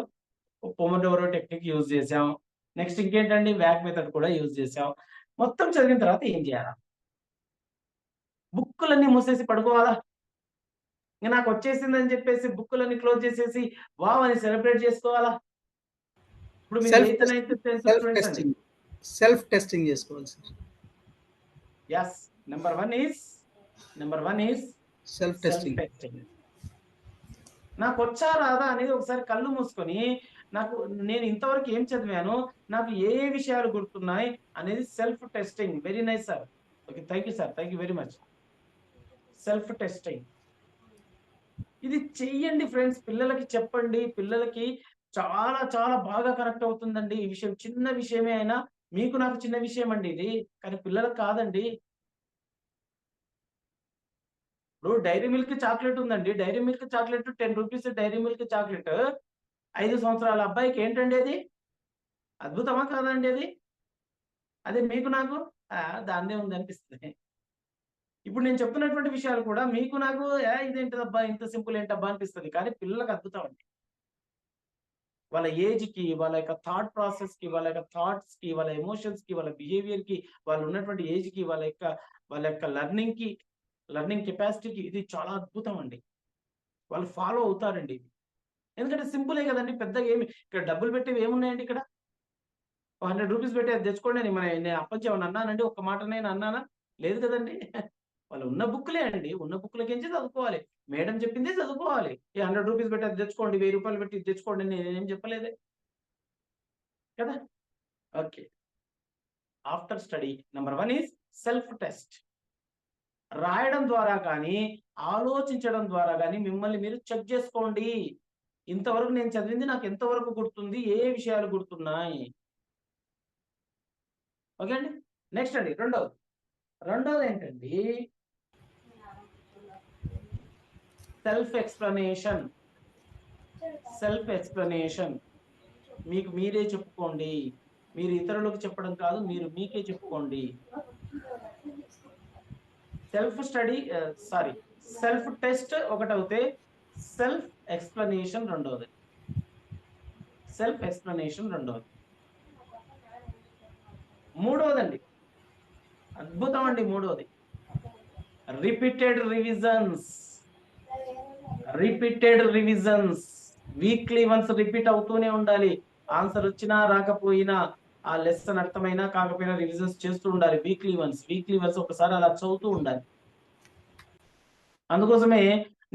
పొమోడోరో టెక్నిక్ యూజ్ చేసాం. నెక్స్ట్ ఇంకేంటండి? వ్యాక్ మెథడ్ కూడా యూజ్ చేసాం. మొత్తం చదివిన తర్వాత ఏం చేయాలా? బుక్కులన్నీ మూసేసి పడుకోవాలా? ఇంక నాకు వచ్చేసిందని చెప్పేసి బుక్కులన్నీ క్లోజ్ చేసేసి వావ్ అని సెలబ్రేట్ చేసుకోవాలా? ఇప్పుడు మీరు self 8th, 9th, 10th self students అండి. టెస్టింగ్ సెల్ఫ్ టెస్టింగ్ చేసుకోవాలి sir. yes, number one is self testing. Testing. నాకు వచ్చా రాదా అనేది ఒకసారి కళ్ళు మూసుకొని నేను ఇంతవరకు ఏం చదివాను, నాకు ఏ విషయాలు గుర్తున్నాయి అనేది self testing. Very nice sir. Okay, thank you sir, thank you very much. Self testing ఇది చెయ్యండి ఫ్రెండ్స్. పిల్లలకి చెప్పండి. పిల్లలకి చాలా చాలా బాగా కనెక్ట్ అవుతుందండి ఈ విషయం. చిన్న విషయమే అయినా మీకు నాకు చిన్న విషయం అండి ఇది, కానీ పిల్లలకు కాదండి. ఇప్పుడు డైరీ మిల్క్ చాక్లెట్ ఉందండి. Dairy Milk chocolate 10 rupees Dairy Milk chocolate 5 సంవత్సరాల అబ్బాయికి ఏంటండి అది? అద్భుతమా కాదండి అది? అదే మీకు నాకు దాన్నే ఉంది అనిపిస్తుంది. ఇప్పుడు నేను చెప్తున్నటువంటి విషయాలు కూడా మీకు నాకు ఇదేంటబ్బా ఇంత సింపుల్ ఏంటబ్బా అనిపిస్తుంది, కానీ పిల్లలకు అద్భుతం అండి. వాళ్ళ ఏజ్ కి, వాళ్ళ యొక్క థాట్ ప్రాసెస్ కి, వాళ్ళ యొక్క థాట్స్ కి, వాళ్ళ ఎమోషన్స్ కి, వాళ్ళ బిహేవియర్ కి, వాళ్ళు ఉన్నటువంటి ఏజ్ కి, వాళ్ళ యొక్క లెర్నింగ్ కెపాసిటీకి ఇది చాలా అద్భుతం అండి. వాళ్ళు ఫాలో అవుతారండి. ఎందుకంటే సింపులే కదండి. పెద్దగా ఏమి ఇక్కడ డబ్బులు పెట్టేవి ఏమున్నాయండి? ఇక్కడ 100 రూపీస్ పెట్టి అది తెచ్చుకోండి అని నేను అప్పంచి ఏమన్నా అన్నానండి? ఒక్క మాట నేను అన్నానా? లేదు కదండి. వాళ్ళు ఉన్న బుక్లే అండి. ఉన్న బుక్లకించి చదువుకోవాలి. మేడం చెప్పింది చదువుకోవాలి. ఈ 100 రూపీస్ పెట్టి అది తెచ్చుకోండి, 1000 రూపాయలు పెట్టి ఇది తెచ్చుకోండి అని నేనేం చెప్పలేదే కదా. Okay. After study number 1 is self test. రాయడం ద్వారా కానీ, ఆలోచించడం ద్వారా కానీ మిమ్మల్ని మీరు చెక్ చేసుకోండి. ఇంతవరకు నేను చదివింది నాకు ఎంతవరకు గుర్తుంది, ఏ విషయాలు గుర్తున్నాయి. ఓకే అండి. నెక్స్ట్ అండి రెండోది ఏంటండి? Self explanation. మీకు మీరే చెప్పుకోండి. మీరు ఇతరులకు చెప్పడం కాదు, మీరు మీకే చెప్పుకోండి. సెల్ఫ్ టెస్ట్ ఒకటవుతే సెల్ఫ్ ఎక్స్ప్లెనేషన్ రెండోది. మూడోదండి అద్భుతం అండి. మూడోది repeated revisions. Weekly once repeat అవుతూనే ఉండాలి. ఆన్సర్ వచ్చినా రాకపోయినా, ఆ లెసన్ అర్థమైనా కాకపోయినా రివిజన్స్ చేస్తూ ఉండాలి. వీక్లీ వన్స్ ఒకసారి అలా చదువుతూ ఉండాలి. అందుకోసమే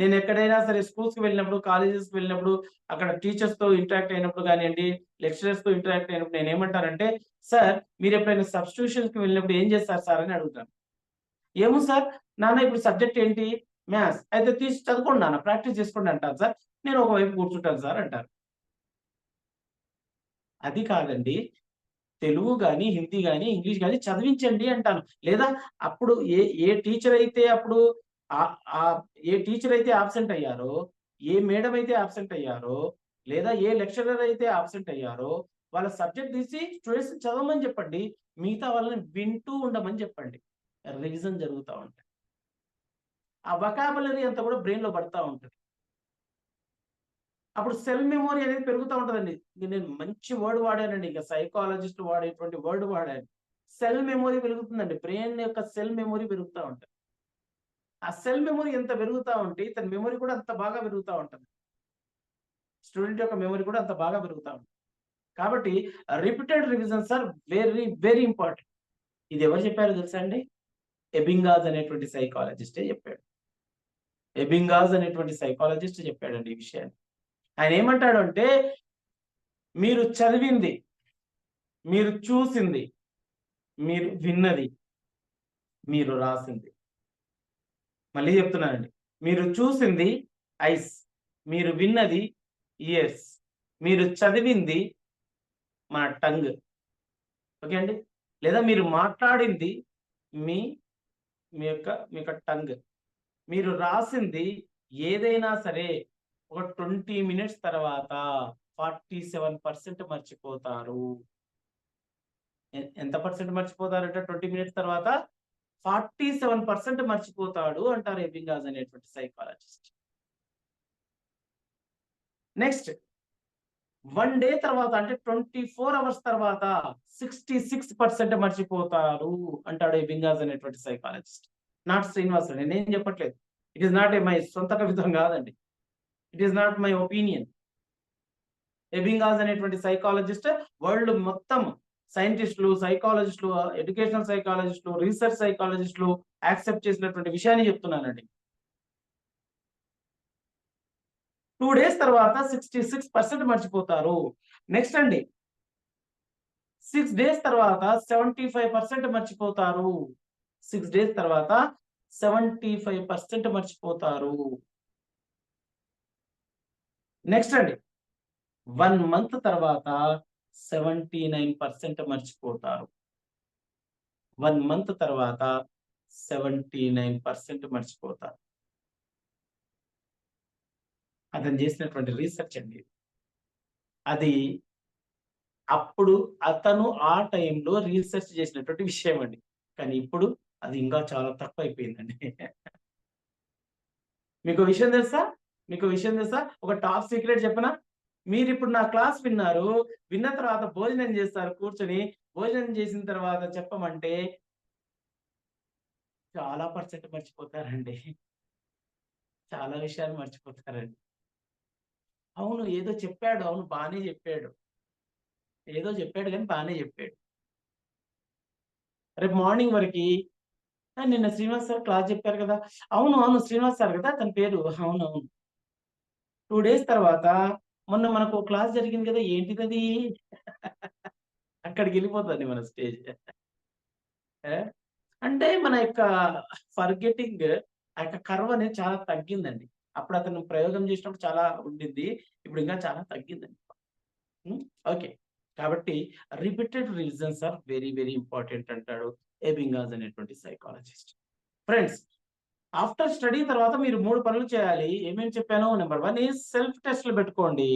నేను ఎక్కడైనా సరే స్కూల్స్కి వెళ్ళినప్పుడు, కాలేజెస్కి వెళ్ళినప్పుడు, అక్కడ టీచర్స్ తో ఇంటరాక్ట్ అయినప్పుడు కానివ్వండి, లెక్చరర్స్ తో ఇంటరాక్ట్ అయినప్పుడు నేను ఏమంటానంటే, సార్ మీరు ఎప్పుడైనా సబ్స్టిట్యూషన్కి వెళ్ళినప్పుడు ఏం చేస్తారు సార్ అని అడుగుతాను. ఏమో సార్, నాన్న ఇప్పుడు సబ్జెక్ట్ ఏంటి? మ్యాథ్స్. అయితే తీసి చదువుకోండి నాన్న, ప్రాక్టీస్ చేసుకోండి అంటారు సార్. నేను ఒకవైపు కూర్చుంటాను సార్ అంటారు. అది కాదండి, తెలుగు కానీ, హిందీ కానీ, ఇంగ్లీష్ కానీ చదివించండి అంటాను. లేదా అప్పుడు ఏ ఏ టీచర్ అయితే అప్పుడు ఏ టీచర్ అయితే ఆబ్సెంట్ అయ్యారో, ఏ మేడం అయితే ఆబ్సెంట్ అయ్యారో, లేదా ఏ లెక్చరర్ అయితే ఆబ్సెంట్ అయ్యారో వాళ్ళ సబ్జెక్ట్ తీసి స్టూడెంట్స్ చదవమని చెప్పండి. మిగతా వాళ్ళని వింటూ ఉండమని చెప్పండి. రివిజన్ జరుగుతూ ఉంటాయి. ఆ వొకాబులరీ అంతా కూడా బ్రెయిన్ లో పడతా ఉంటుంది. అప్పుడు సెల్ మెమొరీ అనేది పెరుగుతూ ఉంటుందండి. నేను మంచి వర్డ్ వాడానండి, ఇక సైకాలజిస్ట్ వాడేటువంటి వర్డ్ వాడాను. సెల్ మెమొరీ పెరుగుతుందండి. బ్రెయిన్ యొక్క సెల్ మెమొరీ పెరుగుతూ ఉంటుంది. ఆ సెల్ మెమొరీ ఎంత పెరుగుతూ ఉంటే ఇతని మెమొరీ కూడా అంత బాగా పెరుగుతూ ఉంటుంది. స్టూడెంట్ యొక్క మెమొరీ కూడా అంత బాగా పెరుగుతూ ఉంటుంది. కాబట్టి repeated revisions are very very important. ఇది ఎవరు చెప్పారో తెలుసా అండి? ఎబింగాస్ అనేటువంటి సైకాలజిస్టే చెప్పాడు. ఎబింగాస్ అనేటువంటి సైకాలజిస్ట్ చెప్పాడండి ఈ విషయాన్ని. ఆయన ఏమంటాడు అంటే, మీరు చదివింది, మీరు చూసింది, మీరు విన్నది, మీరు రాసింది. మళ్ళీ చెప్తున్నానండి, మీరు చూసింది ఐస్, మీరు విన్నది ఇయర్స్, మీరు చదివింది మన టంగ్. ఓకే అండి? లేదా మీరు మాట్లాడింది మీ మీ యొక్క టంగ్. మీరు రాసింది ఏదైనా సరే ఒక 20 మినిట్స్ తర్వాత 47% మర్చిపోతారు. ఎంత పర్సెంట్ మర్చిపోతారంటే 20 మినిట్స్ తర్వాత 47% మర్చిపోతాడు అంటారు ఎబింగాస్ అనేటువంటి సైకాలజిస్ట్. నెక్స్ట్ 1 డే తర్వాత అంటే 24 అవర్స్ తర్వాత 66% మర్చిపోతారు అంటాడు ఎబింగాస్ అనేటువంటి సైకాలజిస్ట్. నాట్ శ్రీనివాస్, నేనేం చెప్పట్లేదు. ఇట్ ఈస్ నాట్ మై సొంత కవిత్వం కాదండి. It is not my opinion. Ebbinghaus అనేటువంటి సైకాలజిస్ట్ వరల్డ్ మొత్తం సైంటిస్టులు, సైకాలజిస్టులు, ఎడ్యుకేషనల్ సైకాలజిస్టులు, రీసెర్చ్ సైకాలజిస్టులు యాక్సెప్ట్ చేసినటువంటి విషయాన్ని చెప్తున్నానండి. 2 డేస్ తర్వాత 66% మర్చిపోతారు. నెక్స్ట్ అండి, 6 డేస్ తర్వాత 75% మర్చిపోతారు. 6 డేస్ తర్వాత 75% మర్చిపోతారు. నెక్స్ట్ అండి, 1 మంత్ తర్వాత 79% మర్చిపోతారు. 1 మంత్ తర్వాత 79% మర్చిపోతారు. అతను చేసినటువంటి రీసెర్చ్ అండి అది. అప్పుడు అతను ఆ టైంలో రీసెర్చ్ చేసినటువంటి విషయం అండి. కానీ ఇప్పుడు అది ఇంకా చాలా తక్కువ అయిపోయిందండి. మీకు విషయం తెలుసా? ఒక టాప్ సీక్రెట్ చెప్పనా? మీరు ఇప్పుడు నా క్లాస్ విన్నారు, విన్న తర్వాత భోజనం చేస్తారు కూర్చొని. భోజనం చేసిన తర్వాత చెప్పమంటే చాలా పర్సెంట్ మర్చిపోతారండి. చాలా విషయాలు మర్చిపోతారండి. అవును ఏదో చెప్పాడు, అవును బాగానే చెప్పాడు, ఏదో చెప్పాడు కానీ బాగానే చెప్పాడు. రేపు మార్నింగ్ వరకు నిన్న శ్రీనివాస్ సార్ క్లాస్ చెప్పారు కదా, అవును శ్రీనివాస్ సార్ కదా అతని పేరు, అవును. 2 డేస్ తర్వాత మొన్న మనకు క్లాస్ జరిగింది కదా, ఏంటిది? అక్కడికి వెళ్ళిపోతుంది మన స్టేజ్. అంటే మన యొక్క ఫర్గెటింగ్, ఆ యొక్క కర్వ్ అనేది చాలా తగ్గిందండి. అప్పుడు అతను ప్రయోగం చేసినప్పుడు చాలా ఉండింది, ఇప్పుడు ఇంకా చాలా తగ్గిందండి. ఓకే, కాబట్టి repeated revisions are very very important అంటాడు ఎబింగాస్ అనేటువంటి సైకాలజిస్ట్. ఫ్రెండ్స్, ఆఫ్టర్ స్టడీ తర్వాత మీరు 3 పనులు చేయాలి. ఏమేమి చెప్పాను? నెంబర్ 1 ఈజ్ సెల్ఫ్ టెస్ట్లు పెట్టుకోండి.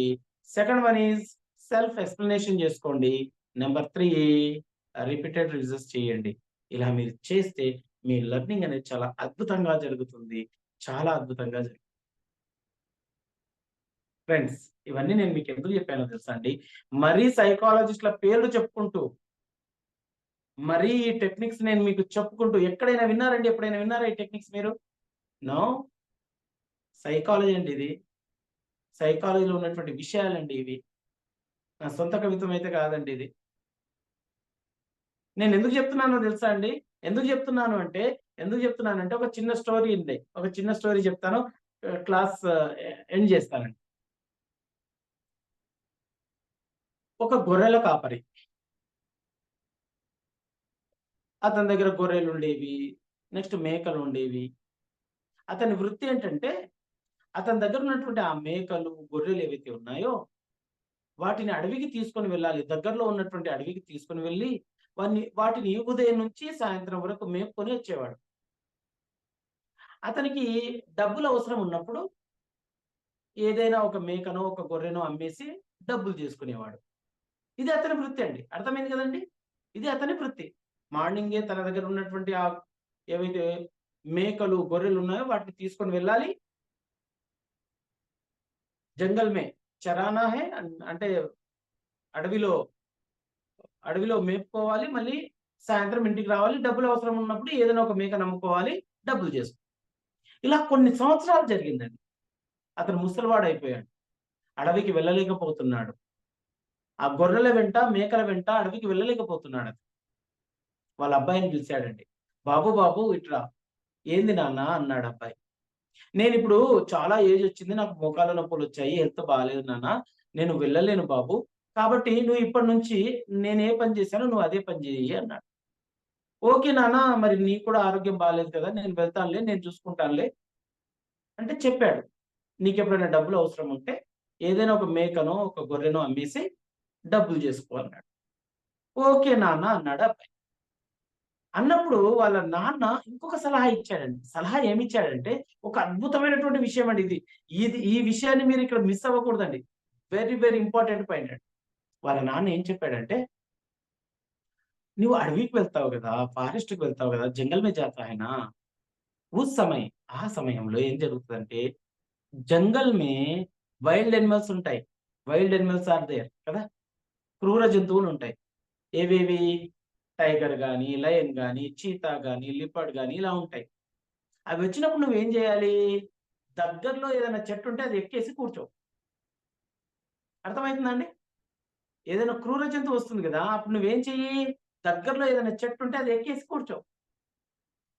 Second one is self explanation చేసుకోండి. నెంబర్ 3 రిపీటెడ్ రివిజన్స్ చేయండి. ఇలా మీరు చేస్తే మీ లెర్నింగ్ అనేది చాలా అద్భుతంగా జరుగుతుంది. చాలా అద్భుతంగా జరుగుతుంది. ఫ్రెండ్స్, ఇవన్నీ నేను మీకు ఎందుకు చెప్పానో తెలుసా అండి? మరీ సైకాలజిస్టుల పేర్లు చెప్పుకుంటూ, మరీ ఈ టెక్నిక్స్ నేను మీకు చెప్పుకుంటూ ఎక్కడైనా విన్నారండి? ఎప్పుడైనా విన్నారా ఈ టెక్నిక్స్ మీరు? నో. సైకాలజీ అండి ఇది. సైకాలజీలో ఉన్నటువంటి విషయాలండి ఇవి. నా సొంత కవిత్వం అయితే కాదండి ఇది. నేను ఎందుకు చెప్తున్నానో తెలుసా అండి? ఎందుకు చెప్తున్నానంటే ఒక చిన్న స్టోరీ ఉంది. ఒక చిన్న స్టోరీ చెప్తాను, క్లాస్ ఎండ్ చేస్తానండి. ఒక గొర్రెల కాపరి, అతని దగ్గర గొర్రెలు ఉండేవి, నెక్స్ట్ మేకలు ఉండేవి. అతని వృత్తి ఏంటంటే అతని దగ్గర ఉన్నటువంటి ఆ మేకలు, గొర్రెలు ఏవైతే ఉన్నాయో వాటిని అడవికి తీసుకొని వెళ్ళాలి. దగ్గరలో ఉన్నటువంటి అడవికి తీసుకొని వెళ్ళి వాటిని ఉదయం నుంచి సాయంత్రం వరకు మేపుకొని వచ్చేవాడు. అతనికి డబ్బులు అవసరం ఉన్నప్పుడు ఏదైనా ఒక మేకనో ఒక గొర్రెనో అమ్మేసి డబ్బులు చేసుకునేవాడు. ఇది అతని వృత్తి అండి. అర్థమైంది కదండి? ఇది అతని వృత్తి. మార్నింగే తన దగ్గర ఉన్నటువంటి ఏవైతే మేకలు గొర్రెలు ఉన్నాయో వాటిని తీసుకొని వెళ్ళాలి. జంగల్ మే చరానా హే అంటే అడవిలో మేపుకోవాలి. మళ్ళీ సాయంత్రం ఇంటికి రావాలి. డబ్బులు అవసరం ఉన్నప్పుడు ఏదైనా ఒక మేక నమ్ముకోవాలి, డబ్బులు చేసుకోవాలి. ఇలా కొన్ని సంవత్సరాలు జరిగిందండి. అతను ముసలివాడు అయిపోయాడు. అడవికి వెళ్ళలేకపోతున్నాడు. ఆ గొర్రెల వెంట మేకల వెంట అడవికి వెళ్ళలేకపోతున్నాడు. వాళ్ళ అబ్బాయిని పిలిచాడండి. బాబు ఇట్రా. ఏంది నాన్న అన్నాడు అబ్బాయి. నేను ఇప్పుడు చాలా ఏజ్ వచ్చింది, నాకు మోకాళ్ళ నొప్పులు వచ్చాయి, హెల్త్ బాగాలేదు నాన్న, నేను వెళ్ళలేను బాబు, కాబట్టి నువ్వు ఇప్పటి నుంచి నేను ఏ పని చేశానో నువ్వు అదే పని చేయి అన్నాడు. ఓకే నాన్న, మరి నీకు కూడా ఆరోగ్యం బాగాలేదు కదా, నేను వెళ్తానులే, నేను చూసుకుంటానులే అంటే చెప్పాడు. నీకు ఎప్పుడైనా డబ్బులు అవసరం ఉంటే ఏదైనా ఒక మేకనో ఒక గొర్రెనో అమ్మేసి డబ్బులు చేసుకో అన్నాడు. ఓకే నాన్న అన్నాడు అబ్బాయి. అన్నప్పుడు వాళ్ళ నాన్న ఇంకొక సలహా ఇచ్చాడండి. సలహా ఏమిచ్చాడంటే ఒక అద్భుతమైనటువంటి విషయం అండి ఇది. ఈ విషయాన్ని మీరు ఇక్కడ మిస్ అవ్వకూడదండి. వెరీ వెరీ ఇంపార్టెంట్ పాయింట్ అండి. వాళ్ళ నాన్న ఏం చెప్పాడంటే, నువ్వు అడవికి వెళ్తావు కదా, ఫారెస్ట్కి వెళ్తావు కదా, జంగల్ మే జాతా హై నా, ఆ సమయంలో ఏం జరుగుతుందంటే జంగల్ మే వైల్డ్ ఎనిమల్స్ ఉంటాయి. వైల్డ్ ఎనిమల్స్ ఆర్ దేర్ కదా, క్రూర జంతువులు ఉంటాయి. ఏవేవి? టైగర్ గాని, లయన్ గాని, చీతా గాని, లిపర్డ్ గాని ఇలా ఉంటాయి. అవి వచ్చినప్పుడు నువ్వేం చేయాలి? దగ్గరలో ఏదైనా చెట్టు ఉంటే అది ఎక్కేసి కూర్చో. అర్థమవుతుందండి? ఏదైనా క్రూర జంతువు వస్తుంది కదా, అప్పుడు నువ్వేం చెయ్యి? దగ్గరలో ఏదైనా చెట్టు ఉంటే అది ఎక్కేసి కూర్చో.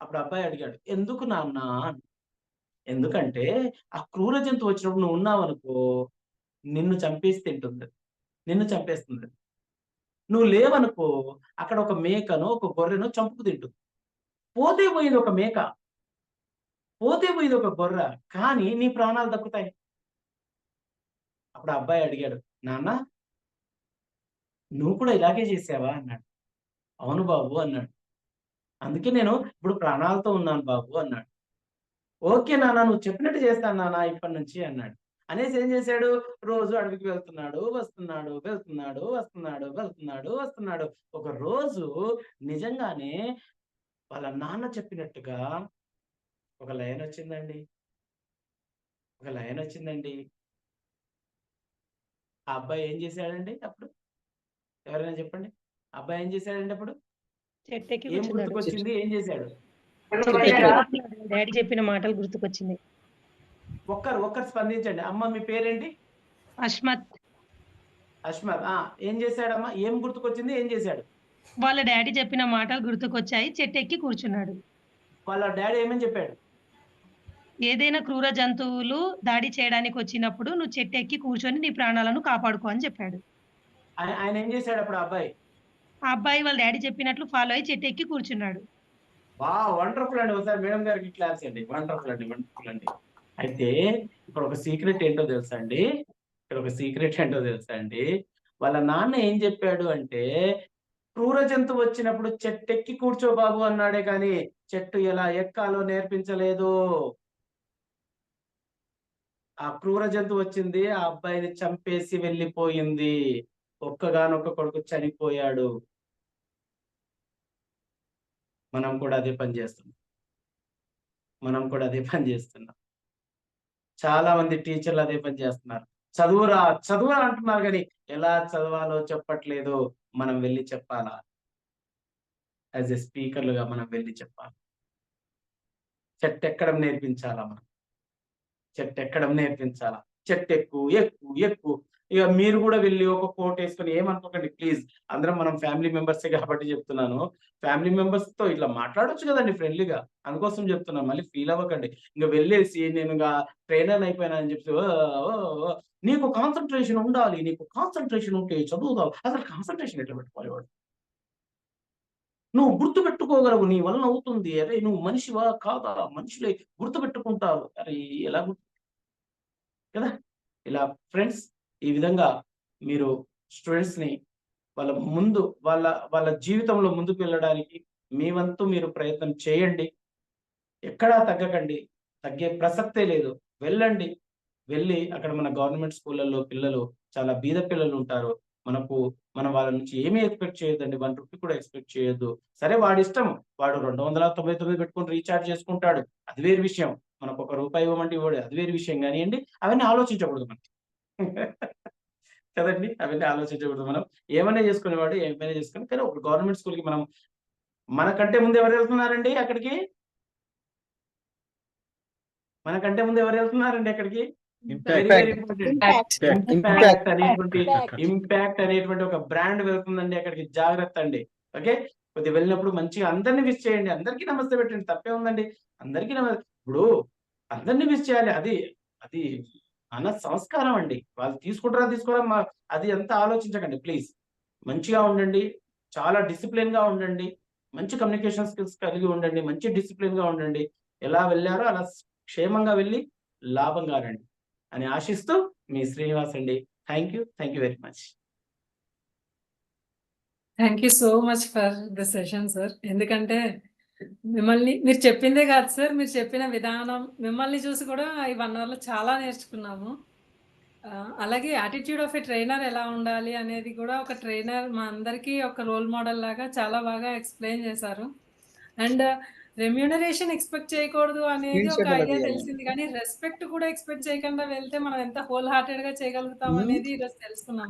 అప్పుడు అబ్బాయి అడిగాడు, ఎందుకు నాన్న? ఎందుకంటే ఆ క్రూర జంతువు వచ్చినప్పుడు నువ్వు ఉన్నావనుకో, నిన్ను చంపేసి తింటుంది, నిన్ను చంపేస్తుంది. నువ్వు లేవనుకో, అక్కడ ఒక మేకనో ఒక గొర్రెనో చంపుకు తింటుంది. పోతే పోయింది ఒక మేక, పోతే పోయింది ఒక గొర్రె, కానీ నీ ప్రాణాలు దక్కుతాయి. అప్పుడు అబ్బాయి అడిగాడు, నాన్న నువ్వు కూడా ఇలాగే చేసావా అన్నాడు. అవును బాబు అన్నాడు. అందుకే నేను ఇప్పుడు ప్రాణాలతో ఉన్నాను బాబు అన్నాడు. ఓకే నాన్న, నువ్వు చెప్పినట్టు చేస్తాను నాన్న ఇప్పటి నుంచి అన్నాడు. అనేసి ఏం చేశాడు? రోజు అడవికి వెళ్తున్నాడు, వస్తున్నాడు. ఒక రోజు నిజంగానే వాళ్ళ నాన్న చెప్పినట్టుగా ఒక లయన్ వచ్చిందండి. ఆ అబ్బాయి ఏం చేశాడండి అప్పుడు? ఎవరైనా చెప్పండి. అబ్బాయి ఏం చేశాడండి అప్పుడు? ఏం గుర్తుకొచ్చింది? ఏం చేశాడు? డాడీ చెప్పిన మాటలు గుర్తుకొచ్చింది. ఒక్కరు స్పందించండి. అమ్మ మీ పేరేంటి? అస్మత్. ఏం చేశాడమ్మా? ఏం గుర్తుకొచ్చింది? ఏం చేశాడు? వాళ్ళ డాడీ చెప్పిన మాటలు గుర్తుకొచ్చాయి. చెట్టెక్కి కూర్చున్నాడు. వాళ్ళ డాడీ ఏమని చెప్పాడు? ఏదైనా క్రూర జంతువులు దాడి చేయడానికి వచ్చినప్పుడు నువ్వు చెట్టెక్కి కూర్చొని నీ ప్రాణాలను కాపాడుకో అని చెప్పాడు. ఆయన ఏం చేశాడు అప్పుడు అబ్బాయి? ఆ అబ్బాయి వాళ్ళ డాడీ చెప్పినట్లు ఫాలో అయ్యి చెట్టెక్కి కూర్చున్నాడు. వండర్ఫుల్ అండి. ఒకసారి మేడం గారికి క్లాస్ అండి. వండర్ఫుల్ అండి. అయితే ఇక్కడ ఒక సీక్రెట్ ఏంటో తెలుసా అండి? వాళ్ళ నాన్న ఏం చెప్పాడు అంటే, క్రూర జంతువు వచ్చినప్పుడు చెట్టెక్కి కూర్చో బాబు అన్నాడే కానీ చెట్టు ఎలా ఎక్కాలో నేర్పించలేదు. ఆ క్రూర జంతువు వచ్చింది, ఆ అబ్బాయిని చంపేసి వెళ్ళిపోయింది. ఒక్కగానొక్క కొడుకు చనిపోయాడు. మనం కూడా అదే పని చేస్తున్నాం. చాలా మంది టీచర్లు అదే పని చేస్తున్నారు. చదువురా అంటున్నారు కానీ ఎలా చదవాలో చెప్పట్లేదు. మనం వెళ్ళి చెప్పాలా? యాజ్ ఎ స్పీకర్లుగా మనం వెళ్ళి చెప్పాలి. చెట్టు ఎక్కడం నేర్పించాలా? చెట్టు ఎక్కు. ఇక మీరు కూడా వెళ్ళి ఒక కోట్ వేసుకొని ఏమనుకోకండి ప్లీజ్. అందరం మనం ఫ్యామిలీ మెంబర్సే కాబట్టి చెప్తున్నాను. ఫ్యామిలీ మెంబర్స్ తో ఇట్లా మాట్లాడొచ్చు కదండి ఫ్రెండ్లీగా. అందుకోసం చెప్తున్నాను. మళ్ళీ ఫీల్ అవ్వకండి. ఇంకా వెళ్ళేసి నేను ట్రైనర్ అయిపోయినా అని చెప్పి నీకు కాన్సన్ట్రేషన్ ఉండాలి. నీకు కాన్సన్ట్రేషన్ ఉంటే చదువుతావు. అసలు కాన్సన్ట్రేషన్ ఎట్లా పెట్టుకోవాలి వాడు? నువ్వు గుర్తు పెట్టుకోగలవు, నీ వలన అవుతుంది. అరే నువ్వు మనిషివా కాదా? మనుషులే గుర్తు పెట్టుకుంటారు. అరే ఎలా గుర్తు కదా? ఇలా ఫ్రెండ్స్, ఈ విధంగా మీరు స్టూడెంట్స్‌ని వాళ్ళ జీవితంలో ముందుకు వెళ్ళడానికి మీ వంతు మీరు ప్రయత్నం చేయండి. ఎక్కడా తగ్గకండి. తగ్గే ప్రసక్తే లేదు. వెళ్ళండి. వెళ్ళి అక్కడ మన గవర్నమెంట్ స్కూళ్ళల్లో పిల్లలు చాలా బీద పిల్లలుంటారు. మనం వాళ్ళ నుంచి ఏమీ ఎక్స్‌పెక్ట్ చేయొద్దండి. రూ. 1 కూడా ఎక్స్‌పెక్ట్ చేయొద్దు. సరే వాడిష్టం. వాడు 299 పెట్టుకొని రీచార్జ్ చేసుకుంటాడు. అది వేరు విషయం. మనకు ఒక రూపాయి ఇవ్వమంటే ఇవ్వడు. అది వేరు విషయం గానియండి. అవన్నీ ఆలోచించకూడదు మనం. కదండీ! అవన్నీ ఆలోచించకూడదు మనం. ఏమైనా చేసుకునేవాడు ఏమైనా చేసుకొని కానీ ఒక గవర్నమెంట్ స్కూల్‌కి మనం మనకంటే ముందు ఎవరు వెళ్తున్నారండి అక్కడికి? మనకంటే ముందు ఎవరు వెళ్తున్నారండి అక్కడికి? Very very important. ఇంపాక్ట్ అనేటువంటి ఒక బ్రాండ్ వెళ్తుందండి అక్కడికి. జాగ్రత్త అండి. ఓకే. కొద్దిగా వెళ్ళినప్పుడు మంచిగా అందరిని విష్ చేయండి. అందరికీ నమస్తే పెట్టండి. తప్పే ఉందండి. అందరికీ ఇప్పుడు అందరిని విష్ చేయాలి. అది మన సంస్కారం అండి. వాళ్ళు తీసుకుంటారా తీసుకోరా అది అంతా ఆలోచించకండి ప్లీజ్. మంచిగా ఉండండి. చాలా డిసిప్లిన్‌గా ఉండండి. మంచి కమ్యూనికేషన్ స్కిల్స్ కలిగి ఉండండి. మంచి డిసిప్లిన్‌గా ఉండండి. ఎలా వెళ్లారో అలా క్షేమంగా వెళ్ళి లాభంగా రండి అని ఆశిస్తూ మీ శ్రీనివాస్ అండి. Thank you very much. Thank you so much for the session sir. ఎందుకంటే మీరు చెప్పిందే కాదు సార్, మీరు చెప్పిన విధానం, మిమ్మల్ని చూసి కూడా ఈ 1 అవర్‌లో చాలా నేర్చుకున్నాము. అలాగే యాటిట్యూడ్ ఆఫ్ ఎ ట్రైనర్ ఎలా ఉండాలి అనేది కూడా ఒక ట్రైనర్ మా అందరికీ ఒక రోల్ మోడల్ లాగా చాలా బాగా ఎక్స్‌ప్లెయిన్ చేశారు. అండ్ రెమ్యూనరేషన్ ఎక్స్‌పెక్ట్ చేయకూడదు అనేది స్క్రీన్ ఒక షాట్ అలా ఐడియా తీయాలి. తెలిసింది. కానీ రెస్పెక్ట్ కూడా ఎక్స్‌పెక్ట్ చేయకుండా వెళ్తే మనం ఎంత హోల్ హార్టెడ్‌గా చేయగలుగుతాం హ్మ్. అనేది ఈరోజు తెలుసుకున్నాం.